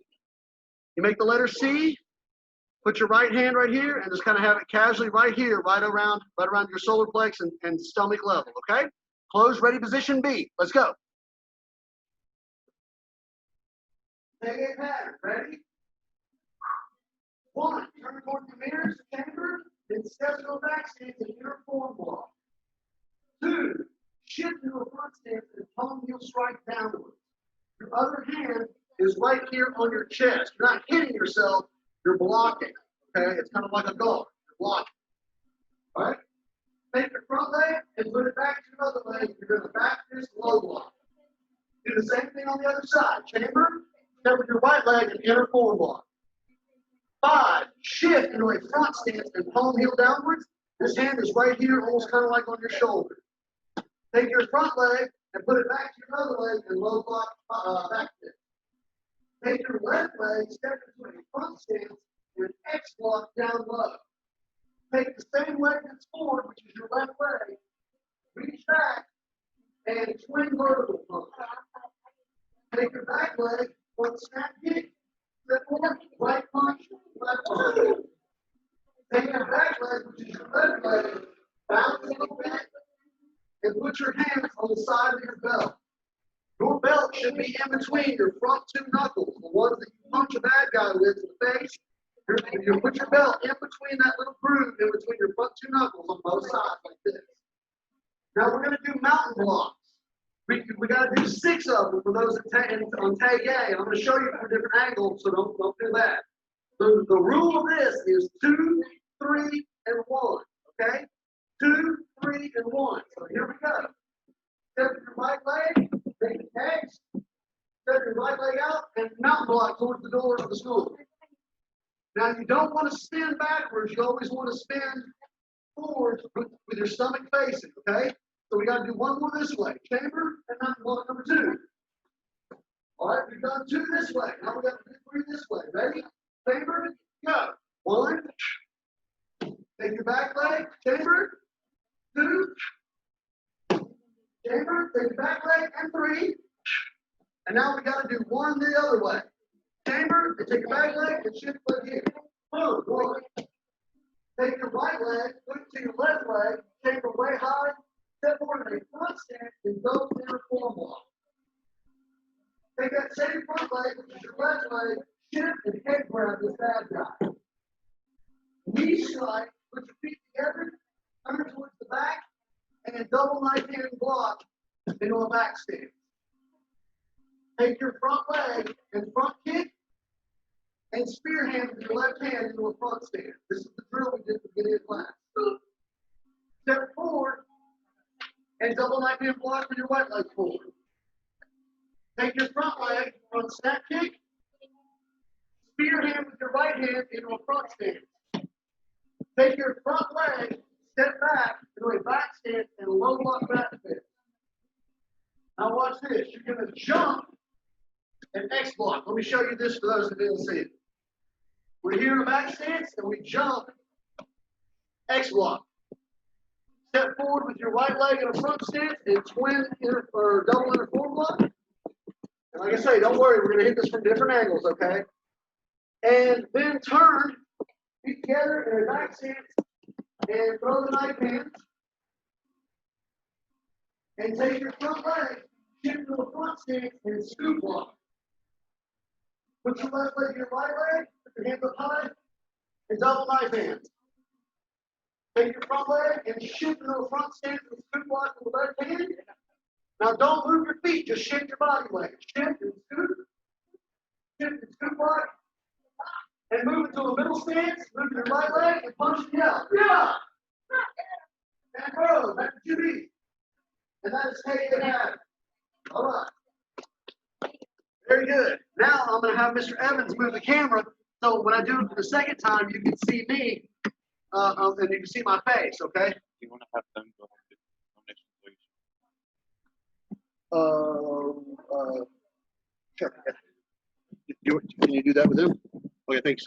You make the letter C, put your right hand right here, and just kind of have it casually right here, right around your solar plex and stomach level, okay? Closed ready position B. Let's go. Toi-Gye pattern. Ready? 1, turn toward the mirrors, chamber, then step to a back stance and inner form block. 2, shift into a front stance and palm heel strike downwards. Your other hand is right here on your chest. You're not hitting yourself, you're blocking. Okay? It's kind of like a guard. You're blocking. All right? Take your front leg and put it back to your other leg. You're going to back fist low block. Do the same thing on the other side. Chamber, step with your right leg and inner form block. 5, shift into a front stance and palm heel downwards. This hand is right here, almost kind of like on your shoulder. Take your front leg and put it back to your other leg and low block back fist. Take your left leg, step into a front stance and X block down low. Take the same leg that's forward, which is your left leg, reach back and twin vertical punch. Take your back leg, front snap kick, step forward, right punch, left punch. Take your back leg, which is your left leg, bounce a little bit, and put your hands on the side of your belt. Your belt should be in between your front 2 knuckles, the ones that you punch a bad guy with in the face. You put your belt in between that little groove, in between your front 2 knuckles on both sides, like this. Now we're going to do mountain blocks. We got to do 6 of them for those on Toi-Gye. I'm going to show you from different angles, so don't do that. The rule of this is 2, 3, and 1. Okay? 2, 3, and 1. So here we go. Step your right leg, take an X, step your right leg out, and mountain block towards the door of the school. Now you don't want to spin backwards. You always want to spin forward with your stomach facing. Okay? So we got to do 1 more this way. Chamber and mountain block number 2. All right, we've done 2 this way. Now we got to do 3 this way. Ready? Chamber, go. 1. Take your back leg. Chamber. 2. Chamber, take your back leg, and 3. And now we got to do 1 the other way. Chamber, and take your back leg and shift foot here. Boom, 1. Take your right leg, put it to your left leg, chamber way high, step forward in a front stance, and go to inner form block. Take that same front leg, which is your left leg, shift and head grab this bad guy. Knee strike, put your feet together, turn towards the back, and double knife hand block into a back stance. Take your front leg and front kick and spear hand with your left hand into a front stance. This is the drill we did at the beginning of class. Step forward and double knife hand block with your right leg forward. Take your front leg, front snap kick, spear hand with your right hand into a front stance. Take your front leg, step back into a back stance and low block back fist. Now watch this. You're going to jump and X block. Let me show you this for those that didn't see it. We're here in a back stance and we jump X block. Step forward with your right leg in a front stance and twin inner or double inner form block. And like I say, don't worry, we're going to hit this from different angles, okay? And then turn, feet together in a back stance and throw the knife hands. And take your front leg, shift to a front stance and scoop block. Put your left leg in your right leg, put your hands up high, and double knife hands. Take your front leg and shift into a front stance and scoop block with the left hand. Now don't move your feet, just shift your body weight. Shift and scoop block, and move into a middle stance, move your right leg and punch it out. Yeah! And row, that's 2D. And that is Toi-Gye pattern. All right. Very good. Now I'm going to have Mr. Evans move the camera. So when I do it for the second time, you can see me and you can see my face, okay? You want to have them go to next Sure. Yeah. Can you do that with him? Okay, thanks.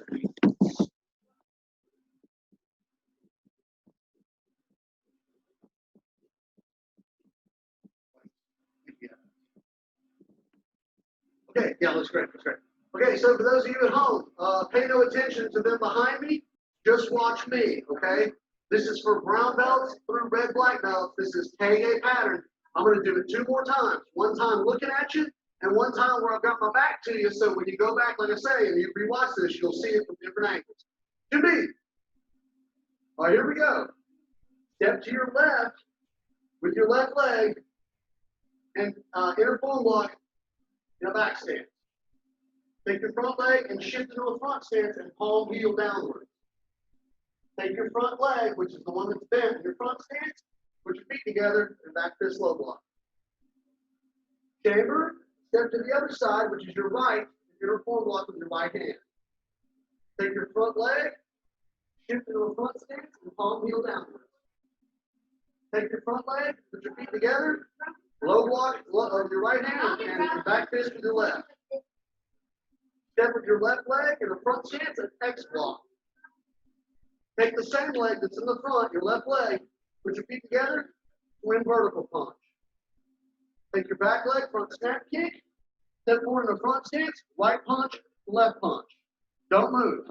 Okay, yeah, looks great, looks great. Okay, so for those of you at home, pay no attention to them behind me. Just watch me, okay? This is for brown belts through red, black belts. This is Kwang-Gae pattern. I'm going to do it 2 more times. One time looking at you, and one time where I've got my back to you. So when you go back, like I say, and you rewatch this, you'll see it from different angles. To me. All right, here we go. Step to your left with your left leg and inner form block in a back stance. Take your front leg and shift into a front stance and palm heel downward. Take your front leg, which is the one that's bent in your front stance, put your feet together and back fist low block. Chamber, step to the other side, which is your right, inner form block with your right hand. Take your front leg, shift into a front stance and palm heel downward. Take your front leg, put your feet together, low block of your right hand and back fist with your left. Step with your left leg in a front stance and X block. Take the same leg that's in the front, your left leg, put your feet together, twin vertical punch. Take your back leg, front snap kick, step forward in a front stance, right punch, left punch. Don't move.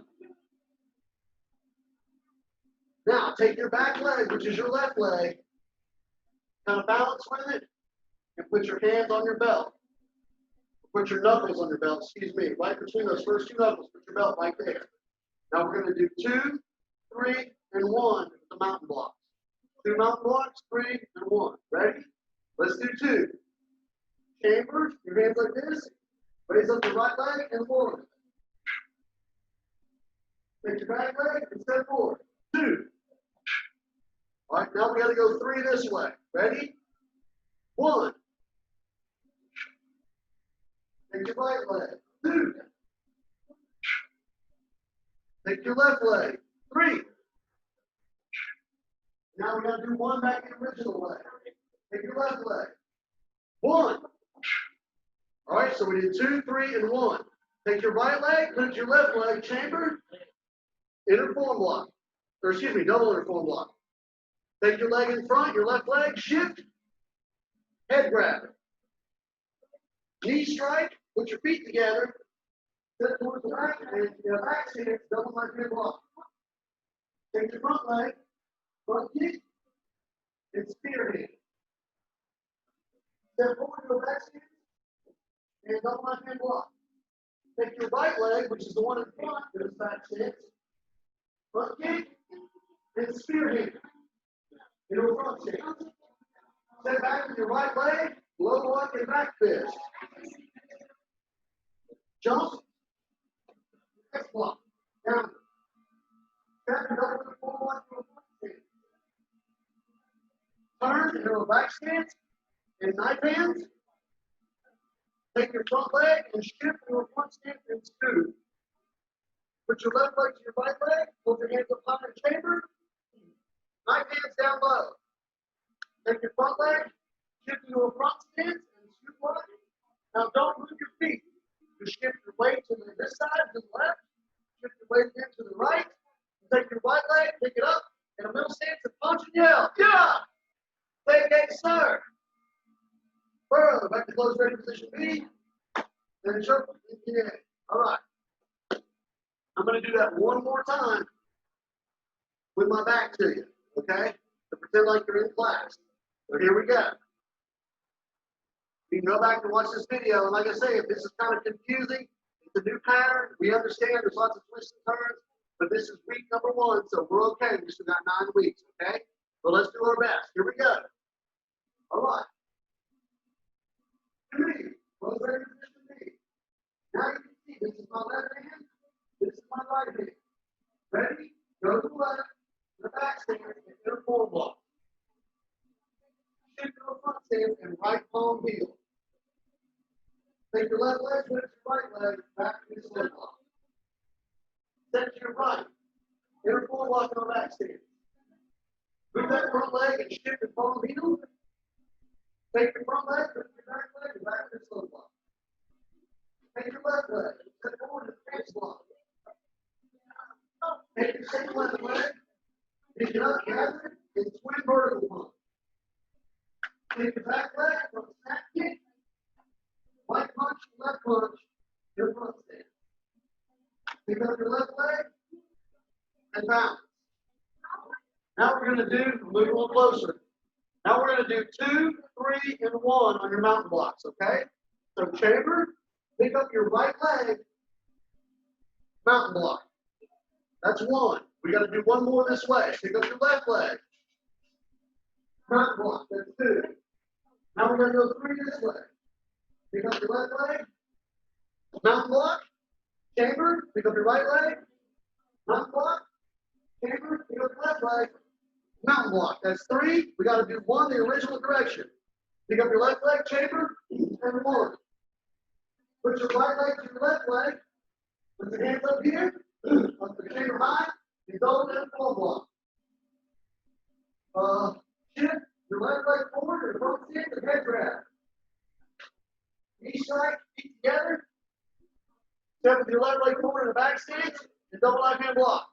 Now, take your back leg, which is your left leg, kind of balance with it, and put your hands on your belt. Put your knuckles on your belt, excuse me, right between those first 2 knuckles, put your belt right there. Now we're going to do 2, 3, and 1 with the mountain blocks. 2 mountain blocks, 3, and 1. Ready? Let's do 2. Chambers, your hands like this. Raise up your right leg and forward. Take your back leg and step forward. 2. All right, now we got to go 3 this way. Ready? 1. Take your right leg. 2. Take your left leg. 3. Now we got to do 1 back in the original leg. Take your left leg. 1. All right, so we did 2, 3, and 1. Take your right leg, put your left leg, chamber, inner form block. Or excuse me, double inner form block. Take your leg in front, your left leg, shift, head grab. Knee strike, put your feet together, step towards the back, and in a back stance, double my grid block. Take your front leg, front kick, and spear hand. Step forward to a back stance, and double my hand block. Take your right leg, which is the one in front, to this back stance, front kick, and spear hand. Into a front stance. Step back with your right leg, low block and back fist. Jump, X block, down. Step and double the forward block to a front stance. Turn into a back stance and knife hands. Take your front leg and shift to a front stance and scoot. Put your left leg to your right leg, hold your hands up high in the chamber. Knife hands down low. Take your front leg, shift into a front stance and scoot block. Now don't move your feet. Just shift your weight to this side, to the left. Shift your weight again to the right. Take your right leg, pick it up, in a middle stance and punch and yell. Yeah! Kwang-Gae, sir. Burrow, back to close ready position B. Then shuffle. Yeah. All right. I'm going to do that 1 more time with my back to you, okay? To pretend like you're in class. So here we go. You can go back and watch this video, and like I say, if this is kind of confusing, it's a new pattern. We understand there's lots of twists and turns, but this is week number 1, so we're okay. We still got 9 weeks, okay? So let's do our best. Here we go. All right. 3. Close ready position B. Now you can see this is my left hand, this is my right hand. Ready? Go to the left, the back stance, and inner form block. Shift to a front stance and right palm heel. Take your left leg, switch your right leg, back to the slip block. Step to your right. Inner forward block on the back stance. Move that front leg and shift and follow the needle. Take your front leg, switch your back leg, and back to the slip block. Take your left leg, step forward to the face block. Take your same left leg, pick it up, gather it, and swing vertical punch. Take your back leg from the snap kick. Right punch, left punch, your front stance. Pick up your left leg and bounce. Now we're going to do, move a little closer. Now we're going to do 2, 3, and 1 on your mountain blocks, okay? So chamber, pick up your right leg, mountain block. That's 1. We got to do 1 more this way. Pick up your left leg, mountain block. That's 2. Now we're going to go 3 this way. Pick up your left leg, mountain block, chamber, pick up your right leg, mountain block, chamber, pick up your left leg, mountain block. That's 3. We got to do 1 the original direction. Pick up your left leg, chamber, and 1. Put your right leg to your left leg. Put your hands up here, up the chamber high, and go and full block. Shift your left leg forward and front stance and head grab. Knee strike, feet together. Step with your left leg forward in the back stance and double left hand block.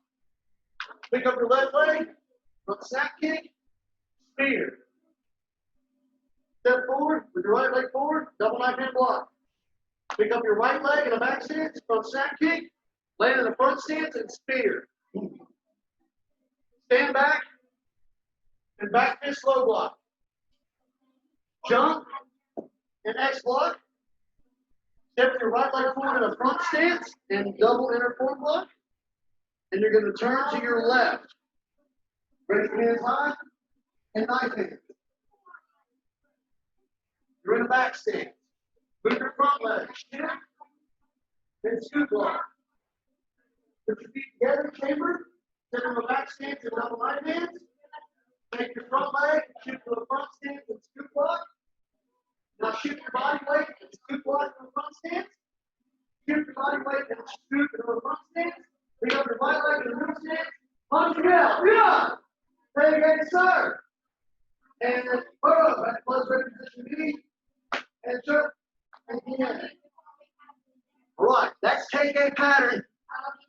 Pick up your left leg, front snap kick, spear. Step forward with your right leg forward, double left hand block. Pick up your right leg in a back stance, front snap kick, land in the front stance and spear. Stand back and back fist slow block. Jump and X block. Step your right leg forward in a front stance and double inner forward block. And you're going to turn to your left. Raise your hands high and knife hands. You're in a back stance. Move your front leg. Shift and scoop block. Put your feet together, chamber. Step in the back stance and double knife hands. Take your front leg, shift to the front stance and scoop block. Now shift your body weight and scoop block to the front stance. Shift your body weight and scoop to the front stance. Pick up your right leg in the middle stance. Punch it out. Yeah. Stay again, sir. And then put up. Back close ready position B. And jump. And in. All right. That's Kwang-Gae pattern.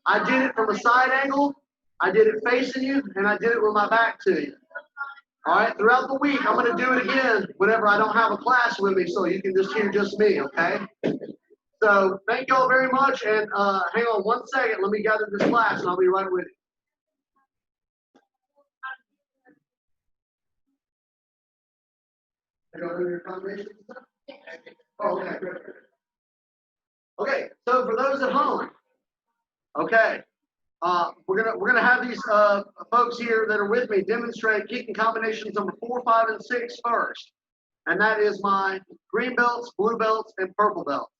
I did it from a side angle. I did it facing you. And I did it with my back to you. All right, throughout the week, I'm going to do it again whenever I don't have a class with me, so you can just hear just me, okay? So thank you all very much, and hang on 1 second. Let me gather this class, and I'll be right with you. You your combinations and stuff? Oh, okay, good. Okay, so for those at home, okay. We're gonna have these folks here that are with me demonstrate kicking combinations number 4, 5, and 6 first, and that is my green belts, blue belts, and purple belts.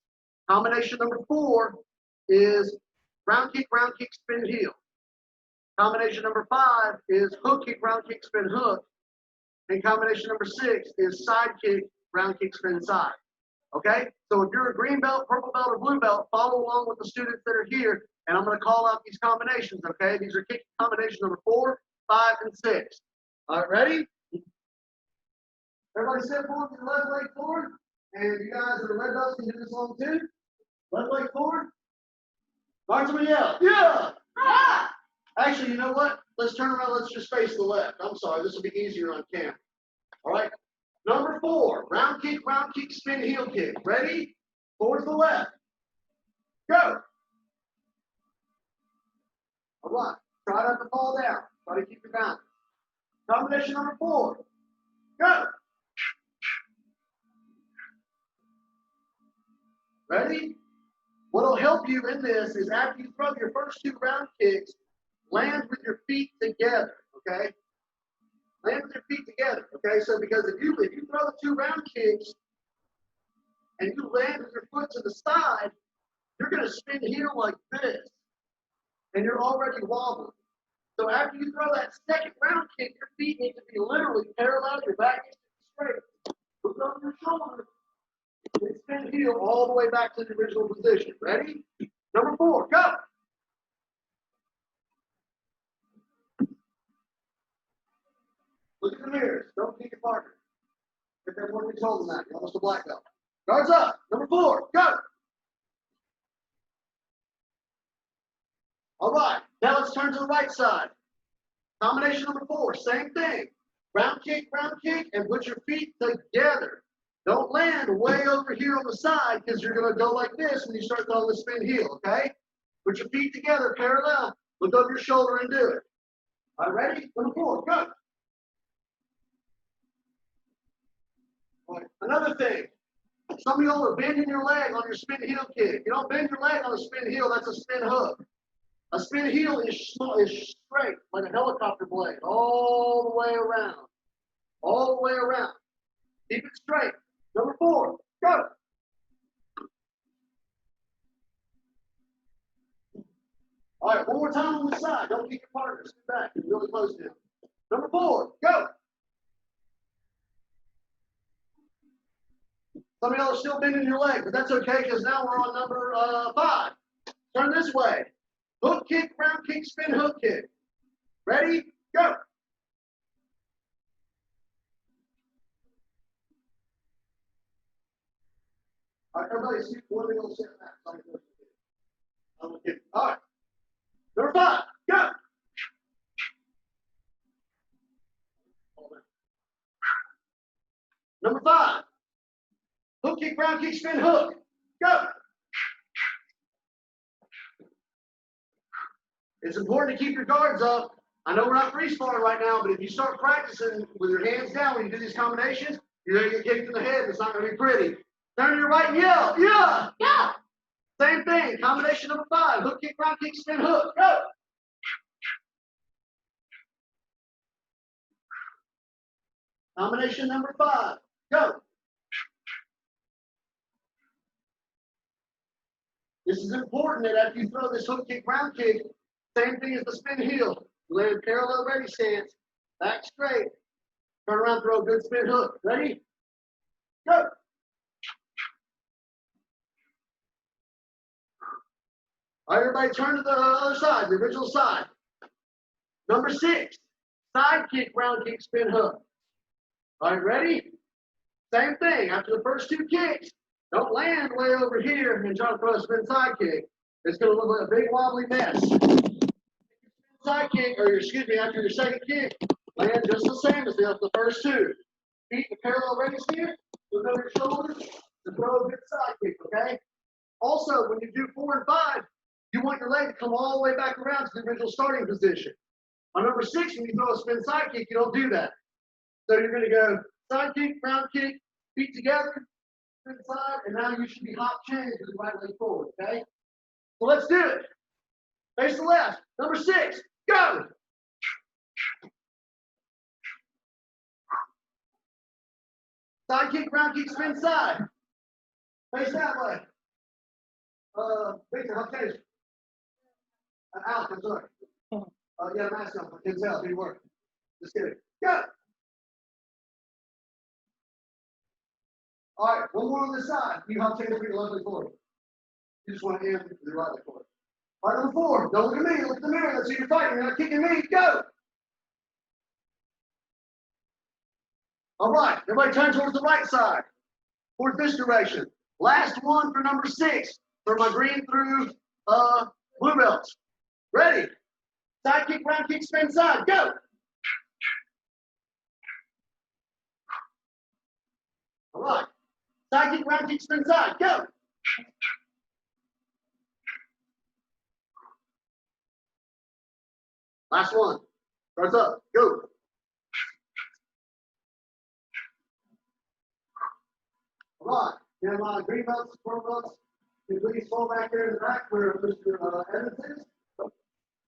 Combination number 4 is round kick, spin, heel. Combination number 5 is hook kick, round kick, spin, hook, and combination number 6 is side kick, round kick, spin, side. Okay, so if you're a green belt, purple belt, or blue belt, follow along with the students that are here. And I'm going to call out these combinations, okay? These are kicking combinations number 4, 5, and 6. All right, ready? Everybody step forward with your left leg forward. And you guys that are red belts can do this along too. Left leg forward. March them and yell. Yeah! Yeah! Actually, you know what? Let's turn around. Let's just face the left. I'm sorry. This will be easier on camera. All right? Number 4, round kick, spin, heel kick. Ready? Forward to the left. Go! All right, try not to fall down. Try to keep your balance. Combination number 4. Go. Ready? What will help you in this is after you throw your first 2 round kicks, land with your feet together, okay? Land with your feet together, okay? So because if you throw the 2 round kicks and you land with your foot to the side, you're going to spin heel like this. And you're already wobbling. So after you throw that second round kick, your feet need to be literally parallel, your back needs to be straight. Look over your shoulder, Spin heel all the way back to the original position. Ready? Number 4, go. Look at the mirrors. Don't kick your partner. Get that one told them that. You're almost a black belt. Guards up. Number 4, go. All right. Now let's turn to the right side. Combination number 4, same thing. Ground kick, and put your feet together. Don't land way over here on the side because you're going to go like this when you start throwing the spin heel, okay? Put your feet together, parallel. Look over your shoulder and do it. All right, ready? Number 4, go. All right. Another thing. Some of y'all are bending your leg on your spin heel kick. You don't bend your leg on a spin heel, that's a spin hook. A spin heel is straight, like a helicopter blade, all the way around. All the way around. Keep it straight. Number 4, go. All right, one more time on the side. Don't kick your partner. Sit back. You're really close to him. Number 4, go. Some of y'all are still bending your leg, but that's okay because now we're on number 5. Turn this way. Hook kick, round kick, spin hook kick. Ready? Go. All right, everybody, see one thing on the center back. All right. Number 5, go. Number 5. Hook kick, round kick, spin hook. Go. It's important to keep your guards up. I know we're not free sparring right now, but if you start practicing with your hands down when you do these combinations, you're going to get kicked in the head and it's not going to be pretty. Turn to your right and yell. Yeah. Yeah. Same thing. Combination number 5. Hook kick, round kick, spin hook. Go. Combination number 5. Go. This is important that after you throw this hook kick, round kick, same thing as the spin heel. You land parallel ready stance, back straight, turn around, throw a good spin hook. Ready? Go. All right, everybody turn to the other side, the original side. Number 6, side kick, round kick, spin hook. All right, ready? Same thing. After the first 2 kicks, don't land way over here and try to throw a spin side kick. It's going to look like a big wobbly mess. Side kick, or excuse me, after your second kick, land just the same as the first 2. Feet in parallel ready stance, look over your shoulders, and throw a good side kick, okay? Also, when you do 4 and 5, you want your leg to come all the way back around to the original starting position. On number 6, when you throw a spin side kick, you don't do that. So you're going to go side kick, round kick, feet together, spin side, and now you should be hop chain to the right leg forward, okay? So let's do it. Face the left. Number 6, go. Side kick, round kick, spin side. Face that way. Victor, hop chain. Alex, I'm sorry. Yeah, mask on. I can tell. Didn't work. Just kidding. Go. All right, one more on this side. You hop chain for your left leg forward. You just want to end to the right leg forward. All right, number 4. Don't look at me. Look at the mirror. Let's see you're fighting. You're not kicking me. Go. All right, everybody turn towards the right side. Towards this direction. Last one for number 6 for my green through blue belts. Ready? Side kick, round kick, spin side. Go. All right. Side kick, round kick, spin side. Go. Last one. Starts up. Go. All right. Now my green belts, purple belts, can please fall back there in the back where Mr. Evans is.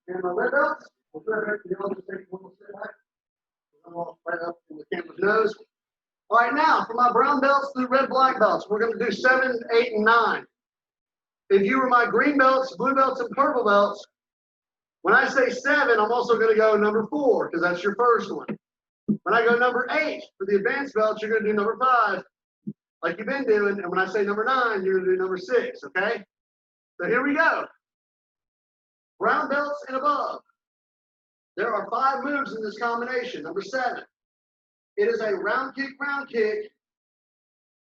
And my red belts, we'll put it back to the other take one more step back. I'm all right up in the camera's nose. All right, now for my brown belts through red black belts, we're going to do 7, 8, and 9. If you were my green belts, blue belts, and purple belts, when I say 7, I'm also going to go number 4 because that's your first one. When I go number 8 for the advanced belts, you're going to do number 5. like you've been doing. And when I say number 9, you're gonna do number 6, okay? So here we go. Brown belts and above. There are 5 moves in this combination. Number 7. It is a round kick,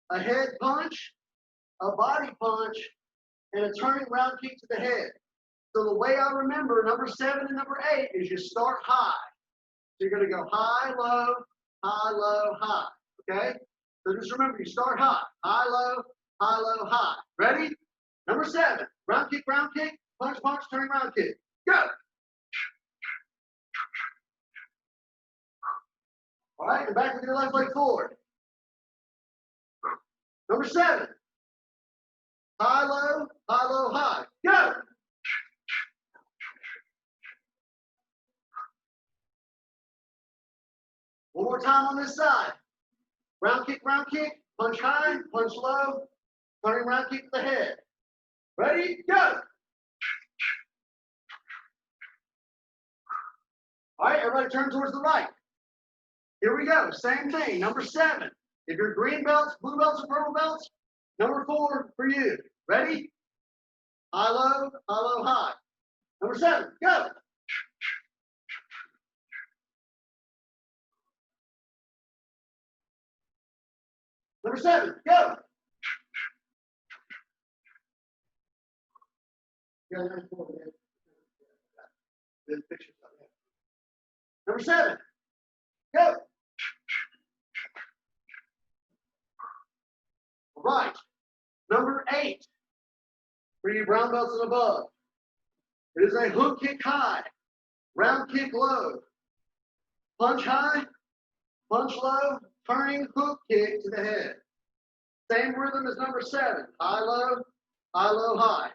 a head punch, a body punch, and a turning round kick to the head. So the way I remember number 7 and number 8 is you start high. So you're gonna go high, low, high. Okay? So just remember, you start high, low, high. Ready? Number 7, round kick, punch, turning round kick. Go! All right, and back with your left leg forward. Number 7, high, low, high. Go! One more time on this side. Round kick, punch high, punch low, turning round kick to the head. Ready? Go! All right, everybody turn towards the right. Here we go, same thing, number 7. If you're green belts, blue belts, or purple belts, number 4 for you. Ready? High, low, high. Number 7, go! Number 7, go! Number 7, go! All right, number 8, for you brown belts and above. It is a hook kick high, round kick low, punch high, punch low, turning hook kick to the head. Same rhythm as number 7, high, low, high.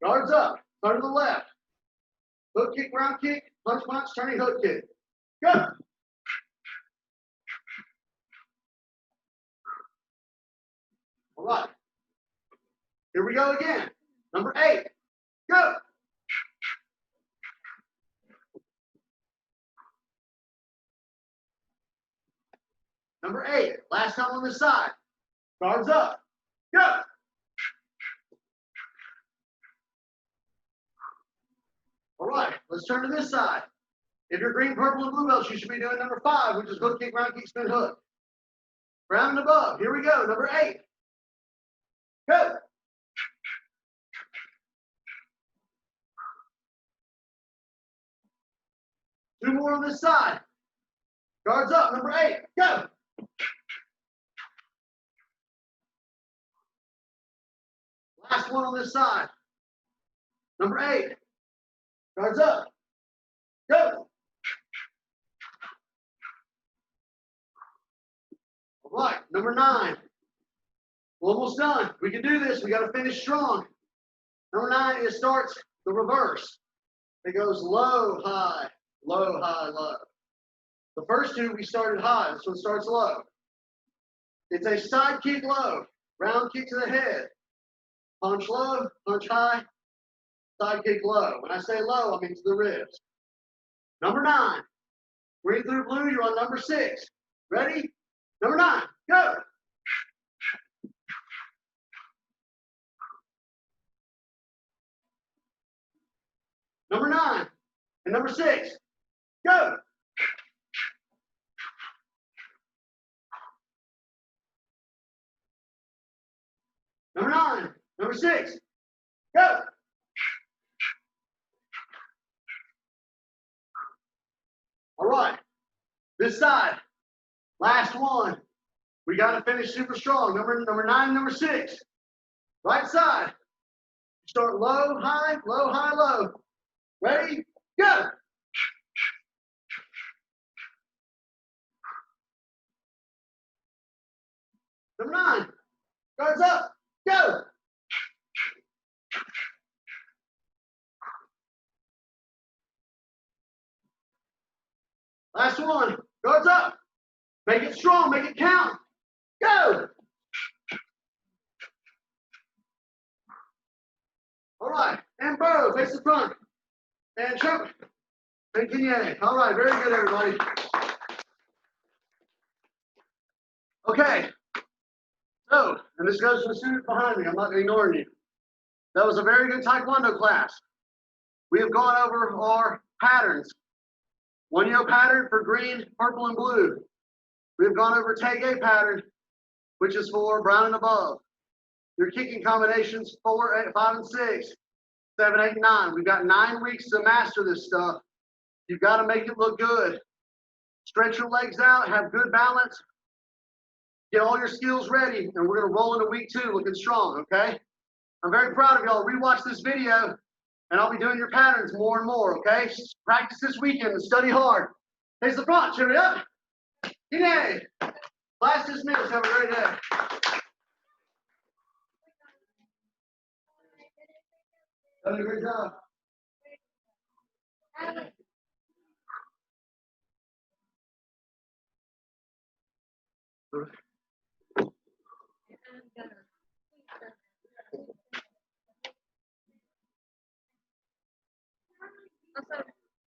Guards up, turn to the left. Hook kick, round kick, punch, turning hook kick. Go! All right. Here we go again. Number 8, go! Number 8, last time on this side. Guards up. Go! All right, let's turn to this side. If you're green, purple, and blue belts, you should be doing number 5, which is hook kick, round kick, spin hook. Brown and above. Here we go. Number 8. Go! Two more on this side. Guards up. Number 8. Go! Last one on this side. Number 8. Guards up. Go! All right, number 9. We're almost done. We can do this. We got to finish strong. Number 9, it starts the reverse. It goes low, high, low, high, low. The first 2, we started high. This one starts low. It's a side kick low, round kick to the head. Punch low, punch high, side kick low. When I say low, I mean to the ribs. Number 9. Green through blue, you're on number 6. Ready? Number 9, go! Number 9 and number 6, go! Number 9, number 6, go! All right, this side, last one. We got to finish super strong. Number 9, number 6. Right side. Start low, high, low. Ready? Go! Number 9. Guards up. Go! Last one. Guards up. Make it strong. Make it count. Go! All right. And burrow. Face the front. And jump. And Kwang-Gae. All right. Very good, everybody. Okay. So, and this goes to the students behind me. I'm not ignoring you. That was a very good Taekwondo class. We have gone over our patterns. 1-yo pattern for green, purple, and blue. We have gone over Toi-Gye pattern, which is for brown and above. Your kicking combinations 4, 8, 5, and 6, 7, 8, and 9. We've got 9 weeks to master this stuff. You've got to make it look good. Stretch your legs out, have good balance. Get all your skills ready, and we're going to roll into week 2 looking strong, okay? I'm very proud of y'all. Rewatch this video, and I'll be doing your patterns more and more, okay? Practice this weekend and study hard. Face the front, cheer it up. Yay! Class dismissed. Have a great day. Done a great job.